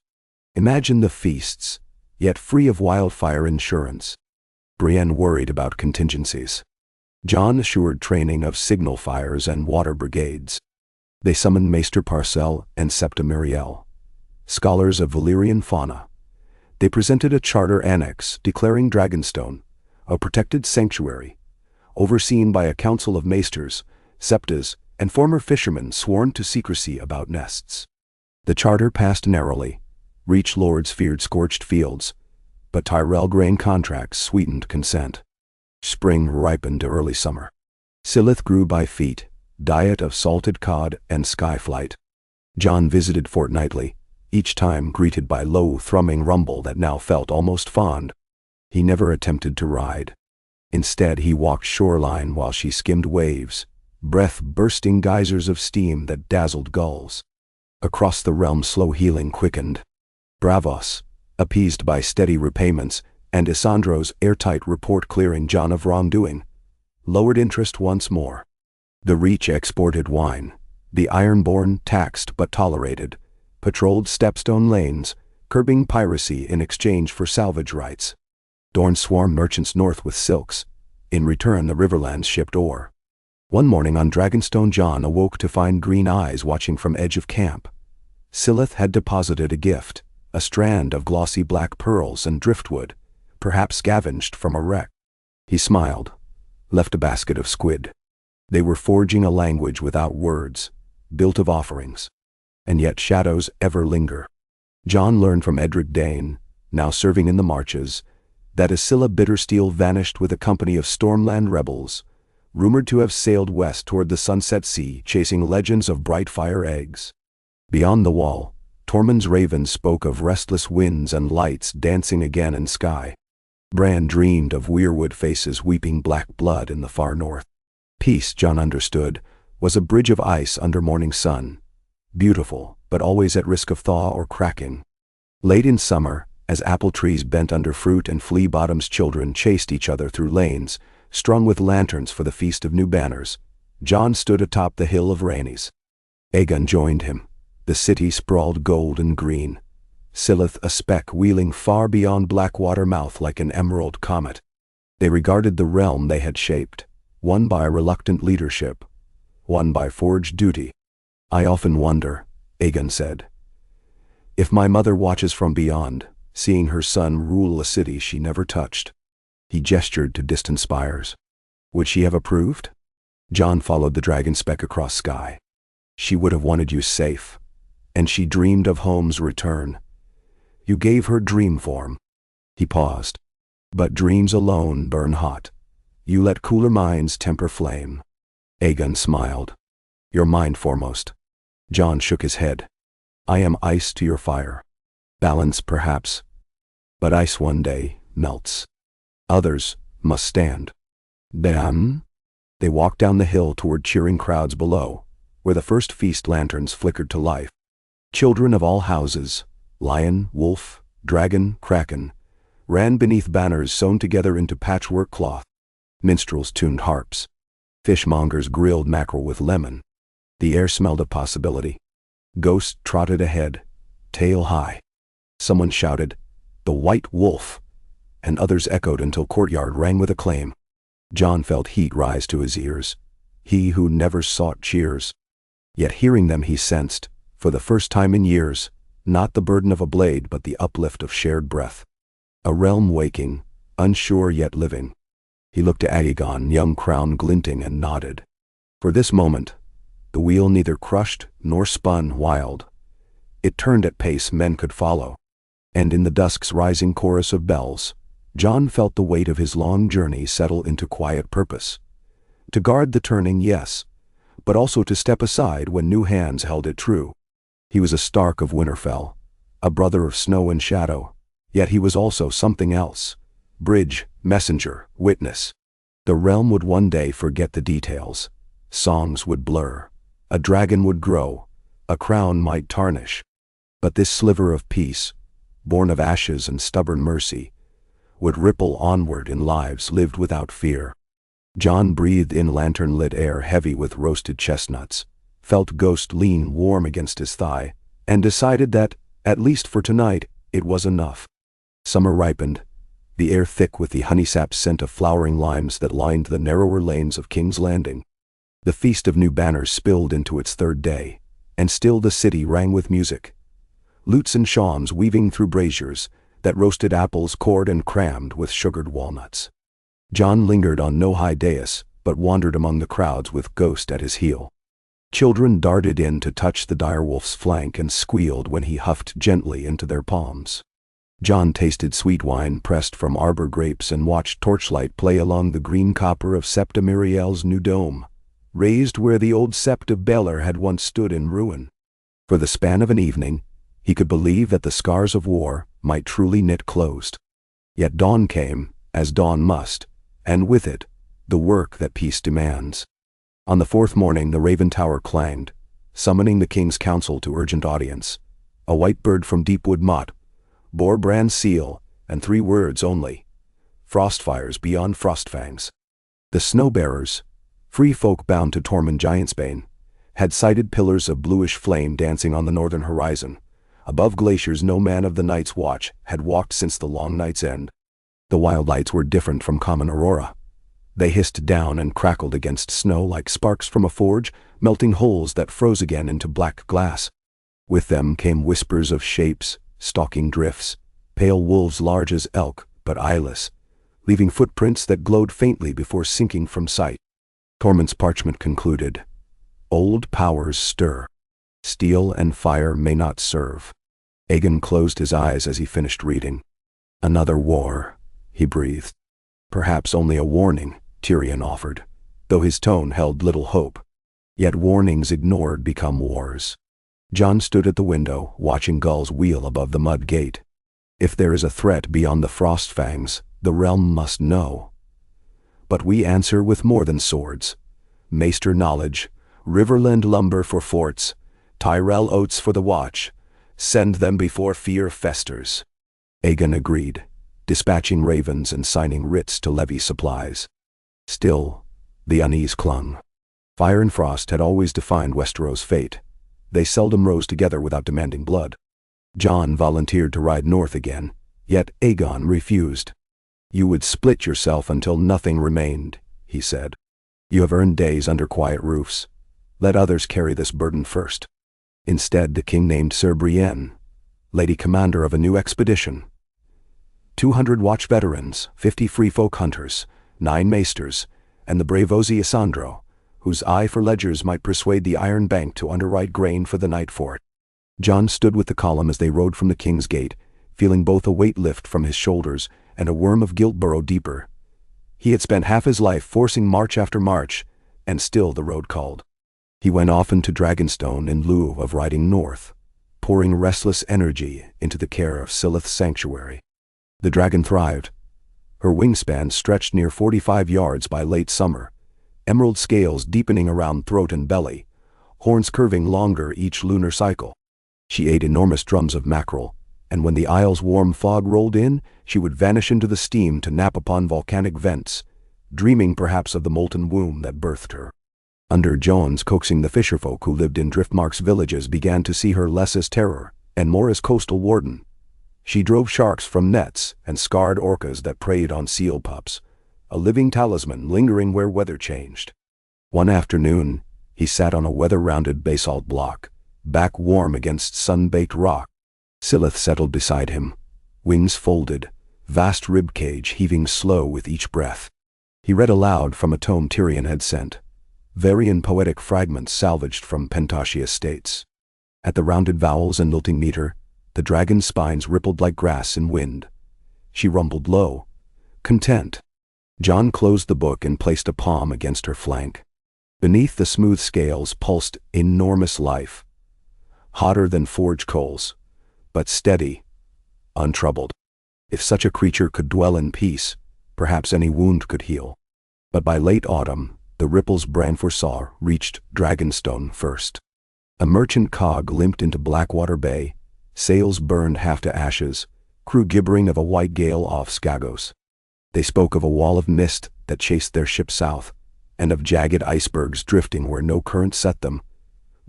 Imagine the feasts, yet free of wildfire insurance. Brienne worried about contingencies. Jon assured training of signal fires and water brigades. They summoned Maester Parcell and Septa Miriel, scholars of Valyrian fauna. They presented a charter annex declaring Dragonstone a protected sanctuary, overseen by a council of maesters, septas, and former fishermen sworn to secrecy about nests. The charter passed narrowly. Reach lords feared scorched fields, but Tyrell grain contracts sweetened consent. Spring ripened to early summer. Silith grew by feet, diet of salted cod and skyflight. Jon visited fortnightly, each time greeted by low thrumming rumble that now felt almost fond. He never attempted to ride. Instead he walked shoreline while she skimmed waves, breath-bursting geysers of steam that dazzled gulls. Across the realm slow healing quickened. Braavos, appeased by steady repayments, and Isandro's airtight report clearing Jon of wrongdoing, lowered interest once more. The Reach exported wine. The Ironborn taxed but tolerated, patrolled stepstone lanes, curbing piracy in exchange for salvage rights. Dorne swarmed merchants north with silks. In return the Riverlands shipped ore. One morning on Dragonstone Jon awoke to find green eyes watching from edge of camp. Silith had deposited a gift, a strand of glossy black pearls and driftwood, perhaps scavenged from a wreck. He smiled, left a basket of squid. They were forging a language without words, built of offerings. And yet shadows ever linger. Jon learned from Edric Dane, now serving in the marches, that Isilla Bittersteel vanished with a company of Stormland rebels, rumored to have sailed west toward the Sunset Sea chasing legends of bright fire eggs. Beyond the wall, Tormund's ravens spoke of restless winds and lights dancing again in sky. Bran dreamed of weirwood faces weeping black blood in the far north. Peace, Jon understood, was a bridge of ice under morning sun, beautiful, but always at risk of thaw or cracking. Late in summer, as apple trees bent under fruit and flea-bottom's children chased each other through lanes, strung with lanterns for the Feast of New Banners, Jon stood atop the hill of Rhaenys. Aegon joined him. The city sprawled gold and green, Silith a speck wheeling far beyond Blackwater mouth like an emerald comet. They regarded the realm they had shaped, one by reluctant leadership, one by forged duty. I often wonder, Aegon said, if my mother watches from beyond, seeing her son rule a city she never touched. He gestured to distant spires. Would she have approved? Jon followed the dragon speck across sky. She would have wanted you safe, and she dreamed of home's return. You gave her dream form. He paused. But dreams alone burn hot. You let cooler minds temper flame. Aegon smiled. Your mind foremost. Jon shook his head. I am ice to your fire. Balance perhaps. But ice one day melts. Others must stand. Then? They walked down the hill toward cheering crowds below, where the first feast lanterns flickered to life. Children of all houses, lion, wolf, dragon, kraken, ran beneath banners sewn together into patchwork cloth. Minstrels tuned harps. Fishmongers grilled mackerel with lemon. The air smelled of possibility. Ghosts trotted ahead, tail high. Someone shouted, "The White Wolf," and others echoed until courtyard rang with acclaim. Jon felt heat rise to his ears, he who never sought cheers. Yet hearing them he sensed, for the first time in years, not the burden of a blade but the uplift of shared breath. A realm waking, unsure yet living. He looked to Aegon, young crown glinting, and nodded. For this moment, the wheel neither crushed nor spun wild. It turned at pace men could follow. And in the dusk's rising chorus of bells, Jon felt the weight of his long journey settle into quiet purpose. To guard the turning, yes, but also to step aside when new hands held it true. He was a Stark of Winterfell, a brother of snow and shadow, yet he was also something else. Bridge, messenger, witness. The realm would one day forget the details. Songs would blur. A dragon would grow. A crown might tarnish. But this sliver of peace, born of ashes and stubborn mercy, would ripple onward in lives lived without fear. Jon breathed in lantern-lit air heavy with roasted chestnuts, felt ghost lean warm against his thigh, and decided that, at least for tonight, it was enough. Summer ripened, the air thick with the honey-sapped scent of flowering limes that lined the narrower lanes of King's Landing. The Feast of New Banners spilled into its third day, and still the city rang with music. Lutes and shawms weaving through braziers that roasted apples cored and crammed with sugared walnuts. Jon lingered on no high dais, but wandered among the crowds with Ghost at his heel. Children darted in to touch the direwolf's flank and squealed when he huffed gently into their palms. Jon tasted sweet wine pressed from arbor grapes and watched torchlight play along the green copper of Septa Miriel's new dome, raised where the old Sept of Baelor had once stood in ruin. For the span of an evening, he could believe that the scars of war might truly knit closed. Yet dawn came, as dawn must, and with it, the work that peace demands. On the fourth morning the Raven Tower clanged, summoning the King's Council to urgent audience. A white bird from Deepwood Motte bore Bran's seal, and 3 words only: Frostfires beyond Frostfangs. The Snowbearers, free folk bound to Tormund Giantsbane, had sighted pillars of bluish flame dancing on the northern horizon. Above glaciers no man of the Night's Watch had walked since the long night's end. The wild lights were different from common aurora. They hissed down and crackled against snow like sparks from a forge, melting holes that froze again into black glass. With them came whispers of shapes, stalking drifts, pale wolves large as elk but eyeless, leaving footprints that glowed faintly before sinking from sight. Tormund's parchment concluded, "Old powers stir. Steel and fire may not serve." Aegon closed his eyes as he finished reading. "Another war," he breathed. "Perhaps only a warning," Tyrion offered, though his tone held little hope. Yet warnings ignored become wars. Jon stood at the window, watching gulls wheel above the mud gate. If there is a threat beyond the Frostfangs, the realm must know. But we answer with more than swords. Maester knowledge, Riverland lumber for forts, Tyrell oats for the watch. Send them before fear festers." Aegon agreed, dispatching ravens and signing writs to levy supplies. Still, the unease clung. Fire and frost had always defined Westeros' fate. They seldom rose together without demanding blood. Jon volunteered to ride north again, yet Aegon refused. "You would split yourself until nothing remained," he said. "You have earned days under quiet roofs. Let others carry this burden first." Instead, the king named Ser Brienne, lady commander of a new expedition. 200 watch veterans, 50 free folk hunters, 9 maesters, and the brave Isandro, whose eye for ledgers might persuade the Iron Bank to underwrite grain for the night fort. Jon stood with the column as they rode from the King's Gate, feeling both a weight lift from his shoulders and a worm of guilt burrow deeper. He had spent half his life forcing march after march, and still the road called. He went often to Dragonstone in lieu of riding north, pouring restless energy into the care of Silith's sanctuary. The dragon thrived. Her wingspan stretched near 45 yards by late summer, emerald scales deepening around throat and belly, horns curving longer each lunar cycle. She ate enormous drums of mackerel, and when the isle's warm fog rolled in, she would vanish into the steam to nap upon volcanic vents, dreaming perhaps of the molten womb that birthed her. Under Jon's coaxing, the fisherfolk who lived in Driftmark's villages began to see her less as terror and more as coastal warden. She drove sharks from nets and scarred orcas that preyed on seal pups, a living talisman lingering where weather changed. One afternoon, he sat on a weather-rounded basalt block, back warm against sun-baked rock. Silith settled beside him, wings folded, vast ribcage heaving slow with each breath. He read aloud from a tome Tyrion had sent, Varian poetic fragments salvaged from Pentoshi estates. At the rounded vowels and lilting meter, the dragon's spines rippled like grass in wind. She rumbled low, content. Jon closed the book and placed a palm against her flank. Beneath the smooth scales pulsed enormous life, hotter than forge coals, but steady, untroubled. If such a creature could dwell in peace, perhaps any wound could heal. But by late autumn, the ripples Bran foresaw reached Dragonstone first. A merchant cog limped into Blackwater Bay, sails burned half to ashes, crew gibbering of a white gale off Skagos. They spoke of a wall of mist that chased their ship south, and of jagged icebergs drifting where no current set them,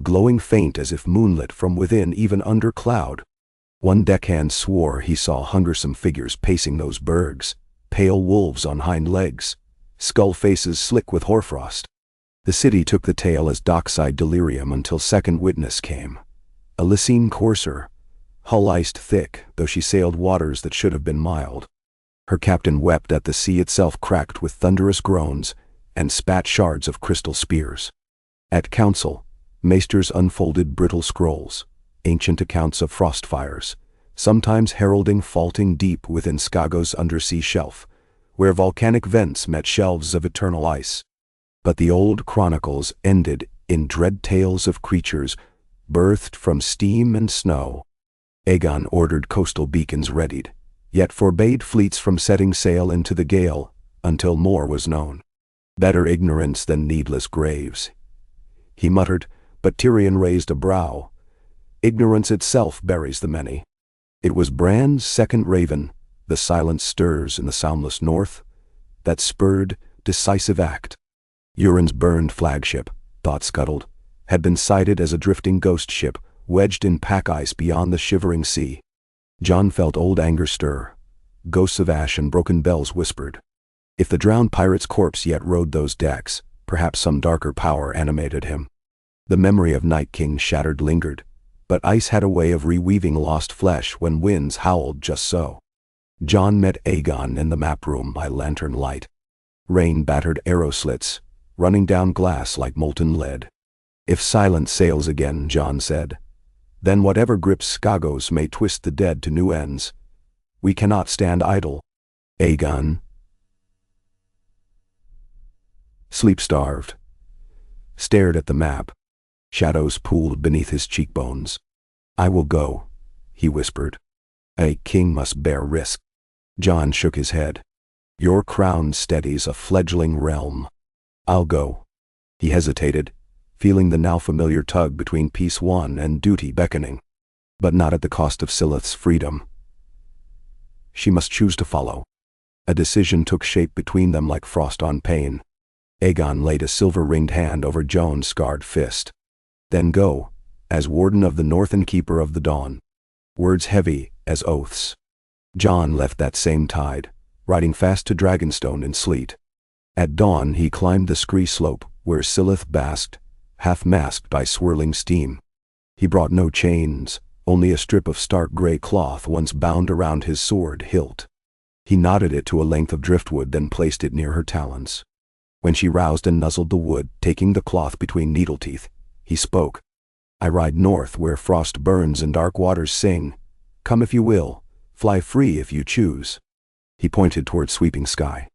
glowing faint as if moonlit from within even under cloud. One deckhand swore he saw hungersome figures pacing those bergs, pale wolves on hind legs, skull faces slick with hoarfrost. The city took the tale as dockside delirium until second witness came. A Lysine courser, hull iced thick, though she sailed waters that should have been mild. Her captain wept at the sea itself cracked with thunderous groans and spat shards of crystal spears. At council, maesters unfolded brittle scrolls, ancient accounts of frost fires, sometimes heralding faulting deep within Skagos' undersea shelf, where volcanic vents met shelves of eternal ice. But the old chronicles ended in dread tales of creatures birthed from steam and snow. Aegon ordered coastal beacons readied, yet forbade fleets from setting sail into the gale until more was known. Better ignorance than needless graves, he muttered, but Tyrion raised a brow. Ignorance itself buries the many. It was Bran's second raven, the silent stirs in the soundless north, that spurred decisive act. Euron's burned flagship, thought scuttled, had been sighted as a drifting ghost ship wedged in pack ice beyond the shivering sea. Jon felt old anger stir. Ghosts of ash and broken bells whispered. If the drowned pirate's corpse yet rode those decks, perhaps some darker power animated him. The memory of Night King shattered lingered, but ice had a way of reweaving lost flesh when winds howled just so. Jon met Aegon in the map room by lantern light. Rain battered arrow slits, running down glass like molten lead. If silence sails again, Jon said, then whatever grips Skagos may twist the dead to new ends. We cannot stand idle. Aegon, sleep-starved, stared at the map. Shadows pooled beneath his cheekbones. I will go, he whispered. A king must bear risk. Jon shook his head. Your crown steadies a fledgling realm. I'll go. He hesitated, feeling the now familiar tug between peace won and duty beckoning. But not at the cost of Silith's freedom. She must choose to follow. A decision took shape between them like frost on pane. Aegon laid a silver-ringed hand over Jon's scarred fist. Then go, as warden of the north and keeper of the dawn. Words heavy as oaths. Jon left that same tide, riding fast to Dragonstone in sleet. At dawn he climbed the scree slope where Silith basked, half-masked by swirling steam. He brought no chains, only a strip of stark gray cloth once bound around his sword hilt. He knotted it to a length of driftwood, then placed it near her talons. When she roused and nuzzled the wood, taking the cloth between needle teeth, he spoke. I ride north where frost burns and dark waters sing. Come if you will, fly free if you choose. He pointed toward sweeping sky.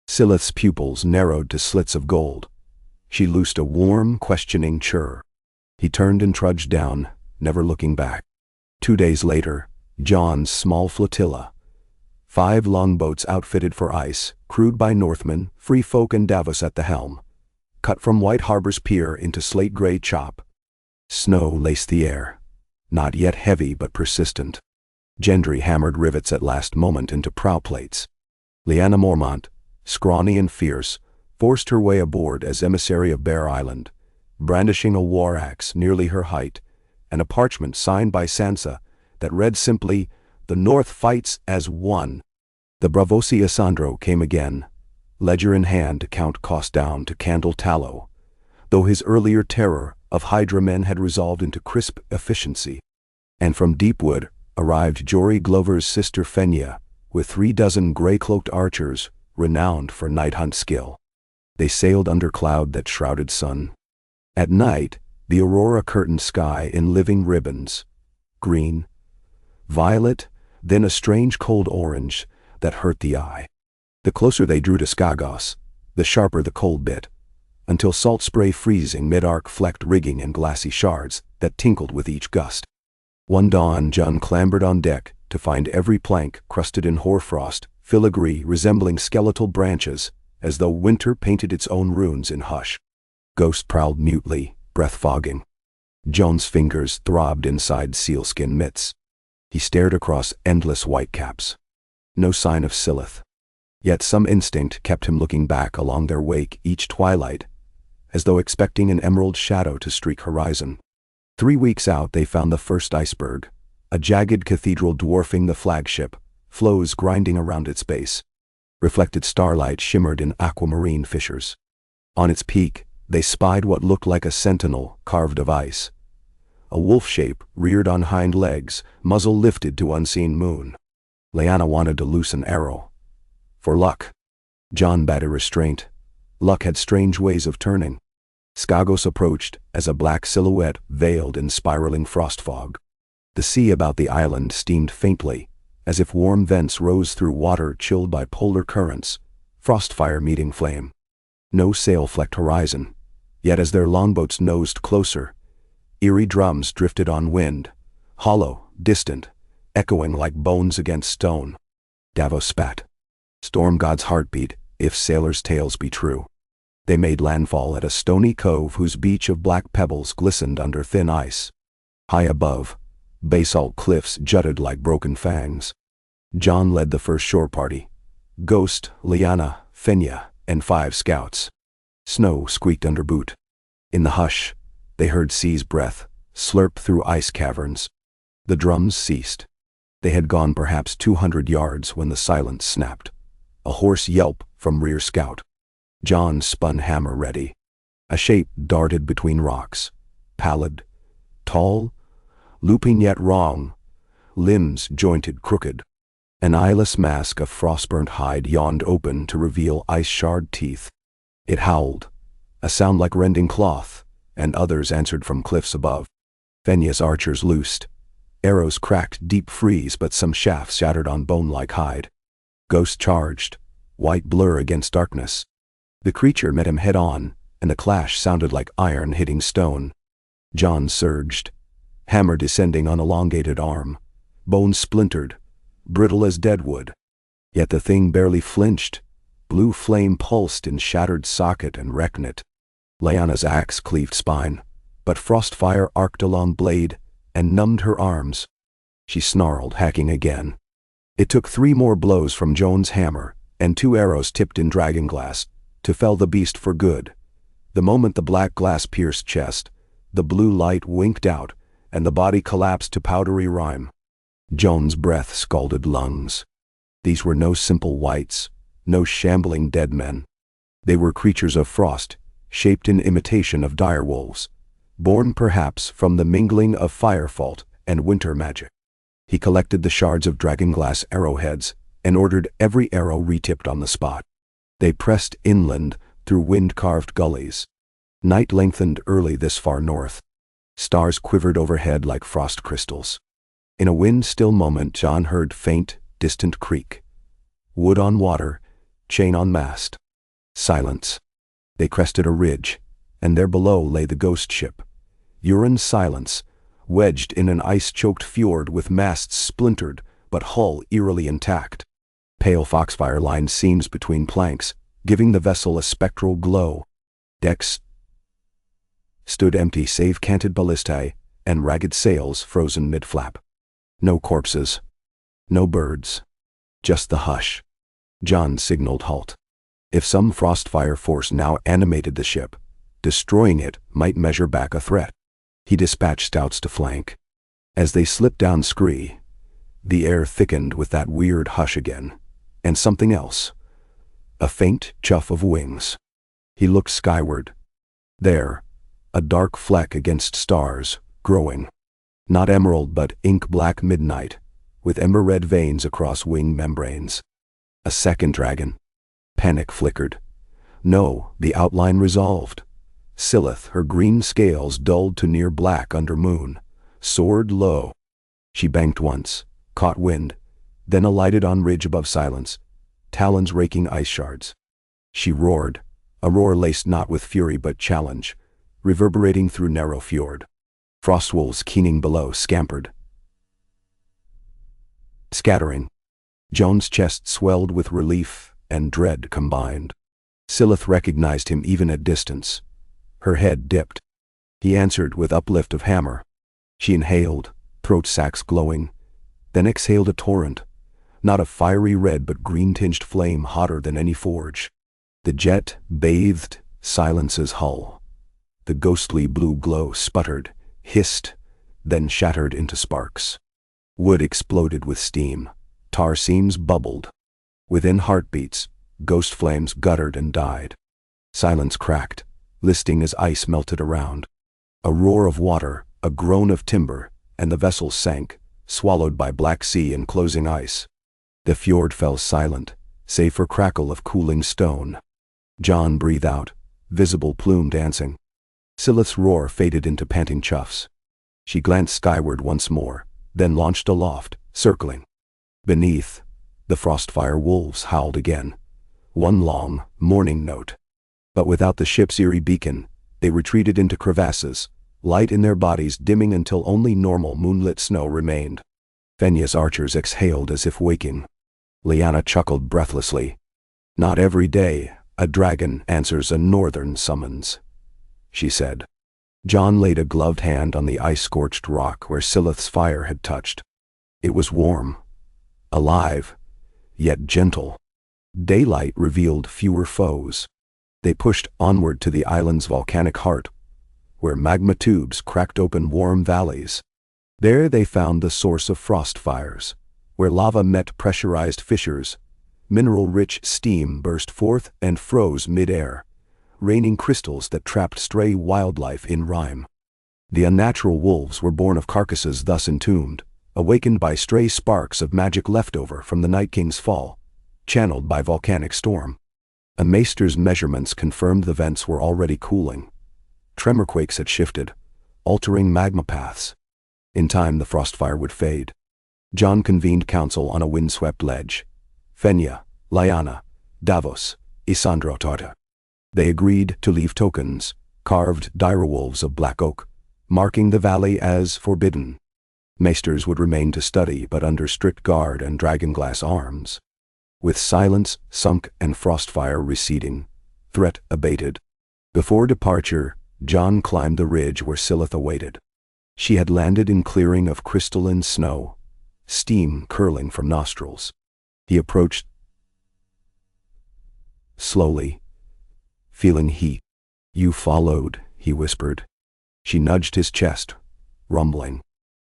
Silith's pupils narrowed to slits of gold. She loosed a warm, questioning chirr. He turned and trudged down, never looking back. 2 days later, Jon's small flotilla, 5 longboats outfitted for ice, crewed by Northmen, free folk and Davos at the helm, cut from White Harbor's pier into slate-gray chop. Snow laced the air, not yet heavy but persistent. Gendry hammered rivets at last moment into prow plates. Lyanna Mormont, scrawny and fierce, forced her way aboard as emissary of Bear Island, brandishing a war axe nearly her height, and a parchment signed by Sansa that read simply, "The North fights as one." The Bravosi Asandro came again, ledger in hand to count cost down to candle tallow, though his earlier terror of Hydra men had resolved into crisp efficiency. And from Deepwood arrived Jory Glover's sister Fenya, with 36 gray-cloaked archers renowned for night hunt skill. They sailed under cloud that shrouded sun. At night, the aurora curtained sky in living ribbons, green, violet, then a strange cold orange that hurt the eye. The closer they drew to Skagos, the sharper the cold bit, until salt spray freezing mid-arc flecked rigging in glassy shards that tinkled with each gust. One dawn Jon clambered on deck to find every plank crusted in hoarfrost, filigree resembling skeletal branches, as though winter painted its own runes in hush. Ghost prowled mutely, breath fogging. Jon's fingers throbbed inside sealskin mitts. He stared across endless whitecaps. No sign of Silith. Yet some instinct kept him looking back along their wake each twilight, as though expecting an emerald shadow to streak horizon. 3 weeks out they found the first iceberg, a jagged cathedral dwarfing the flagship, floes grinding around its base. Reflected starlight shimmered in aquamarine fissures. On its peak, they spied what looked like a sentinel carved of ice. A wolf shape reared on hind legs, muzzle lifted to unseen moon. Lyanna wanted to loose an arrow. For luck. Jon bade a restraint. Luck had strange ways of turning. Skagos approached as a black silhouette veiled in spiraling frost fog. The sea about the island steamed faintly, as if warm vents rose through water chilled by polar currents, frostfire meeting flame. No sail-flecked horizon, yet as their longboats nosed closer, eerie drums drifted on wind, hollow, distant, echoing like bones against stone. Davos spat. Storm god's heartbeat, if sailors' tales be true. They made landfall at a stony cove whose beach of black pebbles glistened under thin ice. High above, basalt cliffs jutted like broken fangs. Jon led the first shore party. Ghost, Lyanna, Fenya, and 5 scouts. Snow squeaked under boot. In the hush, they heard sea's breath slurp through ice caverns. The drums ceased. They had gone perhaps 200 yards when the silence snapped. A hoarse yelp from rear scout. Jon spun hammer ready. A shape darted between rocks, pallid, tall, looping yet wrong, limbs jointed crooked. An eyeless mask of frostburnt hide yawned open to reveal ice-shard teeth. It howled, a sound like rending cloth, and others answered from cliffs above. Fenya's archers loosed. Arrows cracked deep freeze, but some shafts shattered on bone-like hide. Ghost charged, white blur against darkness. The creature met him head-on, and the clash sounded like iron hitting stone. Jon surged, hammer descending on elongated arm, bones splintered, brittle as deadwood. Yet the thing barely flinched. Blue flame pulsed in shattered socket and reknet. Lyanna's axe cleaved spine, but frostfire arced along blade and numbed her arms. She snarled, hacking again. It took 3 more blows from Jon's hammer, and 2 arrows tipped in dragonglass, to fell the beast for good. The moment the black glass pierced chest, the blue light winked out, and the body collapsed to powdery rime. Jon's breath scalded lungs. These were no simple wights, no shambling dead men. They were creatures of frost, shaped in imitation of direwolves, born perhaps from the mingling of firefault and winter magic. He collected the shards of dragonglass arrowheads and ordered every arrow retipped on the spot. They pressed inland through wind-carved gullies. Night lengthened early this far north. Stars quivered overhead like frost crystals. In a wind-still moment Jon heard faint, distant creak. Wood on water, chain on mast. Silence. They crested a ridge, and there below lay the ghost ship. Urine silence, wedged in an ice-choked fjord with masts splintered, but hull eerily intact. Pale foxfire lined seams between planks, giving the vessel a spectral glow. Decks stood empty save canted ballistae and ragged sails frozen mid-flap. No corpses, No birds. Just the hush. Jon signaled halt. If some frostfire force now animated the ship, destroying it might measure back a threat. He dispatched scouts to flank. As they slipped down Scree, the air thickened with that weird hush again, and something else. A faint chuff of wings. He looked skyward. There, a dark fleck against stars, growing. Not emerald but ink-black midnight, with ember-red veins across wing membranes. A second dragon. Panic flickered. No, the outline resolved. Silith, her green scales dulled to near black under moon, soared low. She banked once, caught wind, then alighted on ridge above Silence, talons raking ice shards. She roared, a roar laced not with fury but challenge, reverberating through narrow fjord. Frostwolves keening below scampered, scattering. Jon's chest swelled with relief and dread combined. Silith recognized him even at distance. Her head dipped. He answered with uplift of hammer. She inhaled, throat sacs glowing, then exhaled a torrent, not of fiery red but green-tinged flame hotter than any forge. The jet bathed Silence's hull. The ghostly blue glow sputtered, hissed, then shattered into sparks. Wood exploded with steam. Tar seams bubbled. Within heartbeats, ghost flames guttered and died. Silence cracked, listing as ice melted around. A roar of water, a groan of timber, and the vessel sank, swallowed by black sea and closing ice. The fjord fell silent, save for crackle of cooling stone. Jon breathed out, visible plume dancing. Silith's roar faded into panting chuffs. She glanced skyward once more, then launched aloft, circling. Beneath, the frostfire wolves howled again. One long, mourning note. But without the ship's eerie beacon, they retreated into crevasses, light in their bodies dimming until only normal moonlit snow remained. Fenya's archers exhaled as if waking. Lyanna chuckled breathlessly. Not every day a dragon answers a northern summons, she said. Jon laid a gloved hand on the ice-scorched rock where Silith's fire had touched. It was warm, alive, yet gentle. Daylight revealed fewer foes. They pushed onward to the island's volcanic heart, where magma tubes cracked open warm valleys. There they found the source of frost fires, where lava met pressurized fissures. Mineral-rich steam burst forth and froze mid-air, raining crystals that trapped stray wildlife in rime. The unnatural wolves were born of carcasses thus entombed, awakened by stray sparks of magic leftover from the Night King's fall, channeled by volcanic storm. A maester's measurements confirmed the vents were already cooling. Tremorquakes had shifted, altering magma paths. In time the frostfire would fade. Jon convened council on a windswept ledge. Fenya, Lyanna, Davos, Isandro Tarta. They agreed to leave tokens, carved direwolves of black oak, marking the valley as forbidden. Maesters would remain to study but under strict guard and dragonglass arms. With silence sunk and frostfire receding, threat abated. Before departure, Jon climbed the ridge where Silith awaited. She had landed in clearing of crystalline snow, steam curling from nostrils. He approached slowly, feeling heat. "You followed," he whispered. She nudged his chest, rumbling.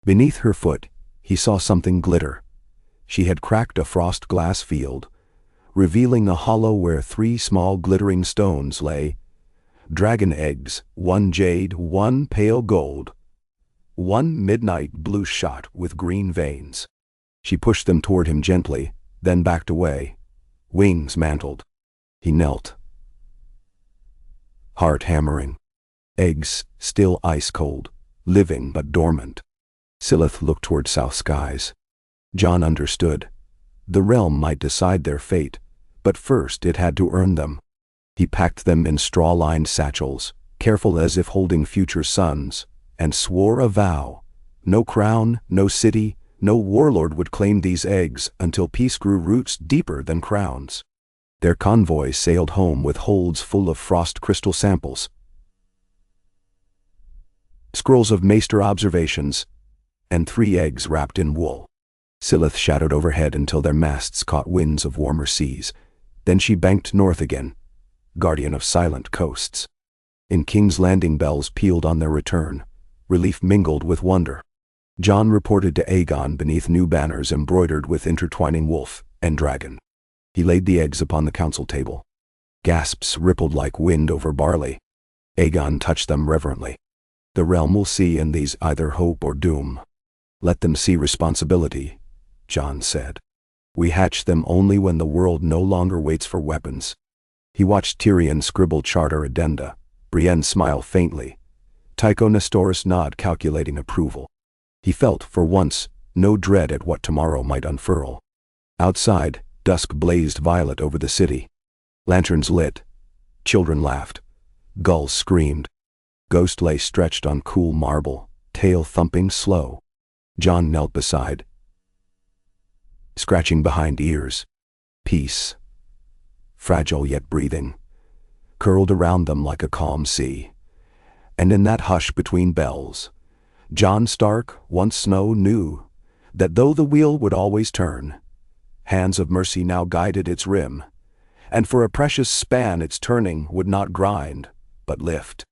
Beneath her foot, he saw something glitter. She had cracked a frost glass field, revealing a hollow where 3 small glittering stones lay. Dragon eggs, 1 jade, 1 pale gold, 1 midnight blue shot with green veins. She pushed them toward him gently, then backed away. Wings mantled. He knelt, heart hammering. Eggs, still ice-cold, living but dormant. Silith looked toward south skies. Jon understood. The realm might decide their fate, but first it had to earn them. He packed them in straw-lined satchels, careful as if holding future sons, and swore a vow. No crown, no city, no warlord would claim these eggs until peace grew roots deeper than crowns. Their convoy sailed home with holds full of frost crystal samples, scrolls of maester observations, and 3 eggs wrapped in wool. Silith shadowed overhead until their masts caught winds of warmer seas. Then she banked north again, guardian of silent coasts. In King's Landing bells pealed on their return, relief mingled with wonder. Jon reported to Aegon beneath new banners embroidered with intertwining wolf and dragon. He laid the eggs upon the council table. Gasps rippled like wind over barley. Aegon touched them reverently. The realm will see in these either hope or doom. Let them see responsibility, Jon said. We hatch them only when the world no longer waits for weapons. He watched Tyrion scribble charter addenda, Brienne smile faintly, Tycho Nestoris nod calculating approval. He felt, for once, no dread at what tomorrow might unfurl. Outside, dusk blazed violet over the city. Lanterns lit. Children laughed. Gulls screamed. Ghost lay stretched on cool marble, tail thumping slow. Jon knelt beside, scratching behind ears. Peace, fragile yet breathing, curled around them like a calm sea. And in that hush between bells, Jon Stark, once Snow, knew that though the wheel would always turn, hands of mercy now guided its rim, and for a precious span its turning would not grind, but lift.